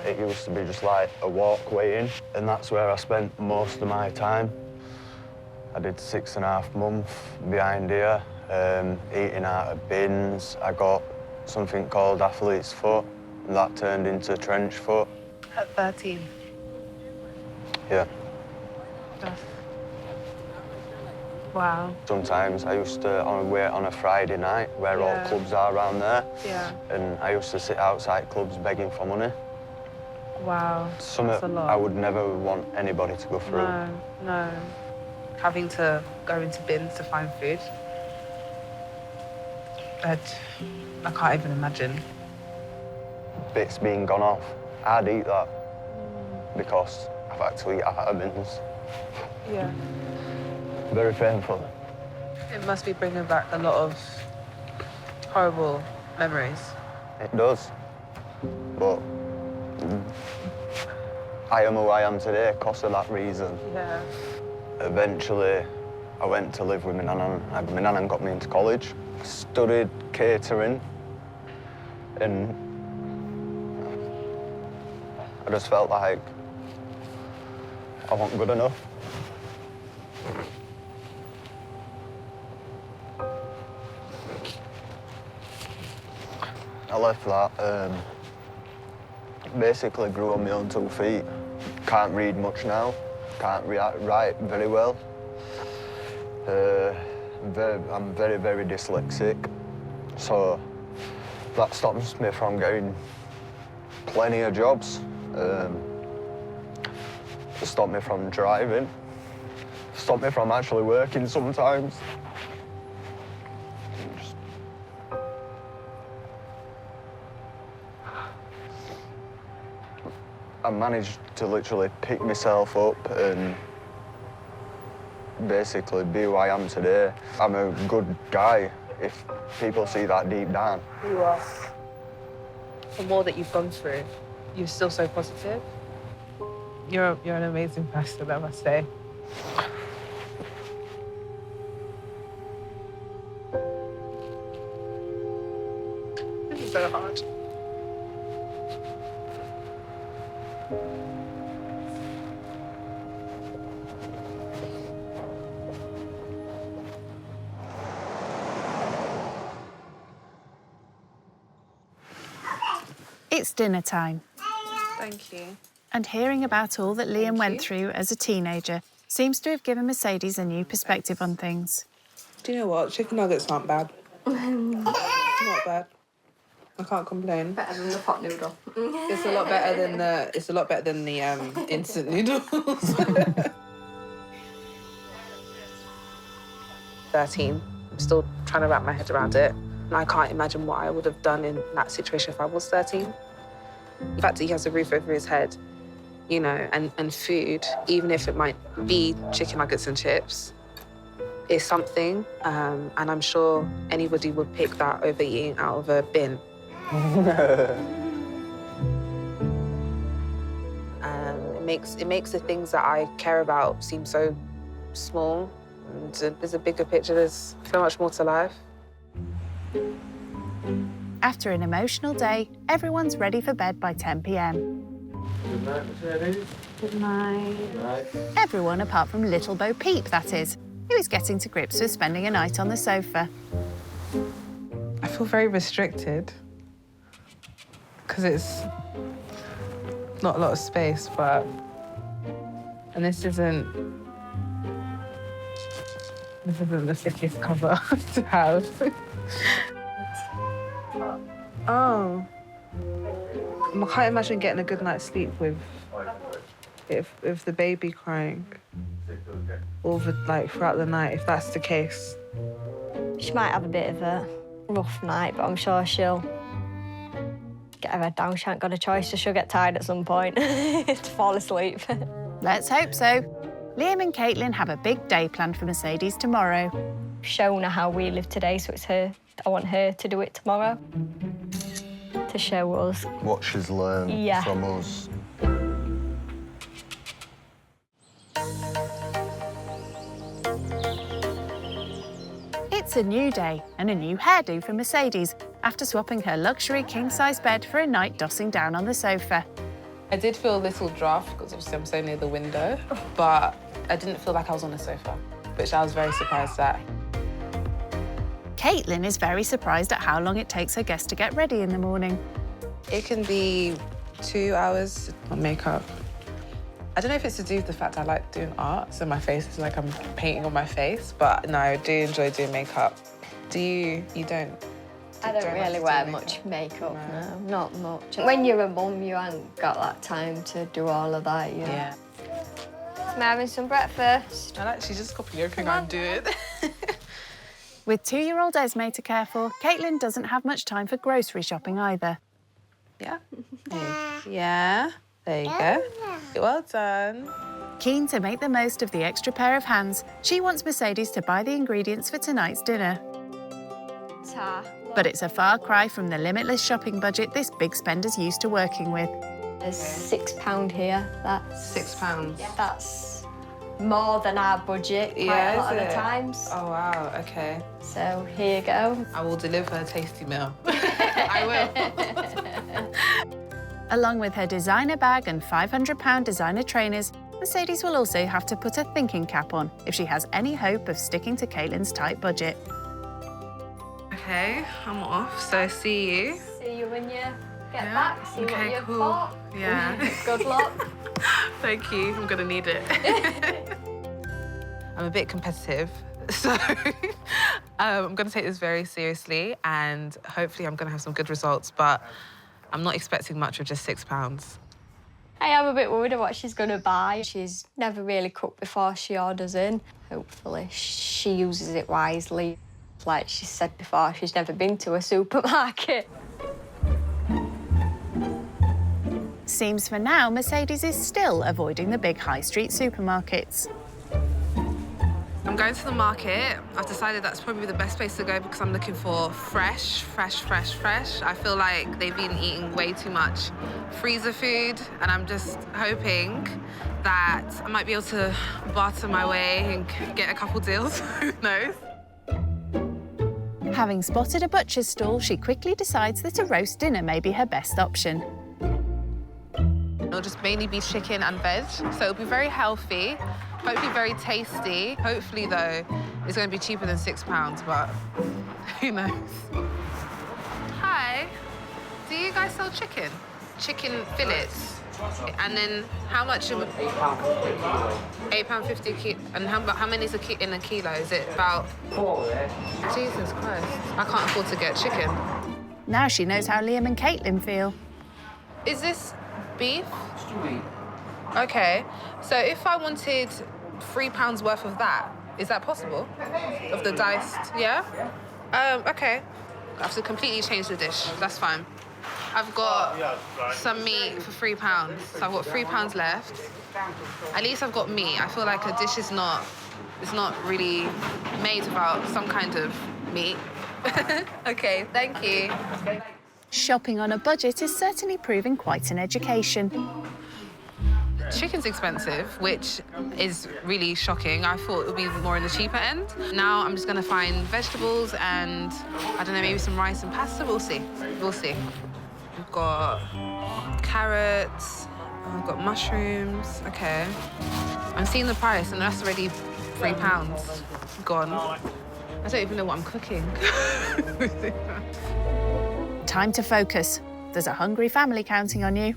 It used to be just like a walkway in, and that's where I spent most of my time. I did 6.5 months behind here, eating out of bins. I got something called athlete's foot, and that turned into trench foot. At 13? Yeah. Wow. Sometimes I used to wait on a Friday night where all clubs are around there. And I used to sit outside clubs begging for money. Wow. Something I would never want anybody to go through. No. Having to go into bins to find food. I can't even imagine. Bits being gone off, I'd eat that because I've had to eat vitamins. Yeah. Very painful. It must be bringing back a lot of horrible memories. It does. But I am who I am today because of that reason. Yeah. Eventually, I went to live with my nana. My nana got me into college. Studied catering, and I just felt like I wasn't good enough. I left that, basically grew on my own 2 feet. Can't read much now, can't write very well. I'm very, very dyslexic, so that stops me from getting plenty of jobs. It stopped me from driving, stopped me from actually working sometimes. I managed to literally pick myself up and basically be who I am today. I'm a good guy if people see that deep down. You are. For more that you've gone through, you're still so positive. You're an amazing person, I must say. This is so hard. It's dinner time. Thank you. And hearing about all that Liam went through as a teenager seems to have given Mercedes a new perspective on things. Do you know what? Chicken nuggets aren't bad. Not bad. I can't complain. Better than the pot noodle. It's a lot better than the. It's a lot better than the instant noodles. 13. I'm still trying to wrap my head around it. And I can't imagine what I would have done in that situation if I was 13. The fact that he has a roof over his head, you know, and food, even if it might be chicken nuggets and chips, is something. And I'm sure anybody would pick that over eating out of a bin. It makes the things that I care about seem so small. And there's a bigger picture. There's so much more to life. After an emotional day, everyone's ready for bed by 10 p.m. Good night, Mercedes. Good night. Everyone apart from little Bo Peep, that is, who is getting to grips with spending a night on the sofa. I feel very restricted because it's not a lot of space, but... And this isn't the sickest cover to have. Oh. I can't imagine getting a good night's sleep with the baby crying over throughout the night, if that's the case. She might have a bit of a rough night, but I'm sure she'll get her head down. She ain't got a choice, so she'll get tired at some point to fall asleep. Let's hope so. Liam and Caitlin have a big day planned for Mercedes tomorrow. Shown her how we live today, so it's her. I want her to do it tomorrow. To show us. What she's learned from us. It's a new day and a new hairdo for Mercedes after swapping her luxury king-size bed for a night dossing down on the sofa. I did feel a little draft because obviously I'm so near the window, but I didn't feel like I was on a sofa, which I was very surprised at. Caitlin is very surprised at how long it takes her guest to get ready in the morning. It can be 2 hours on makeup. I don't know if it's to do with the fact I like doing art, so my face is like I'm painting on my face, but no, I do enjoy doing makeup. Do you? You don't? I don't really wear much makeup, no, not much. When you're a mum, you haven't got that time to do all of that, you know? Yeah. I'm having some breakfast. I'm actually just copying everything I'm doing. With 2-year-old Esme to care for, Caitlin doesn't have much time for grocery shopping either. Yeah. Yeah. There you go. Well done. Keen to make the most of the extra pair of hands, she wants Mercedes to buy the ingredients for tonight's dinner. But it's a far cry from the limitless shopping budget this big spender's used to working with. There's £6 here. That's £6. Yeah, that's more than our budget quite a lot of the times. Oh wow, okay. So here you go. I will deliver a tasty meal. I will. Along with her designer bag and £500 designer trainers, Mercedes will also have to put a thinking cap on if she has any hope of sticking to Caitlin's tight budget. Okay, I'm off, so see you. See you when you get back, see what you've bought. Yeah. Good luck. Thank you, I'm gonna need it. I'm a bit competitive, so I'm gonna take this very seriously and hopefully I'm gonna have some good results, but I'm not expecting much with just £6. I am a bit worried about what she's going to buy. She's never really cooked before she orders in. Hopefully she uses it wisely. Like she said before, she's never been to a supermarket. Seems for now, Mercedes is still avoiding the big high street supermarkets. I'm going to the market. I've decided that's probably the best place to go because I'm looking for fresh. I feel like they've been eating way too much freezer food, and I'm just hoping that I might be able to barter my way and get a couple deals. Who knows? Having spotted a butcher's stall, she quickly decides that a roast dinner may be her best option. It'll just mainly be chicken and veg, so it'll be very healthy. Hopefully very tasty. Hopefully, though, it's going to be cheaper than £6, but who knows? Hi, do you guys sell chicken? Chicken fillets? And then how much? £8.50 a kilo. And how many is in a kilo? Is it about 4? Jesus Christ, I can't afford to get chicken. Now she knows how Liam and Caitlin feel. Is this beef? Okay, so if I wanted £3 worth of that, is that possible? Of the diced, yeah? Okay. I have to completely change the dish, that's fine. I've got some meat for £3, so I've got £3 left. At least I've got meat. I feel like a dish is not really made without some kind of meat. Okay, thank you. Shopping on a budget is certainly proving quite an education. Chicken's expensive, which is really shocking. I thought it would be more in the cheaper end. Now I'm just gonna find vegetables and, I don't know, maybe some rice and pasta. We'll see. We'll see. We've got carrots, we've got mushrooms. Okay. I'm seeing the price and that's already £3 gone. I don't even know what I'm cooking. Time to focus. There's a hungry family counting on you.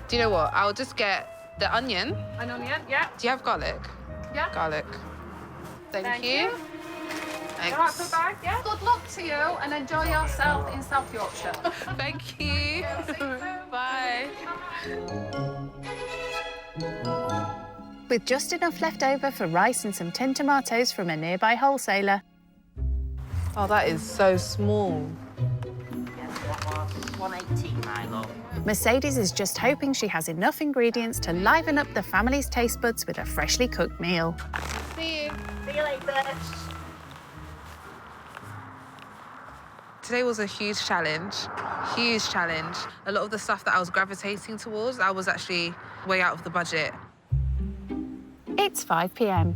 Do you know what? I'll just get the onion. An onion, yeah. Do you have garlic? Yeah. Garlic. Thank you. Thanks. Right, put back, yeah. Good luck to you and enjoy yourself in South Yorkshire. Thank you. Bye. With just enough left over for rice and some tinned tomatoes from a nearby wholesaler. Oh, that is so small. £1.18, my love. Mercedes is just hoping she has enough ingredients to liven up the family's taste buds with a freshly cooked meal. See you. See you later. Today was a huge challenge. Huge challenge. A lot of the stuff that I was gravitating towards, I was actually way out of the budget. It's 5 p.m.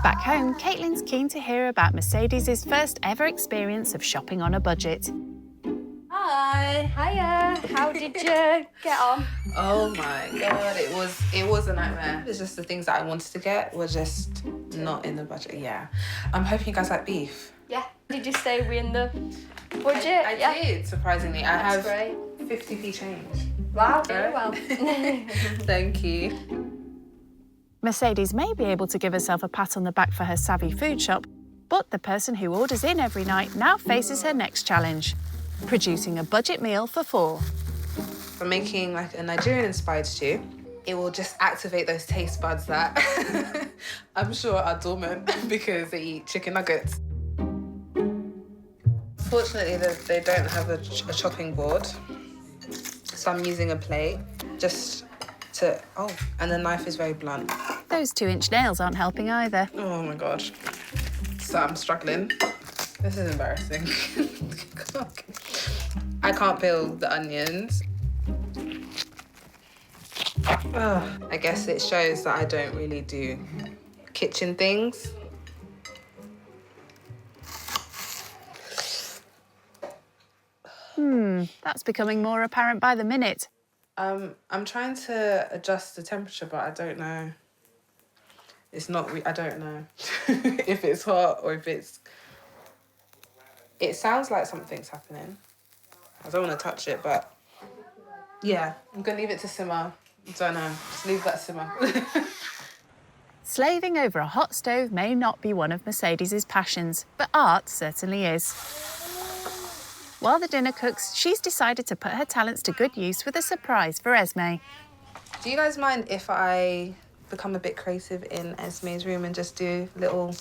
Back home, Caitlin's keen to hear about Mercedes' first ever experience of shopping on a budget. Hi. Hiya. How did you get on? Oh my God, it was a nightmare. It's just the things that I wanted to get were just not in the budget, yeah. I'm hoping you guys like beef. Yeah. Did you stay within the budget? I did, surprisingly. I have great. 50p change. Wow, very well. Thank you. Mercedes may be able to give herself a pat on the back for her savvy food shop, but the person who orders in every night now faces her next challenge, producing a budget meal for 4. I'm making like a Nigerian inspired stew. it will just activate those taste buds that I'm sure are dormant because they eat chicken nuggets. Fortunately, they don't have a chopping board, so I'm using a plate just to, and the knife is very blunt. Those 2-inch nails aren't helping either. Oh my gosh. So I'm struggling. This is embarrassing. I can't peel the onions. I guess it shows that I don't really do kitchen things. That's becoming more apparent by the minute. I'm trying to adjust the temperature, but I don't know. It's not, I don't know if it's hot or if it's... It sounds like something's happening. I don't want to touch it, but yeah, I'm going to leave it to simmer. I don't know, just leave that simmer. Slaving over a hot stove may not be one of Mercedes's passions, but art certainly is. While the dinner cooks, she's decided to put her talents to good use with a surprise for Esme. Do you guys mind if I become a bit creative in Esme's room and just do little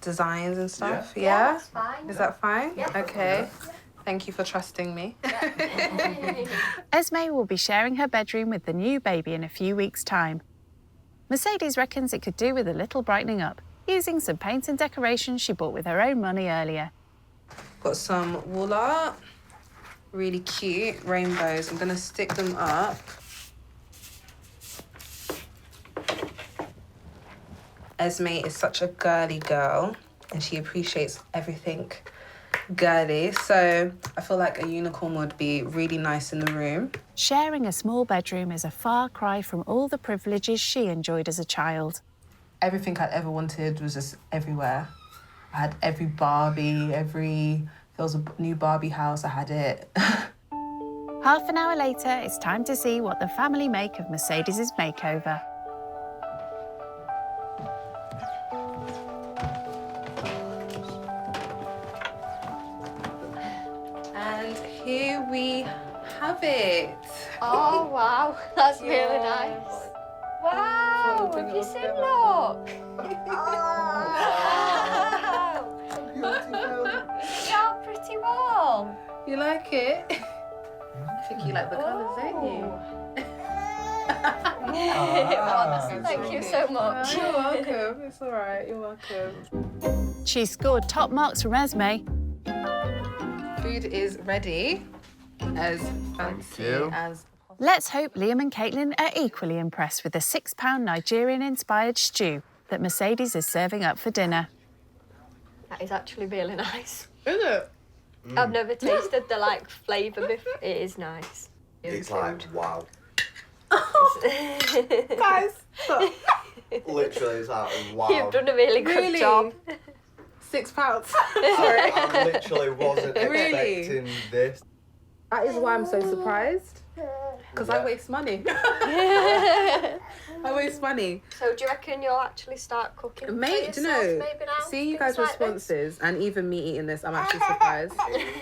designs and stuff? Yeah? That's fine. Is that fine? Yeah. Okay. Thank you for trusting me. Esme will be sharing her bedroom with the new baby in a few weeks' time. Mercedes reckons it could do with a little brightening up, using some paint and decorations she bought with her own money earlier. Got some wall art, really cute rainbows. I'm gonna stick them up. Esme is such a girly girl and she appreciates everything girly, so I feel like a unicorn would be really nice in the room. Sharing a small bedroom is a far cry from all the privileges she enjoyed as a child. Everything I'd ever wanted was just everywhere. I had every Barbie, if there was a new Barbie house, I had it. Half an hour later, it's time to see what the family make of Mercedes's makeover. And here we have it. Oh, wow, that's really nice. Wow, have you seen look? You're pretty warm. You like it? I think you like the colours, don't you? Thank you so much. You're welcome. It's all right. You're welcome. She scored top marks from Esme. Food is ready. As fancy as... Let's hope Liam and Caitlin are equally impressed with the £6 Nigerian-inspired stew that Mercedes is serving up for dinner. That is actually really nice. Is it? I've never tasted the flavour before. It is nice. It's like, wow. Guys, stop. Literally, it's like, wow. You've done a really good job. £6. Sorry. I literally wasn't expecting this. That is why I'm so surprised. Because I waste money. I waste money. So do you reckon you'll actually start cooking Mate, do you know, seeing you guys' responses and even me eating this, I'm actually surprised.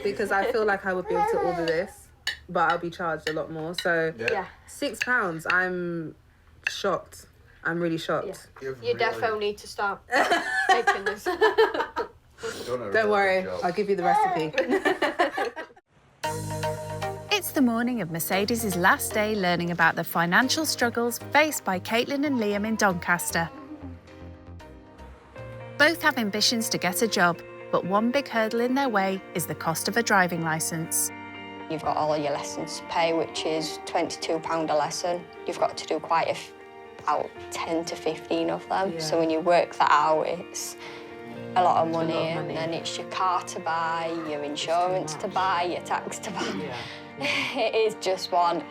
Because I feel like I would be able to order this, but I'll be charged a lot more. So £6, I'm shocked. I'm really shocked. Yeah. You defo need to start making this. Don't worry, I'll give you the recipe. It's the morning of Mercedes' last day learning about the financial struggles faced by Caitlin and Liam in Doncaster. Both have ambitions to get a job, but one big hurdle in their way is the cost of a driving licence. You've got all of your lessons to pay, which is £22 a lesson. You've got to do about 10 to 15 of them. Yeah. So when you work that out, it's a lot of money, and then it's your car to buy, your insurance to buy, your tax to buy. Yeah. It is just one.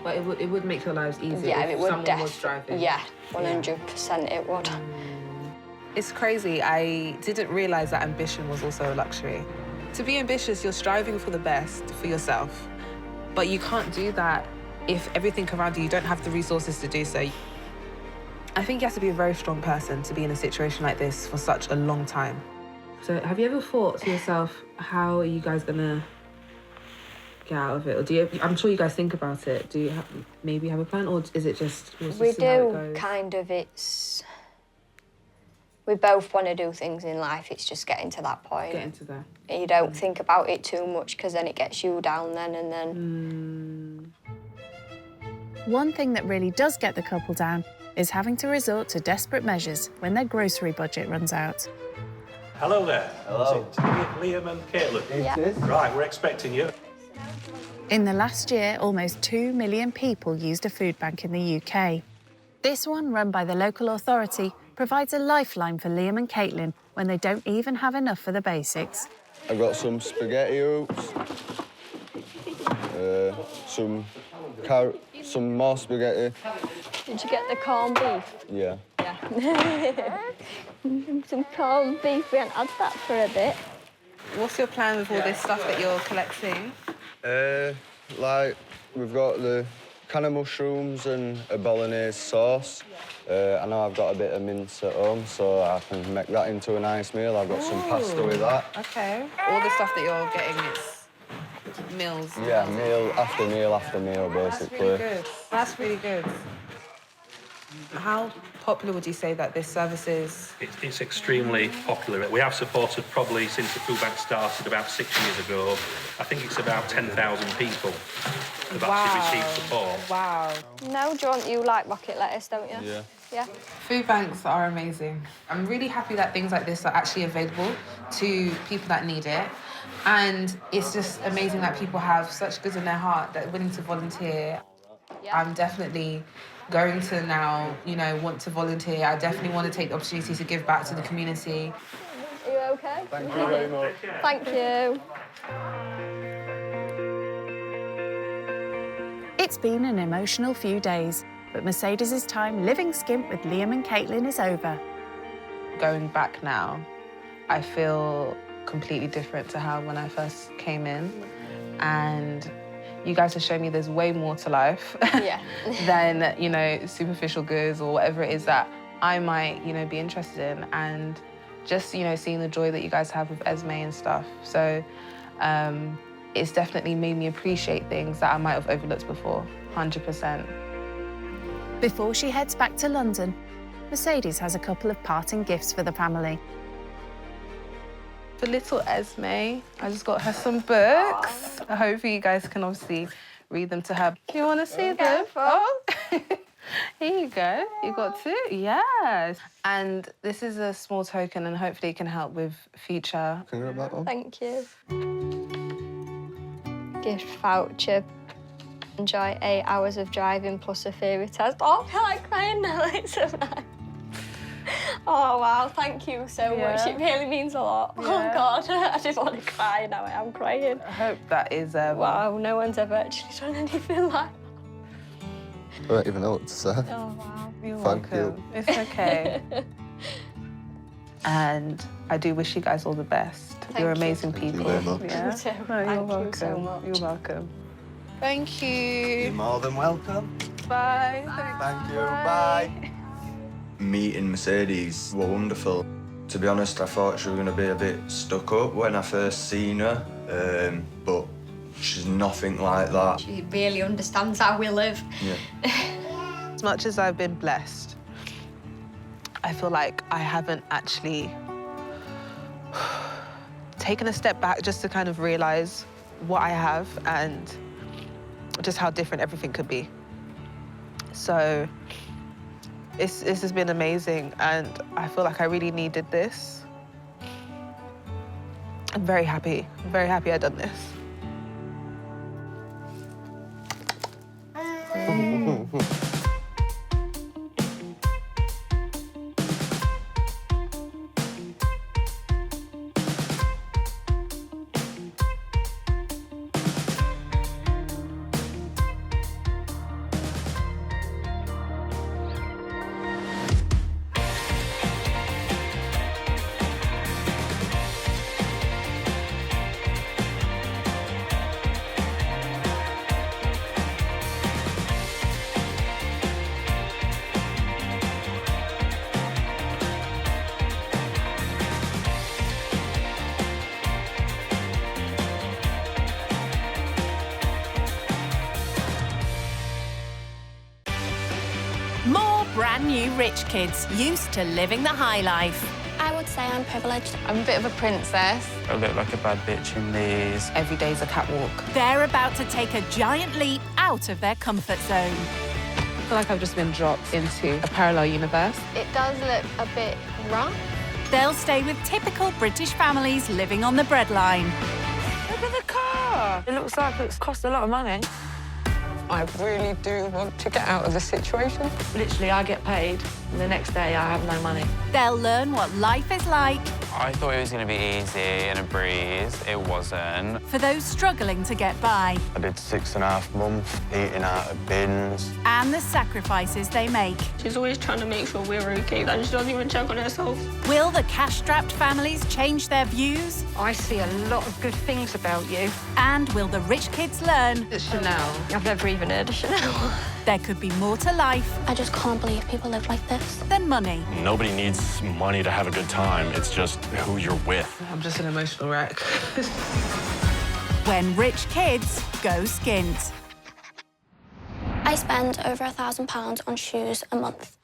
But it would make your lives easier Yeah, if it would someone was driving. Yeah, 100% it would. It's crazy. I didn't realise that ambition was also a luxury. To be ambitious, you're striving for the best for yourself. But you can't do that if everything around you don't have the resources to do so. I think you have to be a very strong person to be in a situation like this for such a long time. So have you ever thought to yourself, how are you guys gonna get out of it? Or do you? I'm sure you guys think about it. Do you maybe have a plan, or is it just? We do kind of. We both want to do things in life. It's just getting to that point. Getting to that. You don't think about it too much because then it gets you down then and then. One thing that really does get the couple down is having to resort to desperate measures when their grocery budget runs out. Hello there. Hello. Is it Liam and Caitlin? Yeah. It is. Right, we're expecting you. In the last year, almost 2 million people used a food bank in the UK. This one, run by the local authority, provides a lifeline for Liam and Caitlin when they don't even have enough for the basics. I've got some spaghetti hoops, some more spaghetti. Did you get the corned beef? Yeah. Yeah. Some corned beef. We haven't had that for a bit. What's your plan with all this stuff that you're collecting? Like, we've got the can of mushrooms and a bolognese sauce. I know I've got a bit of mince at home, so I can make that into a nice meal. I've got some pasta with that. Okay. All the stuff that you're getting, it's meals. Yeah, meal after meal after meal, basically. That's really good. That's really good. How popular would you say that this service is? It's extremely popular. We have supported probably since the food bank started about 6 years ago. I think it's about 10,000 people have actually received support. Wow. No, John, you like rocket lettuce, don't you? Yeah. Yeah. Food banks are amazing. I'm really happy that things like this are actually available to people that need it. And it's just amazing that people have such good in their heart that are willing to volunteer. Yeah. I'm definitely going to now, want to volunteer. I definitely want to take the opportunity to give back to the community. Are you okay? Thank you very much. Thank you. It's been an emotional few days, but Mercedes' time living skint with Liam and Caitlin is over. Going back now, I feel completely different to how when I first came in. And you guys have shown me there's way more to life than, superficial goods or whatever it is that I might, be interested in. And just, seeing the joy that you guys have with Esme and stuff. So it's definitely made me appreciate things that I might have overlooked before, 100%. Before she heads back to London, Mercedes has a couple of parting gifts for the family. For little Esme, I just got her some books. Hopefully you guys can obviously read them to her. Do you want to see them? Oh, here you go. You got two? Yes. And this is a small token and hopefully it can help with future. Can you grab that one? Thank you. Gift voucher. Enjoy 8 hours of driving plus a theory test. Oh, I feel like crying now. It's so nice. Oh, wow, thank you so much. It really means a lot. Yeah. Oh, God, I just want to cry now. I am crying. I hope that is... Wow, no one's ever actually done anything like that. I don't even know what to say. Oh, wow. You're Thank welcome. you. It's okay. And I do wish you guys all the best. You're amazing people. you very much. Yeah? You too. No, Thank you're you welcome. so much. You're welcome. Thank you. You're more than welcome. Bye. Thank you. Bye. Meeting Mercedes were wonderful. To be honest, I thought she was going to be a bit stuck up when I first seen her, but she's nothing like that. She really understands how we live. Yeah. As much as I've been blessed, I feel like I haven't actually taken a step back just to kind of realise what I have and just how different everything could be. So this has been amazing and I feel like I really needed this. I'm very happy I've done this. new rich kids used to living the high life. I would say I'm privileged. I'm a bit of a princess. I look like a bad bitch in these. Every day's a catwalk. They're about to take a giant leap out of their comfort zone. I feel like I've just been dropped into a parallel universe. It does look a bit rough. They'll stay with typical British families living on the breadline. Look at the car. It looks like it's cost a lot of money. I really do want to get out of the situation. Literally, I get paid, and the next day I have no money. They'll learn what life is like. I thought it was going to be easy and a breeze. It wasn't. For those struggling to get by. I did 6.5 months eating out of bins. And the sacrifices they make. She's always trying to make sure we're okay, and she doesn't even check on herself. Will the cash-strapped families change their views? I see a lot of good things about you. And will the rich kids learn? It's Chanel. I've never even heard of Chanel. There could be more to life. I just can't believe people live like this. Than money. Nobody needs money to have a good time. It's just who you're with. I'm just an emotional wreck. When rich kids go skint. I spend over £1,000 on shoes a month.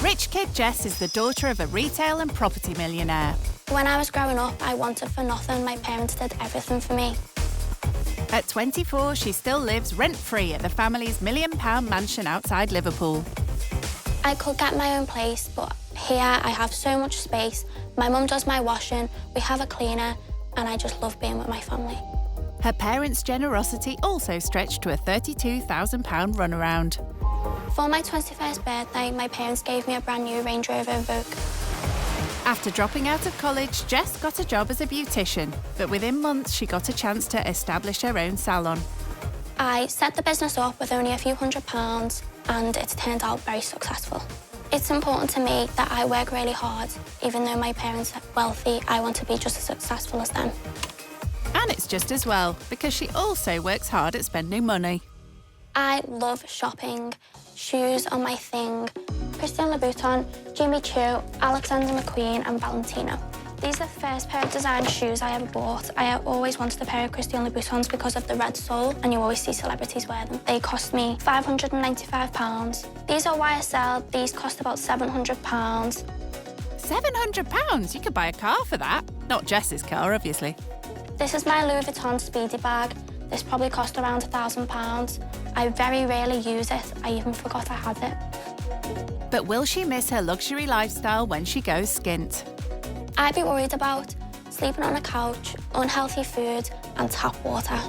Rich kid Jess is the daughter of a retail and property millionaire. When I was growing up, I wanted for nothing. My parents did everything for me. At 24, she still lives rent-free at the family's £1 million mansion outside Liverpool. I could get my own place, but here I have so much space. My mum does my washing, we have a cleaner, and I just love being with my family. Her parents' generosity also stretched to a £32,000 runaround. For my 21st birthday, my parents gave me a brand new Range Rover Evoque. After dropping out of college, Jess got a job as a beautician, but within months she got a chance to establish her own salon. I set the business up with only a few £100s, and it's turned out very successful. It's important to me that I work really hard. Even though my parents are wealthy, I want to be just as successful as them. And it's just as well, because she also works hard at spending money. I love shopping. Shoes are my thing. Christian Louboutin, Jimmy Choo, Alexander McQueen and Valentino. These are the first pair of designer shoes I ever bought. I always wanted a pair of Christian Louboutins because of the red sole, and you always see celebrities wear them. They cost me £595. These are YSL. These cost about £700. £700? You could buy a car for that. Not Jess's car, obviously. This is my Louis Vuitton Speedy bag. This probably cost around £1,000. I very rarely use it. I even forgot I had it. But will she miss her luxury lifestyle when she goes skint? I'd be worried about sleeping on a couch, unhealthy food and tap water.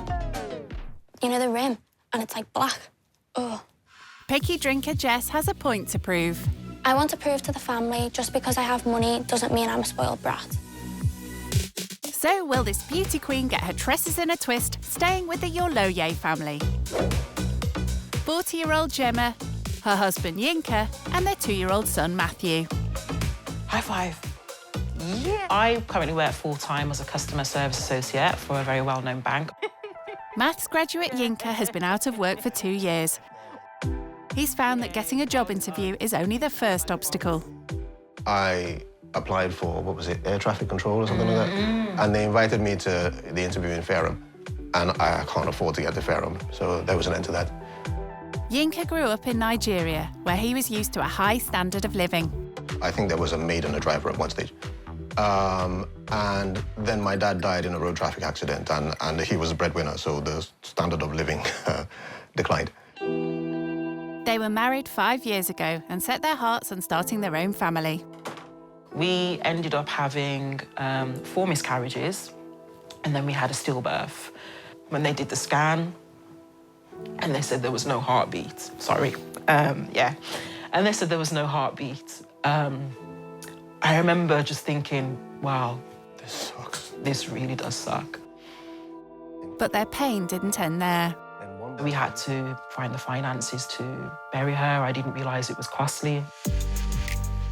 You know the rim, and it's like black. Ugh. Picky drinker Jess has a point to prove. I want to prove to the family just because I have money doesn't mean I'm a spoiled brat. So will this beauty queen get her tresses in a twist, staying with the Yoloye family? 40-year-old Gemma, her husband Yinka, and their 2-year-old son Matthew. High five. Yeah. I currently work full-time as a customer service associate for a very well-known bank. Maths graduate Yinka has been out of work for 2 years. He's found that getting a job interview is only the first obstacle. I applied for, what was it, air traffic control or something like that. And they invited me to the interview in Fareham. And I can't afford to get to Fareham, so there was an end to that. Yinka grew up in Nigeria, where he was used to a high standard of living. I think there was a maid and a driver at one stage. And then my dad died in a road traffic accident, and he was a breadwinner, so the standard of living declined. They were married 5 years ago and set their hearts on starting their own family. We ended up having 4 miscarriages, and then we had a stillbirth. When they did the scan, and they said there was no heartbeat. Sorry. Yeah. And they said there was no heartbeat. I remember just thinking, wow, this sucks. This really does suck. But their pain didn't end there. We had to find the finances to bury her. I didn't realise it was costly.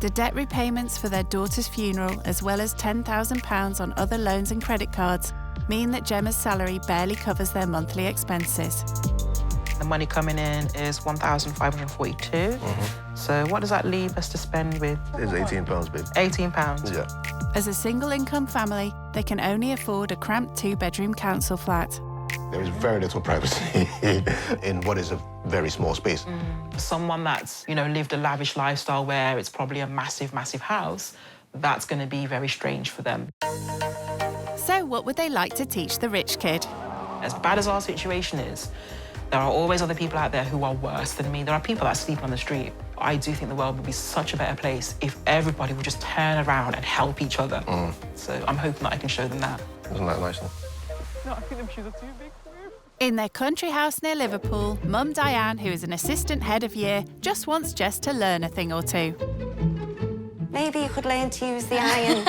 The debt repayments for their daughter's funeral, as well as £10,000 on other loans and credit cards, mean that Gemma's salary barely covers their monthly expenses. The money coming in is £1,542. So what does that leave us to spend with? It's £18, babe. £18? Yeah. As a single-income family, they can only afford a cramped 2-bedroom council flat. There is very little privacy in what is a very small space. Someone that's, you know, lived a lavish lifestyle where it's probably a massive, massive house, that's going to be very strange for them. So what would they like to teach the rich kid? As bad as our situation is, there are always other people out there who are worse than me. There are people that sleep on the street. I do think the world would be such a better place if everybody would just turn around and help each other. So I'm hoping that I can show them that. Isn't that nice? No, I think them shoes are too big for me. In their country house near Liverpool, Mum Diane, who is an assistant head of year, just wants Jess to learn a thing or two. Maybe you could learn to use the iron,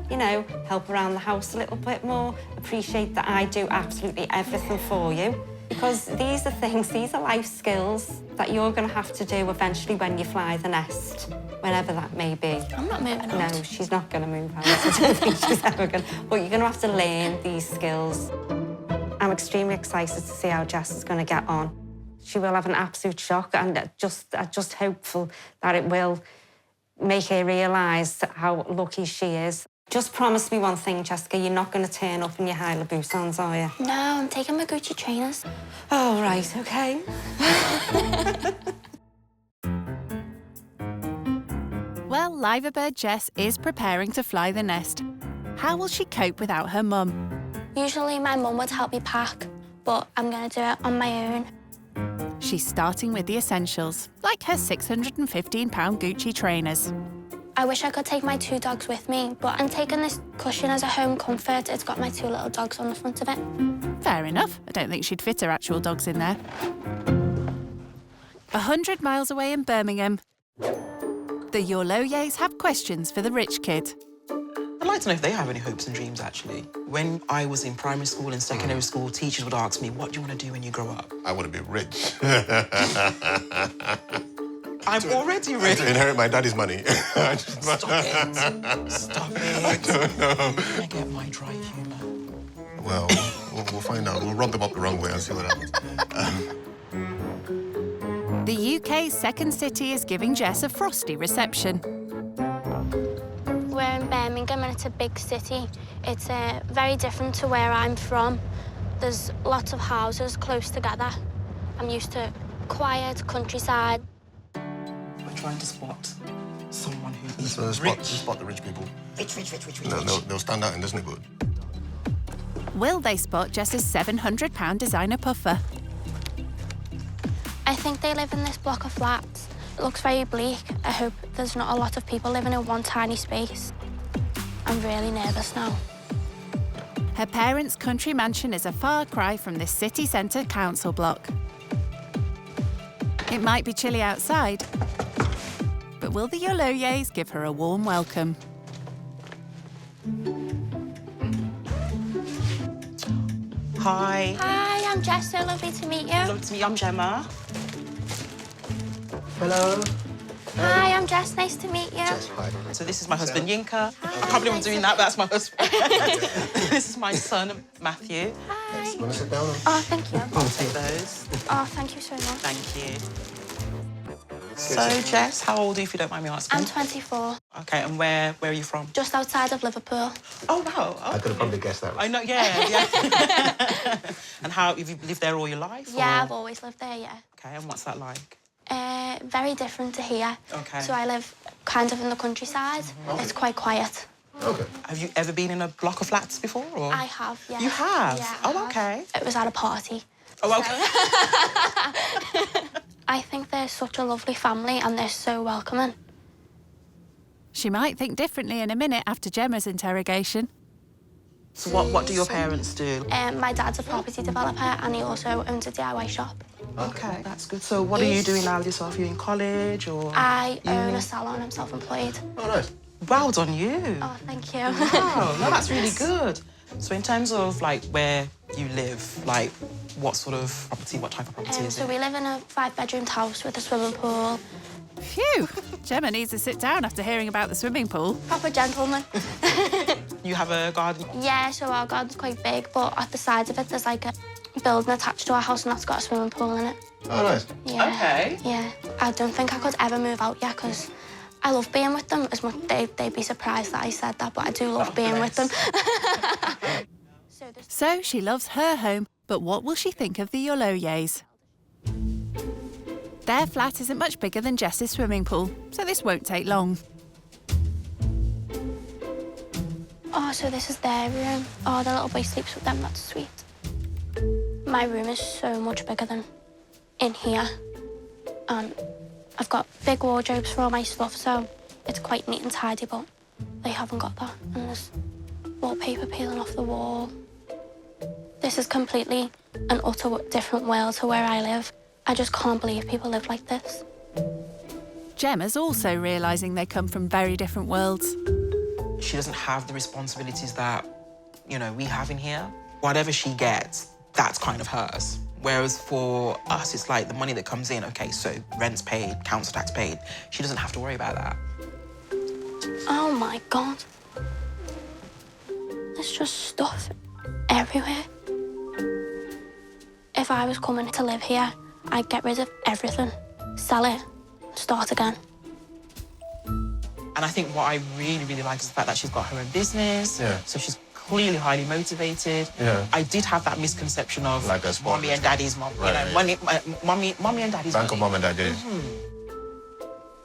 you know, help around the house a little bit more, appreciate that I do absolutely everything for you. Because these are things, these are life skills that you're going to have to do eventually when you fly the nest, whenever that may be. I'm not moving out. No, she's not going to move out. I don't think she's ever going to. But you're going to have to learn these skills. I'm extremely excited to see how Jess is going to get on. She will have an absolute shock, and just hopeful that it will make her realise how lucky she is. Just promise me one thing, Jessica, you're not going to turn up in your high Louboutins, are you? No, I'm taking my Gucci trainers. Oh, right, OK. Well, liverbird Jess is preparing to fly the nest. How will she cope without her mum? Usually my mum would help me pack, but I'm going to do it on my own. She's starting with the essentials, like her £615 Gucci trainers. I wish I could take my 2 dogs with me, but I'm taking this cushion as a home comfort. It's got my 2 little dogs on the front of it. Fair enough. I don't think she'd fit her actual dogs in there. 100 miles away in Birmingham, the Yorloyes have questions for the rich kid. I'd like to know if they have any hopes and dreams, actually. When I was in primary school and secondary school, teachers would ask me, what do you want to do when you grow up? I want to be rich. I'm already rich. To inherit my daddy's money. Stop it. Stop it. I don't know. I get my dry humour. Well, we'll find out. We'll rub them up the wrong way and see what happens. The UK's second city is giving Jess a frosty reception. We're in Birmingham and it's a big city. It's very different to where I'm from. There's lots of houses close together. I'm used to quiet countryside. We're trying to spot someone who is rich. Spot the rich people. Rich. No, they'll stand out in this neighbourhood. Will they spot Jess's £700 designer puffer? I think they live in this block of flats. It looks very bleak. I hope there's not a lot of people living in one tiny space. I'm really nervous now. Her parents' country mansion is a far cry from this city centre council block. It might be chilly outside, but will the Yorloyes give her a warm welcome? Hi. Hi, I'm Jess. So lovely to meet you. Lovely to meet you. I'm Gemma. Hello. Hi, I'm Jess. Nice to meet you. Jess, hi. So this is my husband, Yinka. I can't believe I'm doing that, but that's my husband. This is my son, Matthew. Hi. You want to sit down? Oh, thank you. I'll take those. Oh, thank you so much. Thank you. So, Jess, how old are you, if you don't mind me asking? I'm 24. OK, and where are you from? Just outside of Liverpool. Oh, wow. I could have probably guessed that. I know, yeah. And how, have you lived there all your life? Yeah, or? I've always lived there, yeah. OK, and what's that like? Very different to here. OK. So I live kind of in the countryside. Okay. It's quite quiet. OK. Have you ever been in a block of flats before? Or? I have, yeah. You have? Yeah, Oh, OK. It was at a party. Oh, OK. I think they're such a lovely family and they're so welcoming. She might think differently in a minute after Gemma's interrogation. So what do your parents do? My dad's a property developer and he also owns a DIY shop. OK, that's good. So what are you doing now with yourself? Are you in college or...? I own a salon. I'm self-employed. Oh, nice. Well done, you. Oh, thank you. Wow, no, that's really good. So in terms of, like, where you live, like, what sort of property, what type of property is So it? we live in a 5-bedroomed house with a swimming pool. Phew! Gemma needs to sit down after hearing about the swimming pool. Proper gentleman. You have a garden? Yeah, so our garden's quite big, but at the side of it, there's like a building attached to our house and that's got a swimming pool in it. Oh, nice. Yeah. OK. Yeah. I don't think I could ever move out yet because I love being with them as much. They'd be surprised that I said that, but I do love being with them. So she loves her home, but what will she think of the Yorloyes? Their flat isn't much bigger than Jess's swimming pool, so this won't take long. Oh, so this is their room. Oh, the little boy sleeps with them, that's sweet. My room is so much bigger than in here. And I've got big wardrobes for all my stuff, so it's quite neat and tidy, but they haven't got that. And there's wallpaper peeling off the wall. This is completely an utter different world to where I live. I just can't believe people live like this. Gemma's also realising they come from very different worlds. She doesn't have the responsibilities that, you know, we have in here. Whatever she gets, that's kind of hers. Whereas for us, it's like the money that comes in, okay, so rent's paid, council tax paid. She doesn't have to worry about that. Oh my God. There's just stuff everywhere. If I was coming to live here, I'd get rid of everything, sell it, start again. And I think what I really, really like is the fact that she's got her own business. Yeah. So she's clearly highly motivated. Yeah. I did have that misconception of like a mommy and daddy's mom. Right, You know, mommy and daddy's Bank of mom and dad, yeah.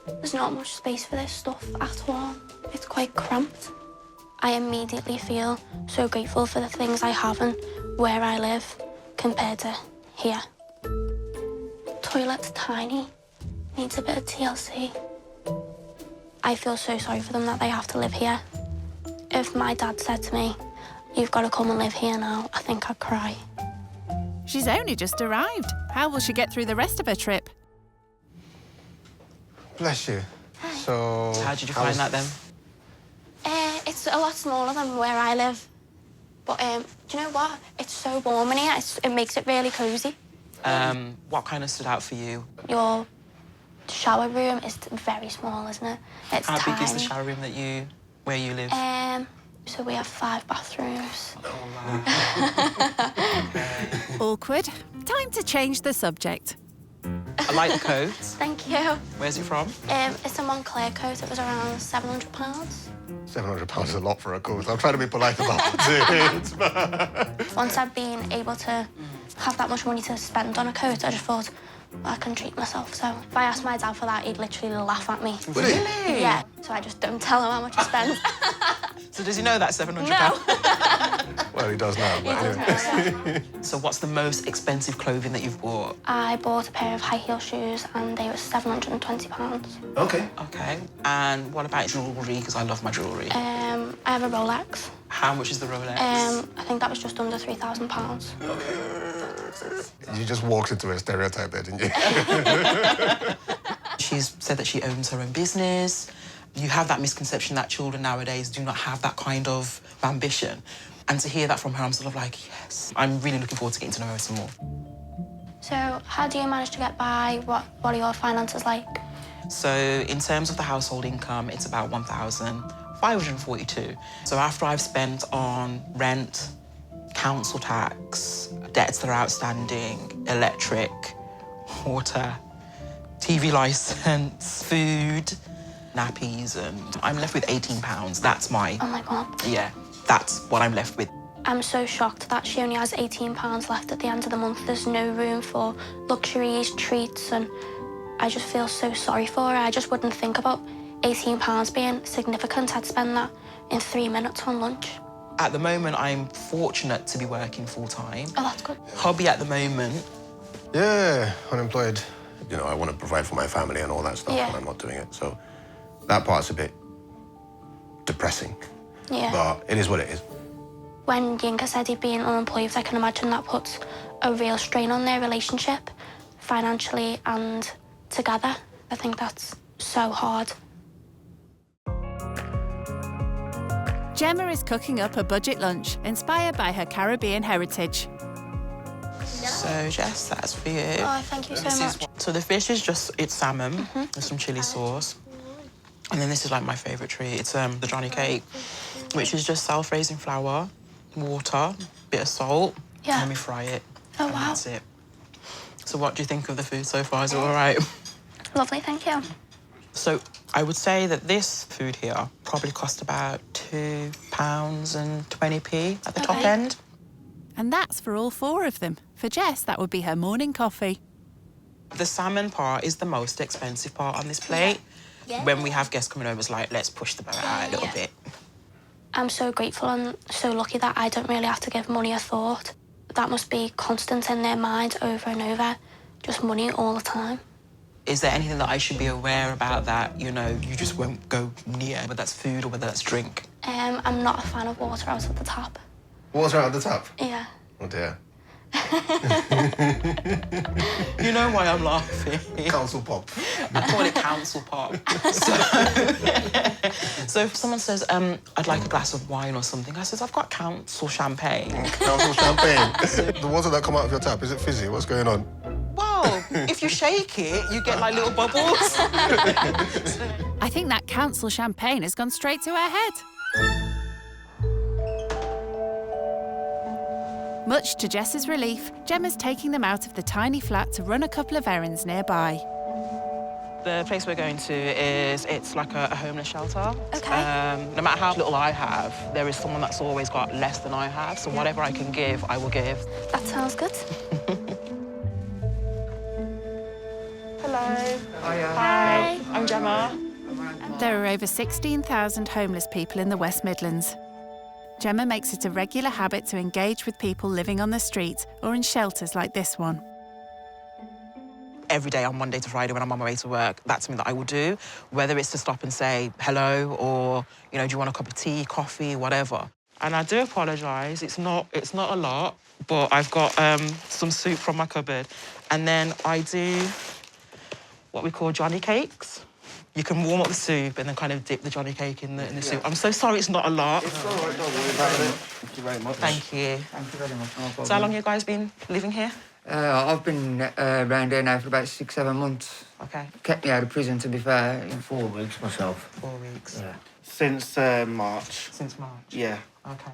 There's not much space for this stuff at all. It's quite cramped. I immediately feel so grateful for the things I have and where I live compared to here. Toilet's tiny, needs a bit of TLC. I feel so sorry for them that they have to live here. If my dad said to me, "You've got to come and live here now," I think I'd cry. She's only just arrived. How will she get through the rest of her trip? Bless you. So... How did you find that then? It's a lot smaller than where I live. But do you know what? It's so warm in here. It makes it really cosy. What kind of stood out for you? Your shower room is very small, isn't it? It's How tiny. big is the shower room where you live? So we have 5 bathrooms. Awkward. Time to change the subject. I like the coat. Thank you. Where's it from? It's a Montclair coat. It was around £700. £700 is a lot for a coat. I'm trying to be polite about it. Once I've been able to have that much money to spend on a coat, I just thought, I can treat myself. So if I asked my dad for that, he'd literally laugh at me. Really? Yeah. So I just don't tell him how much I spend. So does he know that £700? No. Well, he does now, but anyway. So what's the most expensive clothing that you've bought? I bought a pair of high heel shoes and they were £720. Okay. Okay. And what about jewellery? Because I love my jewellery. I have a Rolex. How much is the Rolex? I think that was just under £3,000. You just walked into a stereotype there, didn't you? She's said that she owns her own business. You have that misconception that children nowadays do not have that kind of ambition. And to hear that from her, I'm sort of like, yes. I'm really looking forward to getting to know her some more. So how do you manage to get by? What are your finances like? So in terms of the household income, it's about £1,542. So after I've spent on rent, council tax, debts that are outstanding, electric, water, TV licence, food, nappies, and I'm left with £18. That's my... Oh my God. Yeah, that's what I'm left with. I'm so shocked that she only has £18 left at the end of the month. There's no room for luxuries, treats, and I just feel so sorry for her. I just wouldn't think about £18 being significant. I'd spend that in 3 minutes on lunch. At the moment, I'm fortunate to be working full-time. Oh, that's good. Hobby at the moment. Yeah, unemployed. You know, I want to provide for my family and all that stuff, and I'm not doing it. So that part's a bit depressing. Yeah. But it is what it is. When Yinka said he'd been unemployed, I can imagine that puts a real strain on their relationship, financially and together. I think that's so hard. Gemma is cooking up a budget lunch inspired by her Caribbean heritage. So, Jess, that's for you. Oh, thank you so much. So the fish is just, it's salmon with some chilli sauce. And then this is like my favourite treat. It's the Johnny cake, which is just self-raising flour, water, bit of salt, and then we fry it. Oh, and wow. That's it. So what do you think of the food so far? Is it all right? Lovely, thank you. So I would say that this food here probably cost about £2.20 at the top end. And that's for all 4 of them. For Jess, that would be her morning coffee. The salmon part is the most expensive part on this plate. Yeah. When we have guests coming over, it's like, let's push the boat out a little bit. I'm so grateful and so lucky that I don't really have to give money a thought. That must be constant in their minds over and over, just money all the time. Is there anything that I should be aware about that, you know, you just won't go near, whether that's food or whether that's drink? I'm not a fan of water out of the tap. Water out of the tap? Yeah. Oh, dear. You know why I'm laughing? Council pop. I call it council pop. So if someone says, I'd like a glass of wine or something, I says, I've got council champagne. Council champagne? The water that come out of your tap, is it fizzy? What's going on? Well, if you shake it, you get like little bubbles. I think that council champagne has gone straight to her head. Much to Jess's relief, Gemma's taking them out of the tiny flat to run a couple of errands nearby. The place we're going to it's like a homeless shelter. Okay. No matter how little I have, there is someone that's always got less than I have, so whatever I can give, I will give. That sounds good. Hello. Hi. I'm Gemma. There are over 16,000 homeless people in the West Midlands. Gemma makes it a regular habit to engage with people living on the street or in shelters like this one. Every day on Monday to Friday when I'm on my way to work, that's something that I will do, whether it's to stop and say hello or, you know, do you want a cup of tea, coffee, whatever. And I do apologise, it's not a lot, but I've got some soup from my cupboard. And then I do what we call Johnny cakes. You can warm up the soup and then kind of dip the Johnny cake in the soup. I'm so sorry it's not a lot. It's all right, don't worry about it. Thank you very much. Thank you. Thank you very much. No problem. So how long have you guys been living here? I've been around here now for about 6-7 months. Okay. Kept me out of prison, to be fair. 4 weeks myself. 4 weeks. Yeah. Since March. Since March? Yeah. Okay.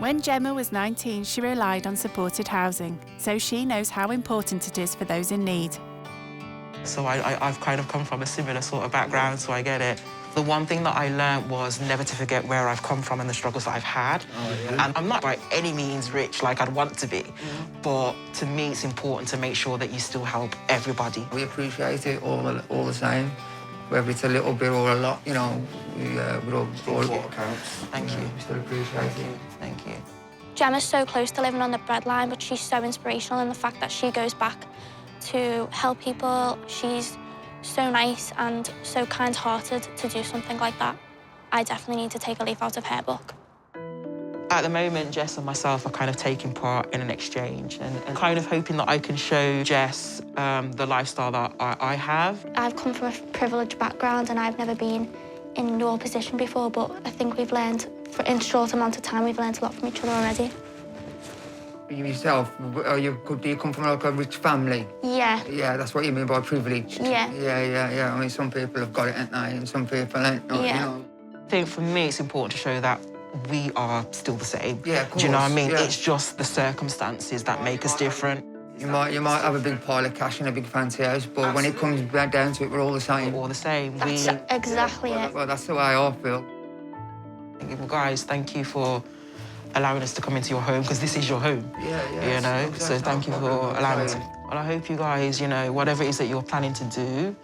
When Gemma was 19, she relied on supported housing, so she knows how important it is for those in need. So I've kind of come from a similar sort of background, so I get it. The one thing that I learned was never to forget where I've come from and the struggles that I've had. Oh, yeah. And I'm not by any means rich like I'd want to be, but to me it's important to make sure that you still help everybody. We appreciate it all the same, whether it's a little bit or a lot, you know. We're all counts. Thank you. We still appreciate it. Thank you. Gemma's so close to living on the breadline, but she's so inspirational in the fact that she goes back to help people. She's so nice and so kind-hearted to do something like that. I definitely need to take a leaf out of her book. At the moment, Jess and myself are kind of taking part in an exchange and kind of hoping that I can show Jess the lifestyle that I have. I've come from a privileged background and I've never been in your position before, but I think we've learned, in a short amount of time, we've learned a lot from each other already. You yourself, do you come from like a rich family? Yeah. Yeah, that's what you mean by privileged. Yeah. Yeah. I mean, some people have got it, ain't they? And some people ain't, you know. I think for me, it's important to show that we are still the same. Yeah, of course. Do you know what I mean? Yeah. It's just the circumstances that make us different. You might have a big pile of cash and a big fancy house, but when it comes back down to it, we're all the same. We're all the same. That's exactly it. Well, that's the way I feel. Guys, thank you for allowing us to come into your home, because this is your home. Yeah. You know, so thank you for allowing us. Well, I hope you guys, you know, whatever it is that you're planning to do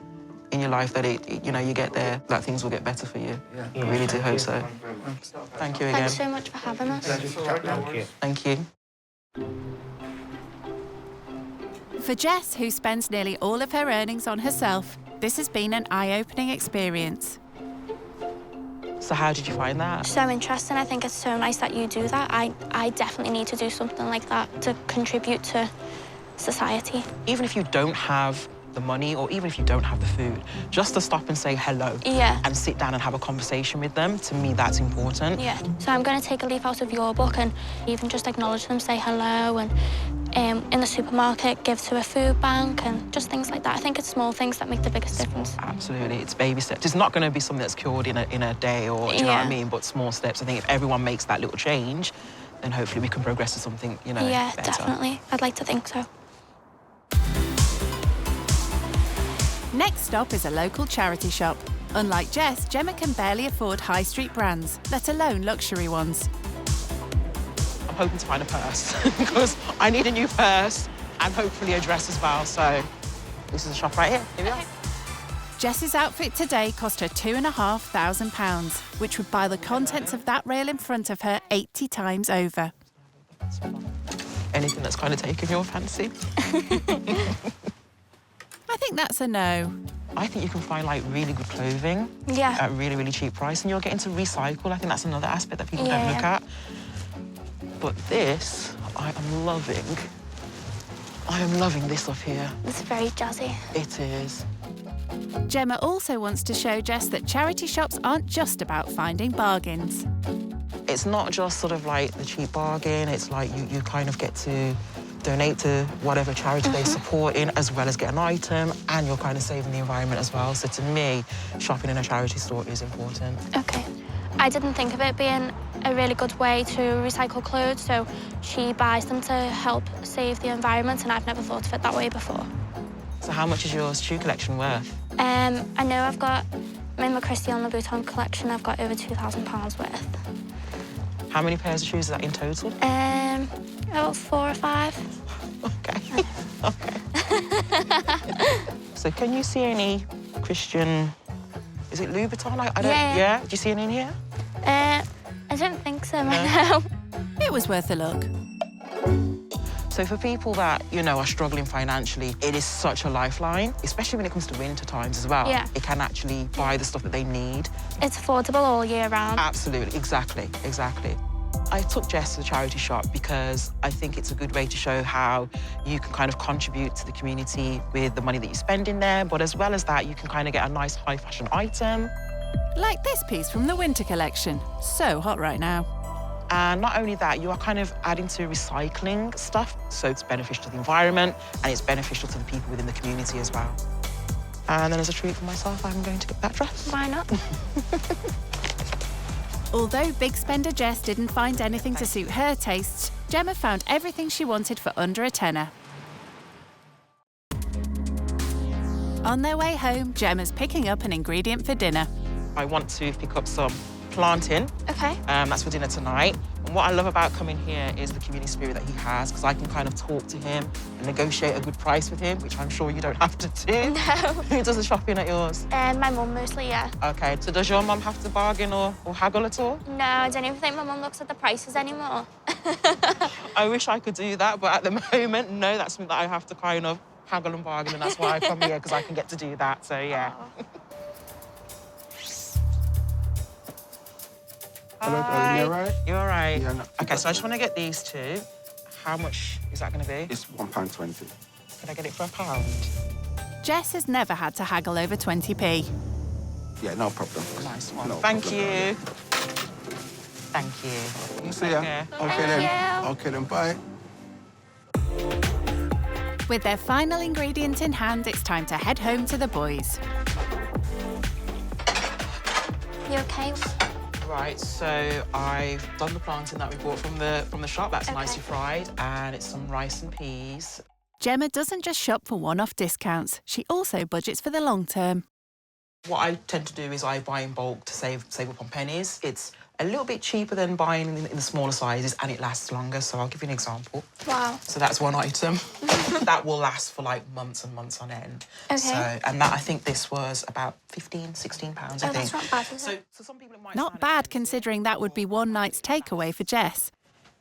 in your life, that you know, you get there, that things will get better for you. Yeah. I really do hope so. Thank you again. Thanks so much for having us. Thank you. For Jess, who spends nearly all of her earnings on herself, this has been an eye-opening experience. So how did you find that? So interesting. I think it's so nice that you do that. I definitely need to do something like that to contribute to society. Even if you don't have the money or even if you don't have the food, just to stop and say hello and sit down and have a conversation with them, to me, that's important. Yeah. So I'm going to take a leaf out of your book and even just acknowledge them, say hello, and in the supermarket, give to a food bank and just things like that. I think it's small things that make the biggest difference. Absolutely. It's baby steps. It's not going to be something that's cured in a day or, do you know what I mean? But small steps. I think if everyone makes that little change, then hopefully we can progress to something, you know, Yeah, better. definitely. I'd like to think so. Next stop is a local charity shop. Unlike Jess, Gemma can barely afford high street brands, let alone luxury ones. I'm hoping to find a purse because I need a new purse and hopefully a dress as well. So this is a shop right here. Here we are. Jess's outfit today cost her £2,500, which would buy the contents of that rail in front of her 80 times over. Anything that's kind of taken your fancy? I think that's a no. I think you can find like really good clothing at really, really cheap price, and you're getting to recycle. I think that's another aspect that people don't look at. But this, I am loving. I am loving this up here. It's very jazzy. It is. Gemma also wants to show Jess that charity shops aren't just about finding bargains. It's not just sort of like the cheap bargain, it's like you kind of get to donate to whatever charity they support in, as well as get an item, and you're kind of saving the environment as well. So to me, shopping in a charity store is important. Okay. I didn't think of it being a really good way to recycle clothes, so she buys them to help save the environment, and I've never thought of it that way before. So how much is your shoe collection worth? I know I've got, in my Christian Louboutin collection, I've got over £2,000 worth. How many pairs of shoes is that in total? About 4 or 5. Okay. Okay. So can you see any Christian, is it Louboutin? I don't, yeah. Do you see any in here? I don't think so, no. It was worth a look. So for people that, you know, are struggling financially, it is such a lifeline, especially when it comes to winter times as well. Yeah. It can actually buy the stuff that they need. It's affordable all year round. Absolutely, exactly. I took Jess to the charity shop because I think it's a good way to show how you can kind of contribute to the community with the money that you spend in there, but as well as that, you can kind of get a nice high fashion item. Like this piece from the winter collection. So hot right now. And not only that, you are kind of adding to recycling stuff, so it's beneficial to the environment and it's beneficial to the people within the community as well. And then as a treat for myself, I'm going to get that dress. Why not? Although big spender Jess didn't find anything to suit her tastes, Gemma found everything she wanted for under a tenner. On their way home, Gemma's picking up an ingredient for dinner. I want to pick up some plantain. Okay. That's for dinner tonight. And what I love about coming here is the community spirit that he has, because I can kind of talk to him and negotiate a good price with him, which I'm sure you don't have to do. No. Who does the shopping at yours? My mum mostly, yeah. Okay, so does your mum have to bargain or haggle at all? No, I don't even think my mum looks at the prices anymore. I wish I could do that, but at the moment, no, that's something that I have to kind of haggle and bargain, and that's why I come here, because I can get to do that, so yeah. Hello, darling, you all right? You all right? Yeah, no. Okay, so I just want to get these two. How much is that going to be? It's £1.20. Can I get it for £1? Jess has never had to haggle over 20p. Yeah, no problem. Nice one. No Thank problem, you. darling. Thank you. See ya. Okay then. Okay then, bye. With their final ingredient in hand, it's time to head home to the boys. You okay? Right, so I've done the plantain that we bought from the shop. That's nicely fried, and it's some rice and peas. Gemma doesn't just shop for one-off discounts. She also budgets for the long term. What I tend to do is I buy in bulk to save up on pennies. It's a little bit cheaper than buying in the smaller sizes, and it lasts longer. So I'll give you an example. Wow. So that's one item that will last for like months and months on end. Okay. So, and that, I think this was about £16, I think. That's not bad, is it? So some people might Not bad considering that would be one night's takeaway for Jess.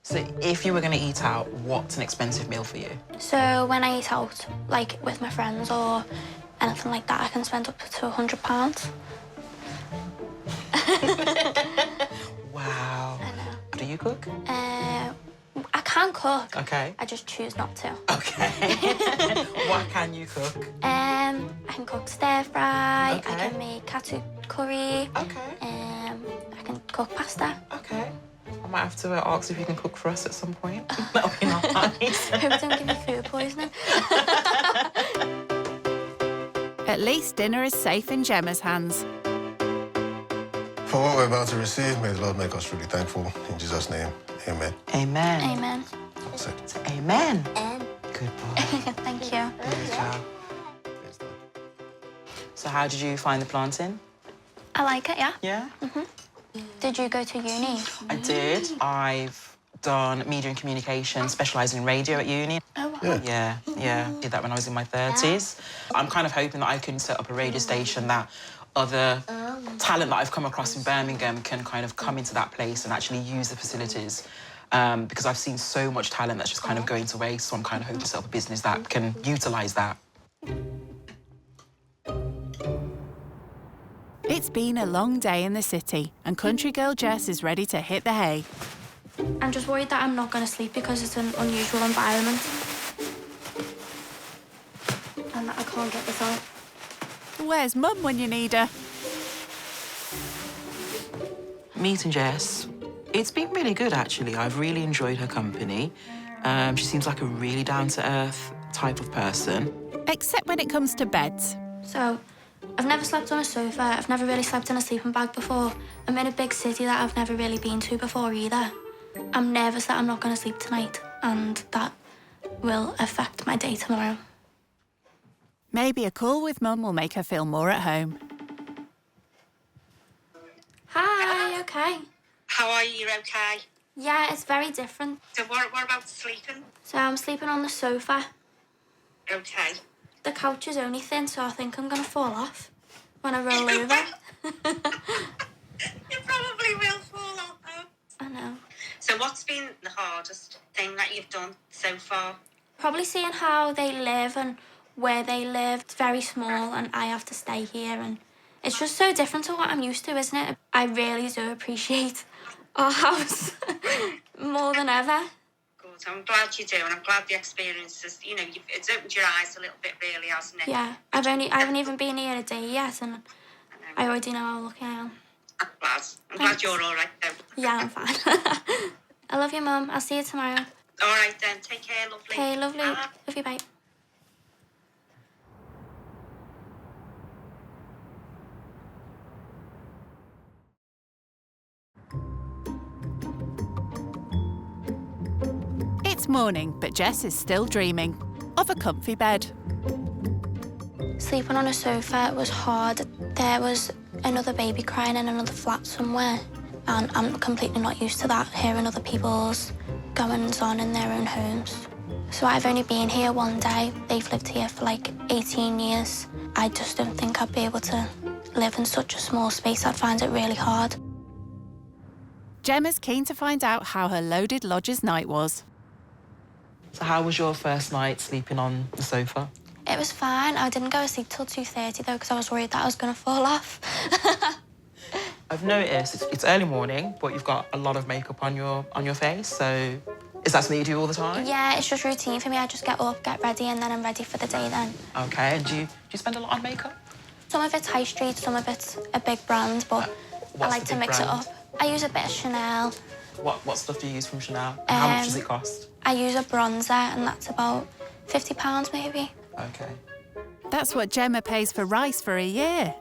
So if you were going to eat out, what's an expensive meal for you? So when I eat out, like with my friends or anything like that, I can spend up to £100. Wow. I know. Do you cook? I can cook. Okay. I just choose not to. Okay. What can you cook? I can cook stir fry. Okay. I can make katsu curry. Okay. I can cook pasta. Okay. I might have to ask if you can cook for us at some point. That'll be nice. Hope don't give me food poisoning. At least dinner is safe in Gemma's hands. For what we're about to receive, may the Lord make us truly thankful. In Jesus' name, amen. Amen. Amen. That's it. Amen. And Good boy. thank you. Good job. So how did you find the plantain? I like it, yeah. Yeah? Did you go to uni? I did. I've done media and communication, specialising in radio at uni. Oh, wow. Yeah. Did that when I was in my 30s. I'm kind of hoping that I can set up a radio station that other talent that I've come across in Birmingham can kind of come into that place and actually use the facilities. Because I've seen so much talent that's just kind of going to waste, so I'm kind of hoping to set up a business that can utilise that. It's been a long day in the city, and country girl Jess is ready to hit the hay. I'm just worried that I'm not going to sleep because it's an unusual environment. And that I can't get this out. Where's Mum when you need her? Meeting Jess, it's been really good, actually. I've really enjoyed her company. She seems like a really down-to-earth type of person. Except when it comes to beds. So, I've never slept on a sofa. I've never really slept in a sleeping bag before. I'm in a big city that I've never really been to before either. I'm nervous that I'm not going to sleep tonight, and that will affect my day tomorrow. Maybe a call with Mum will make her feel more at home. Hi, okay. How are you? You're okay? Yeah, it's very different. So what about sleeping? So I'm sleeping on the sofa. Okay. The couch is only thin, so I think I'm going to fall off when I roll over. You probably will fall off, though. I know. So what's been the hardest thing that you've done so far? Probably seeing how they live and where they live. It's very small and I have to stay here, and it's just so different to what I'm used to, isn't it? I really do appreciate our house more than ever. Good. I'm glad you do, and I'm glad the experience has, it's opened your eyes a little bit, really, hasn't it? Yeah, I haven't even been here a day yet, and I already know how lucky I am. I'm glad you're all right, though. Yeah, I'm fine. I love you, Mum. I'll see you tomorrow. All right, then. Take care, lovely. Okay, lovely. Bye. Love you, bye. It's morning, but Jess is still dreaming of a comfy bed. Sleeping on a sofa was hard. There was another baby crying in another flat somewhere, and I'm completely not used to that, hearing other people's goings-on in their own homes. So I've only been here one day. They've lived here for like 18 years. I just don't think I'd be able to live in such a small space. I'd find it really hard. Gemma's keen to find out how her loaded lodger's night was. So how was your first night sleeping on the sofa? It was fine. I didn't go to sleep till 2:30 though, because I was worried that I was going to fall off. I've noticed it's early morning, but you've got a lot of makeup on your face. So is that something you do all the time? Yeah, it's just routine for me. I just get up, get ready, and then I'm ready for the day then. Okay, and do you spend a lot on makeup? Some of it's high street, some of it's a big brand, but I like to mix it up. I use a bit of Chanel. What stuff do you use from Chanel? And how much does it cost? I use a bronzer, and that's about £50 maybe. Okay. That's what Gemma pays for rice for a year.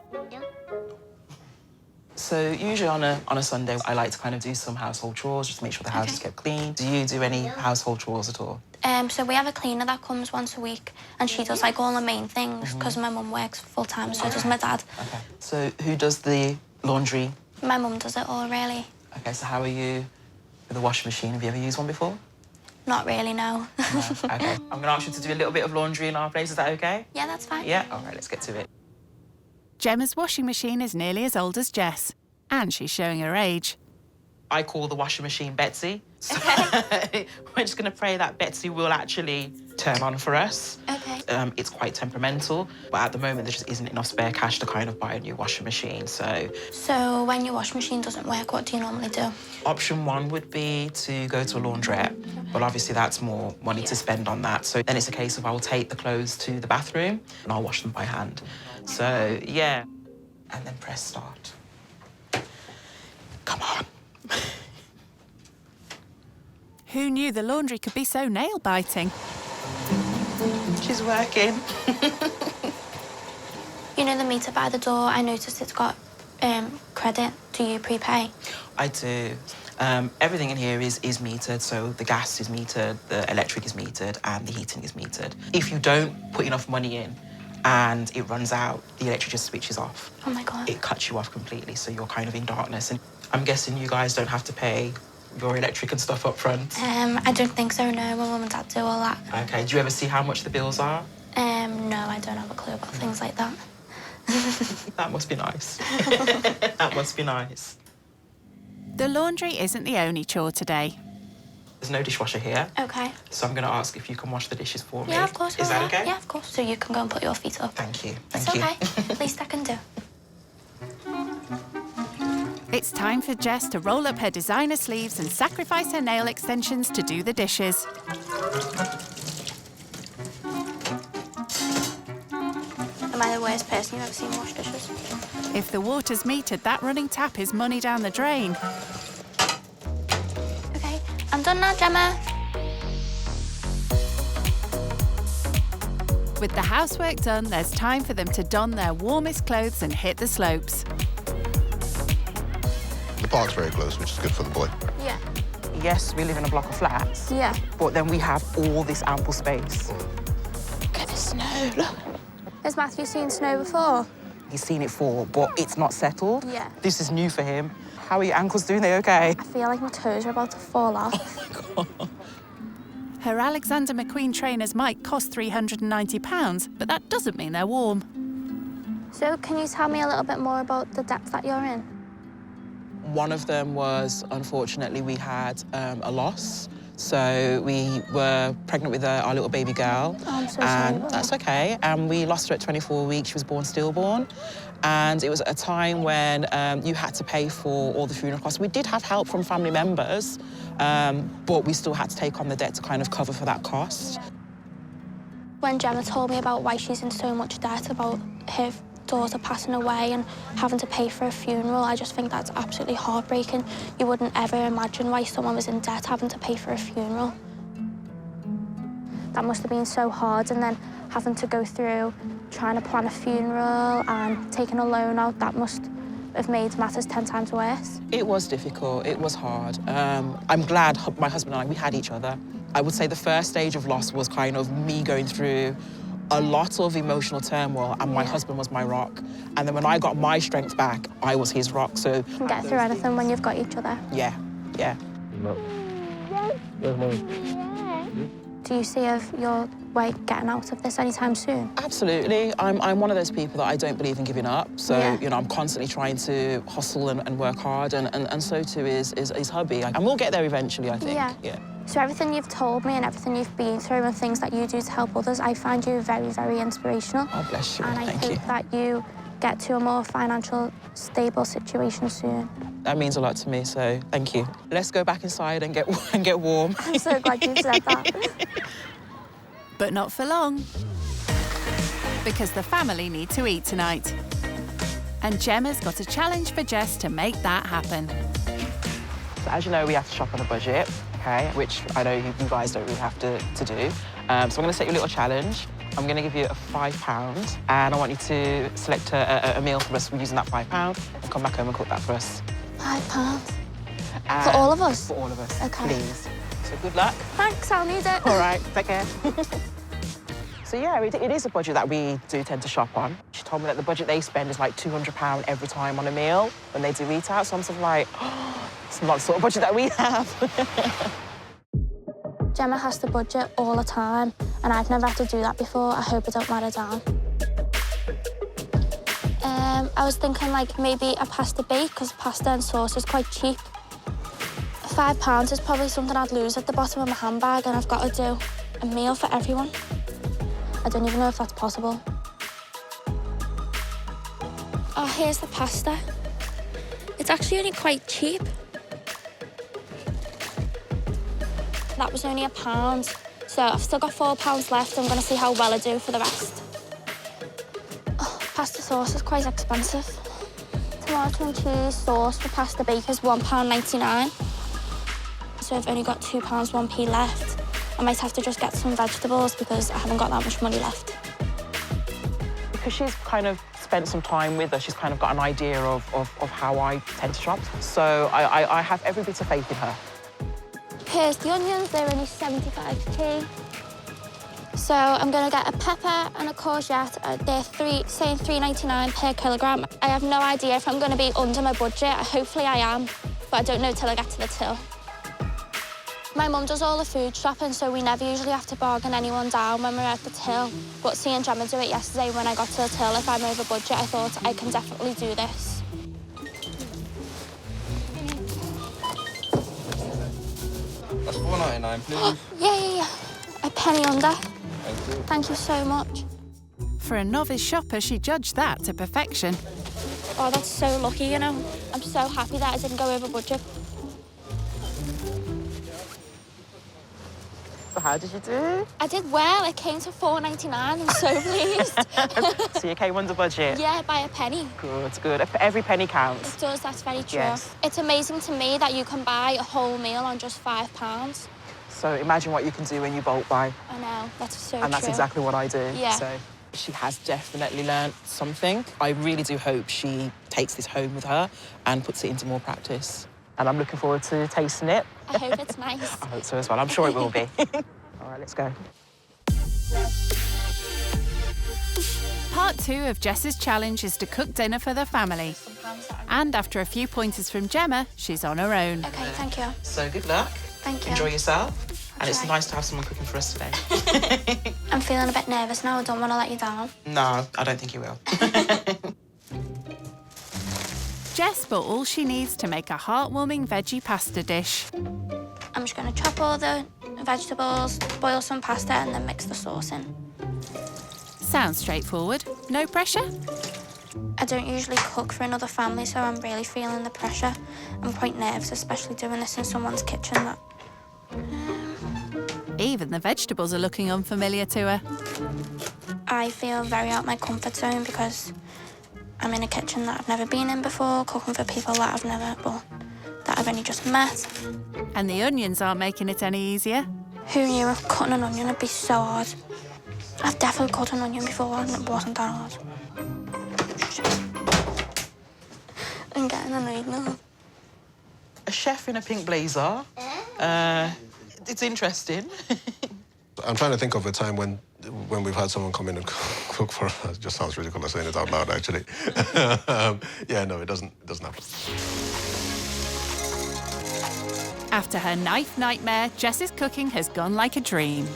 So usually on a Sunday, I like to kind of do some household chores just to make sure the house is kept clean. Do you do any household chores at all? So we have a cleaner that comes once a week, and she does like all the main things because my mum works full time, so does my dad. Okay. So who does the laundry? My mum does it all, really. Okay, so how are you with the washing machine? Have you ever used one before? Not really, no. No. Okay. I'm going to ask you to do a little bit of laundry in our place. Is that okay? Yeah, that's fine. Yeah? All right, let's get to it. Gemma's washing machine is nearly as old as Jess, and she's showing her age. I call the washing machine Betsy. So we're just going to pray that Betsy will actually turn on for us. Okay. It's quite temperamental, but at the moment there just isn't enough spare cash to kind of buy a new washing machine, so... So when your washing machine doesn't work, what do you normally do? Option one would be to go to a laundrette, but obviously that's more money to spend on that. So then it's a case of I'll take the clothes to the bathroom and I'll wash them by hand. So, yeah. And then press start. Come on. Who knew the laundry could be so nail-biting? She's working. You know the meter by the door? I noticed it's got credit. Do you prepay? I do. Everything in here is metered, so the gas is metered, the electric is metered, and the heating is metered. If you don't put enough money in and it runs out, the electric just switches off. Oh, my God. It cuts you off completely, so you're kind of in darkness. And I'm guessing you guys don't have to pay your electric and stuff up front? I don't think so, no. My mum and dad do all that. Okay, do you ever see how much the bills are? No, I don't have a clue about things like that. That must be nice. That must be nice. The laundry isn't the only chore today. There's no dishwasher here. Okay. So I'm going to ask if you can wash the dishes for me. Yeah, of course. Is that okay? Yeah, of course. So you can go and put your feet up. Thank you. It's Thank you. okay. Least I can do. It's time for Jess to roll up her designer sleeves and sacrifice her nail extensions to do the dishes. Am I the worst person you've ever seen wash dishes? If the water's metered, that running tap is money down the drain. Okay, I'm done now, Gemma. With the housework done, there's time for them to don their warmest clothes and hit the slopes. The park's very close, which is good for the boy. Yeah. Yes, we live in a block of flats. Yeah. But then we have all this ample space. Look at the snow, look. Has Matthew seen snow before? He's seen it before, but it's not settled. Yeah. This is new for him. How are your ankles doing? They okay? I feel like my toes are about to fall off. Oh, my God. Her Alexander McQueen trainers might cost £390, but that doesn't mean they're warm. So can you tell me a little bit more about the depth that you're in? One of them was, unfortunately, we had a loss. So we were pregnant with our little baby girl. Oh, I'm so sorry. That's okay. And we lost her at 24 weeks. She was born stillborn. And it was at a time when you had to pay for all the funeral costs. We did have help from family members, but we still had to take on the debt to kind of cover for that cost. When Gemma told me about why she's in so much debt, about her daughter passing away and having to pay for a funeral, I just think that's absolutely heartbreaking. You wouldn't ever imagine why someone was in debt having to pay for a funeral. That must have been so hard, and then having to go through trying to plan a funeral and taking a loan out, that must have made matters 10 times worse. It was difficult, it was hard. I'm glad my husband and I, we had each other. I would say the first stage of loss was kind of me going through a lot of emotional turmoil, and my husband was my rock. And then when I got my strength back, I was his rock, so... You can get through anything when you've got each other. Yeah, yeah. Do you see of your way getting out of this anytime soon? Absolutely. I'm one of those people that I don't believe in giving up. So, you know, I'm constantly trying to hustle and work hard, and so too is hubby. And we'll get there eventually, I think. Yeah. So everything you've told me and everything you've been through and things that you do to help others, I find you very, very inspirational. Oh, bless you. And I Thank you. hope that you get to a more financial, stable situation soon. That means a lot to me, so thank you. Let's go back inside and get warm. I'm so glad you said that. But not for long, because the family need to eat tonight. And Gemma's got a challenge for Jess to make that happen. So as you know, we have to shop on a budget, okay, which I know you guys don't really have to do. So I'm going to set you a little challenge. I'm going to give you a £5, and I want you to select a meal for us using that £5 and come back home and cook that for us. £5? For all of us? For all of us, Okay. please. So good luck. Thanks, I'll need it. All right, take care. So yeah, it is a budget that we do tend to shop on. She told me that the budget they spend is like £200 every time on a meal when they do eat out. So I'm sort of like, oh, it's not the sort of budget that we have. Gemma has to budget all the time, and I've never had to do that before. I hope I don't let her down. I was thinking like maybe a pasta bake, because pasta and sauce is quite cheap. £5 is probably something I'd lose at the bottom of my handbag, and I've got to do a meal for everyone. I don't even know if that's possible. Oh, here's the pasta. It's actually only quite cheap. That was only £1. So I've still got £4 left. I'm going to see how well I do for the rest. Oh, pasta sauce is quite expensive. Tomato and cheese sauce for pasta bake is £1.99. So I've only got £2, 1p left. I might have to just get some vegetables because I haven't got that much money left. Because she's kind of spent some time with us, she's kind of got an idea of how I tend to shop. So I have every bit of faith in her. Here's the onions, they're only 75p. So I'm gonna get a pepper and a courgette. They're saying £3.99 per kilogram. I have no idea if I'm gonna be under my budget. Hopefully I am, but I don't know till I get to the till. My mum does all the food shopping, so we never usually have to bargain anyone down when we're at the till. But seeing Gemma do it yesterday when I got to the till, if I'm over budget, I thought I can definitely do this. That's $4.99, please. Yeah. A penny under. Thank you. Thank you so much. For a novice shopper, she judged that to perfection. Oh, that's so lucky, you know. I'm so happy that I didn't go over budget. So how did you do? I did well. It came to $4.99. I'm so pleased. So you came under budget? Yeah, by a penny. Good. Every penny counts. It does, that's very true. Yes. It's amazing to me that you can buy a whole meal on just £5. So imagine what you can do when you bulk buy. I know, that's so true. And that's exactly what I do. Yeah. So she has definitely learnt something. I really do hope she takes this home with her and puts it into more practice. And I'm looking forward to tasting it. I hope it's nice. I hope so as well. I'm sure it will be. All right, let's go. Part 2 of Jess's challenge is to cook dinner for the family. And after a few pointers from Gemma, she's on her own. OK, thank you. So good luck. Thank you. Enjoy yourself. And it's try. nice to have someone cooking for us today. I'm feeling a bit nervous now. I don't want to let you down. No, I don't think you will. Jess bought all she needs to make a heartwarming veggie pasta dish. I'm just going to chop all the vegetables, boil some pasta, and then mix the sauce in. Sounds straightforward. No pressure? I don't usually cook for another family, so I'm really feeling the pressure. I'm quite nervous, especially doing this in someone's kitchen. Even the vegetables are looking unfamiliar to her. I feel very out of my comfort zone because I'm in a kitchen that I've never been in before, cooking for people that I've only just met. And the onions aren't making it any easier. Who knew if cutting an onion would be so hard? I've definitely cut an onion before and it wasn't that hard. I'm getting annoyed now. A chef in a pink blazer. It's interesting. I'm trying to think of a time when we've had someone come in and cook for us. It just sounds ridiculous saying it out loud, actually. Yeah, no, it doesn't happen. After her knife nightmare, Jess's cooking has gone like a dream.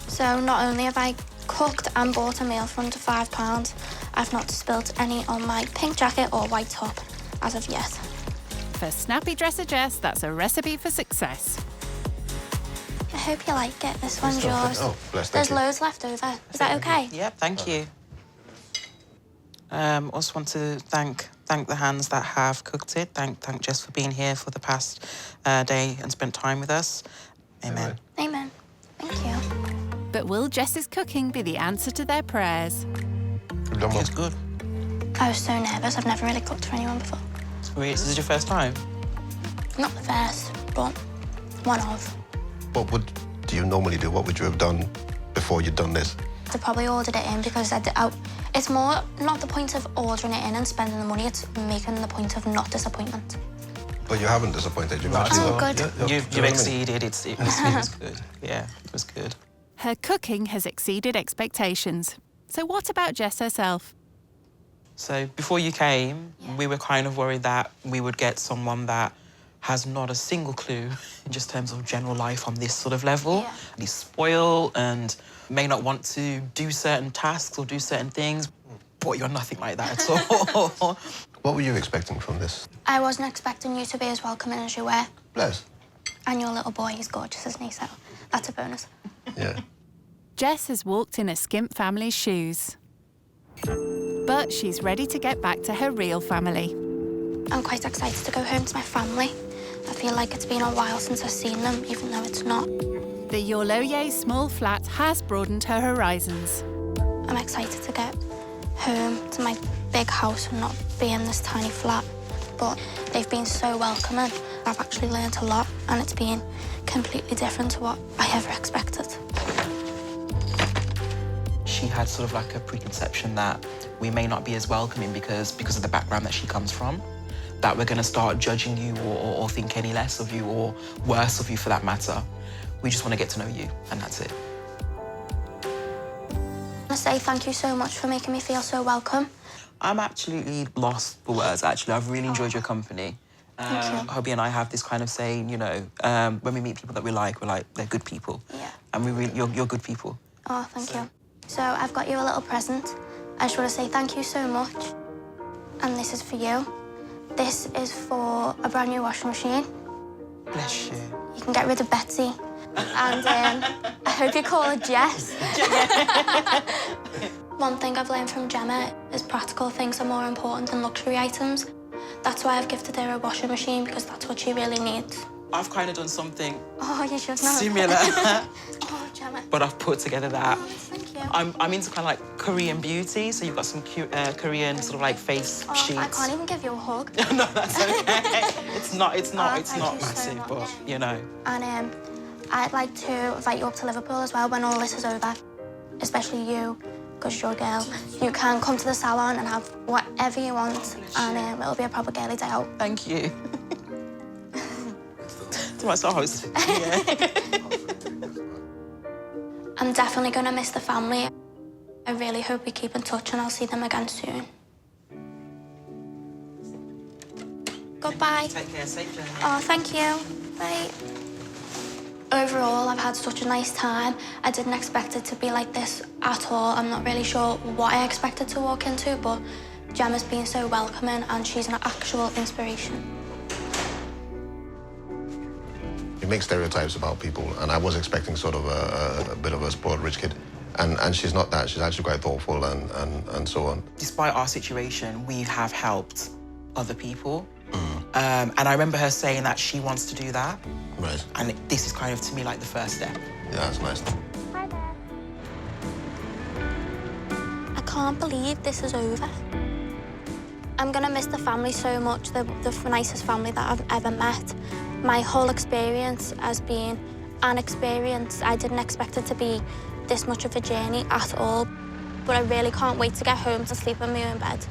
So not only have I cooked and bought a meal for under £5, I've not spilt any on my pink jacket or white top as of yet. For snappy dresser Jess, that's a recipe for success. I hope you like it. This one's yours. Oh, bless, There's thank you. loads left over. Is that okay? Yep, thank you. Also want to thank the hands that have cooked it. Thank Jess for being here for the past day and spent time with us. Amen. Amen. Thank you. But will Jess's cooking be the answer to their prayers? It's good. I was so nervous. I've never really cooked for anyone before. Wait, is this your first time? Not the first, but one of. What do you normally do? What would you have done before you'd done this? I probably ordered it in because it's more not the point of ordering it in and spending the money, it's making the point of not disappointment. But you haven't disappointed. You've Oh, good. You've exceeded. It was good. Yeah, it was good. Her cooking has exceeded expectations. So what about Jess herself? So before you came, we were kind of worried that we would get someone that has not a single clue in just terms of general life on this sort of level. Yeah. He's spoiled and may not want to do certain tasks or do certain things, but you're nothing like that at all. What were you expecting from this? I wasn't expecting you to be as welcoming as you were. Bless. And your little boy, he's gorgeous, isn't he? So that's a bonus. Yeah. Jess has walked in a skimp family's shoes. But she's ready to get back to her real family. I'm quite excited to go home to my family. I feel like it's been a while since I've seen them, even though it's not. The Yorloye small flat has broadened her horizons. I'm excited to get home to my big house and not be in this tiny flat. But they've been so welcoming. I've actually learned a lot, and it's been completely different to what I ever expected. She had sort of like a preconception that we may not be as welcoming because of the background that she comes from, that we're going to start judging you or think any less of you or worse of you for that matter. We just want to get to know you, and that's it. I want to say thank you so much for making me feel so welcome. I'm absolutely lost for words, actually. I've really enjoyed your company. Hobie and I have this kind of saying, you know, when we meet people that we like, we're like, they're good people. Yeah. And you're good people. Oh, thank you. So I've got you a little present. I just want to say thank you so much. And this is for you. This is for a brand new washing machine. Bless you. You can get rid of Betsy. And I hope you call her Jess. One thing I've learned from Gemma is practical things are more important than luxury items. That's why I've gifted her a washing machine, because that's what she really needs. I've kind of done something you should know. similar. Oh, Gemma. But I've put together that. Oh, thank you. I'm into kind of like Korean beauty, so you've got some Korean sort of like face sheets. I can't even give you a hug. No, that's okay. It's not thank you massive, so much. but you know. And I'd like to invite you up to Liverpool as well when all this is over, especially you, because you're a girl. You can come to the salon and have whatever you want, and it'll be a proper girly day out. Thank you. To my host. Yeah. I'm definitely going to miss the family. I really hope we keep in touch and I'll see them again soon. Goodbye. Take care, safe journey. Oh, thank you. Bye. Overall, I've had such a nice time. I didn't expect it to be like this at all. I'm not really sure what I expected to walk into, but Gemma's been so welcoming and she's an actual inspiration. You make stereotypes about people, and I was expecting sort of a bit of a spoiled rich kid. And she's not that. She's actually quite thoughtful and so on. Despite our situation, we have helped other people. And I remember her saying that she wants to do that. Right. And this is kind of, to me, like the first step. Yeah, that's nice. Hi there. I can't believe this is over. I'm gonna miss the family so much, the nicest family that I've ever met. My whole experience has been an experience. I didn't expect it to be this much of a journey at all, but I really can't wait to get home to sleep in my own bed.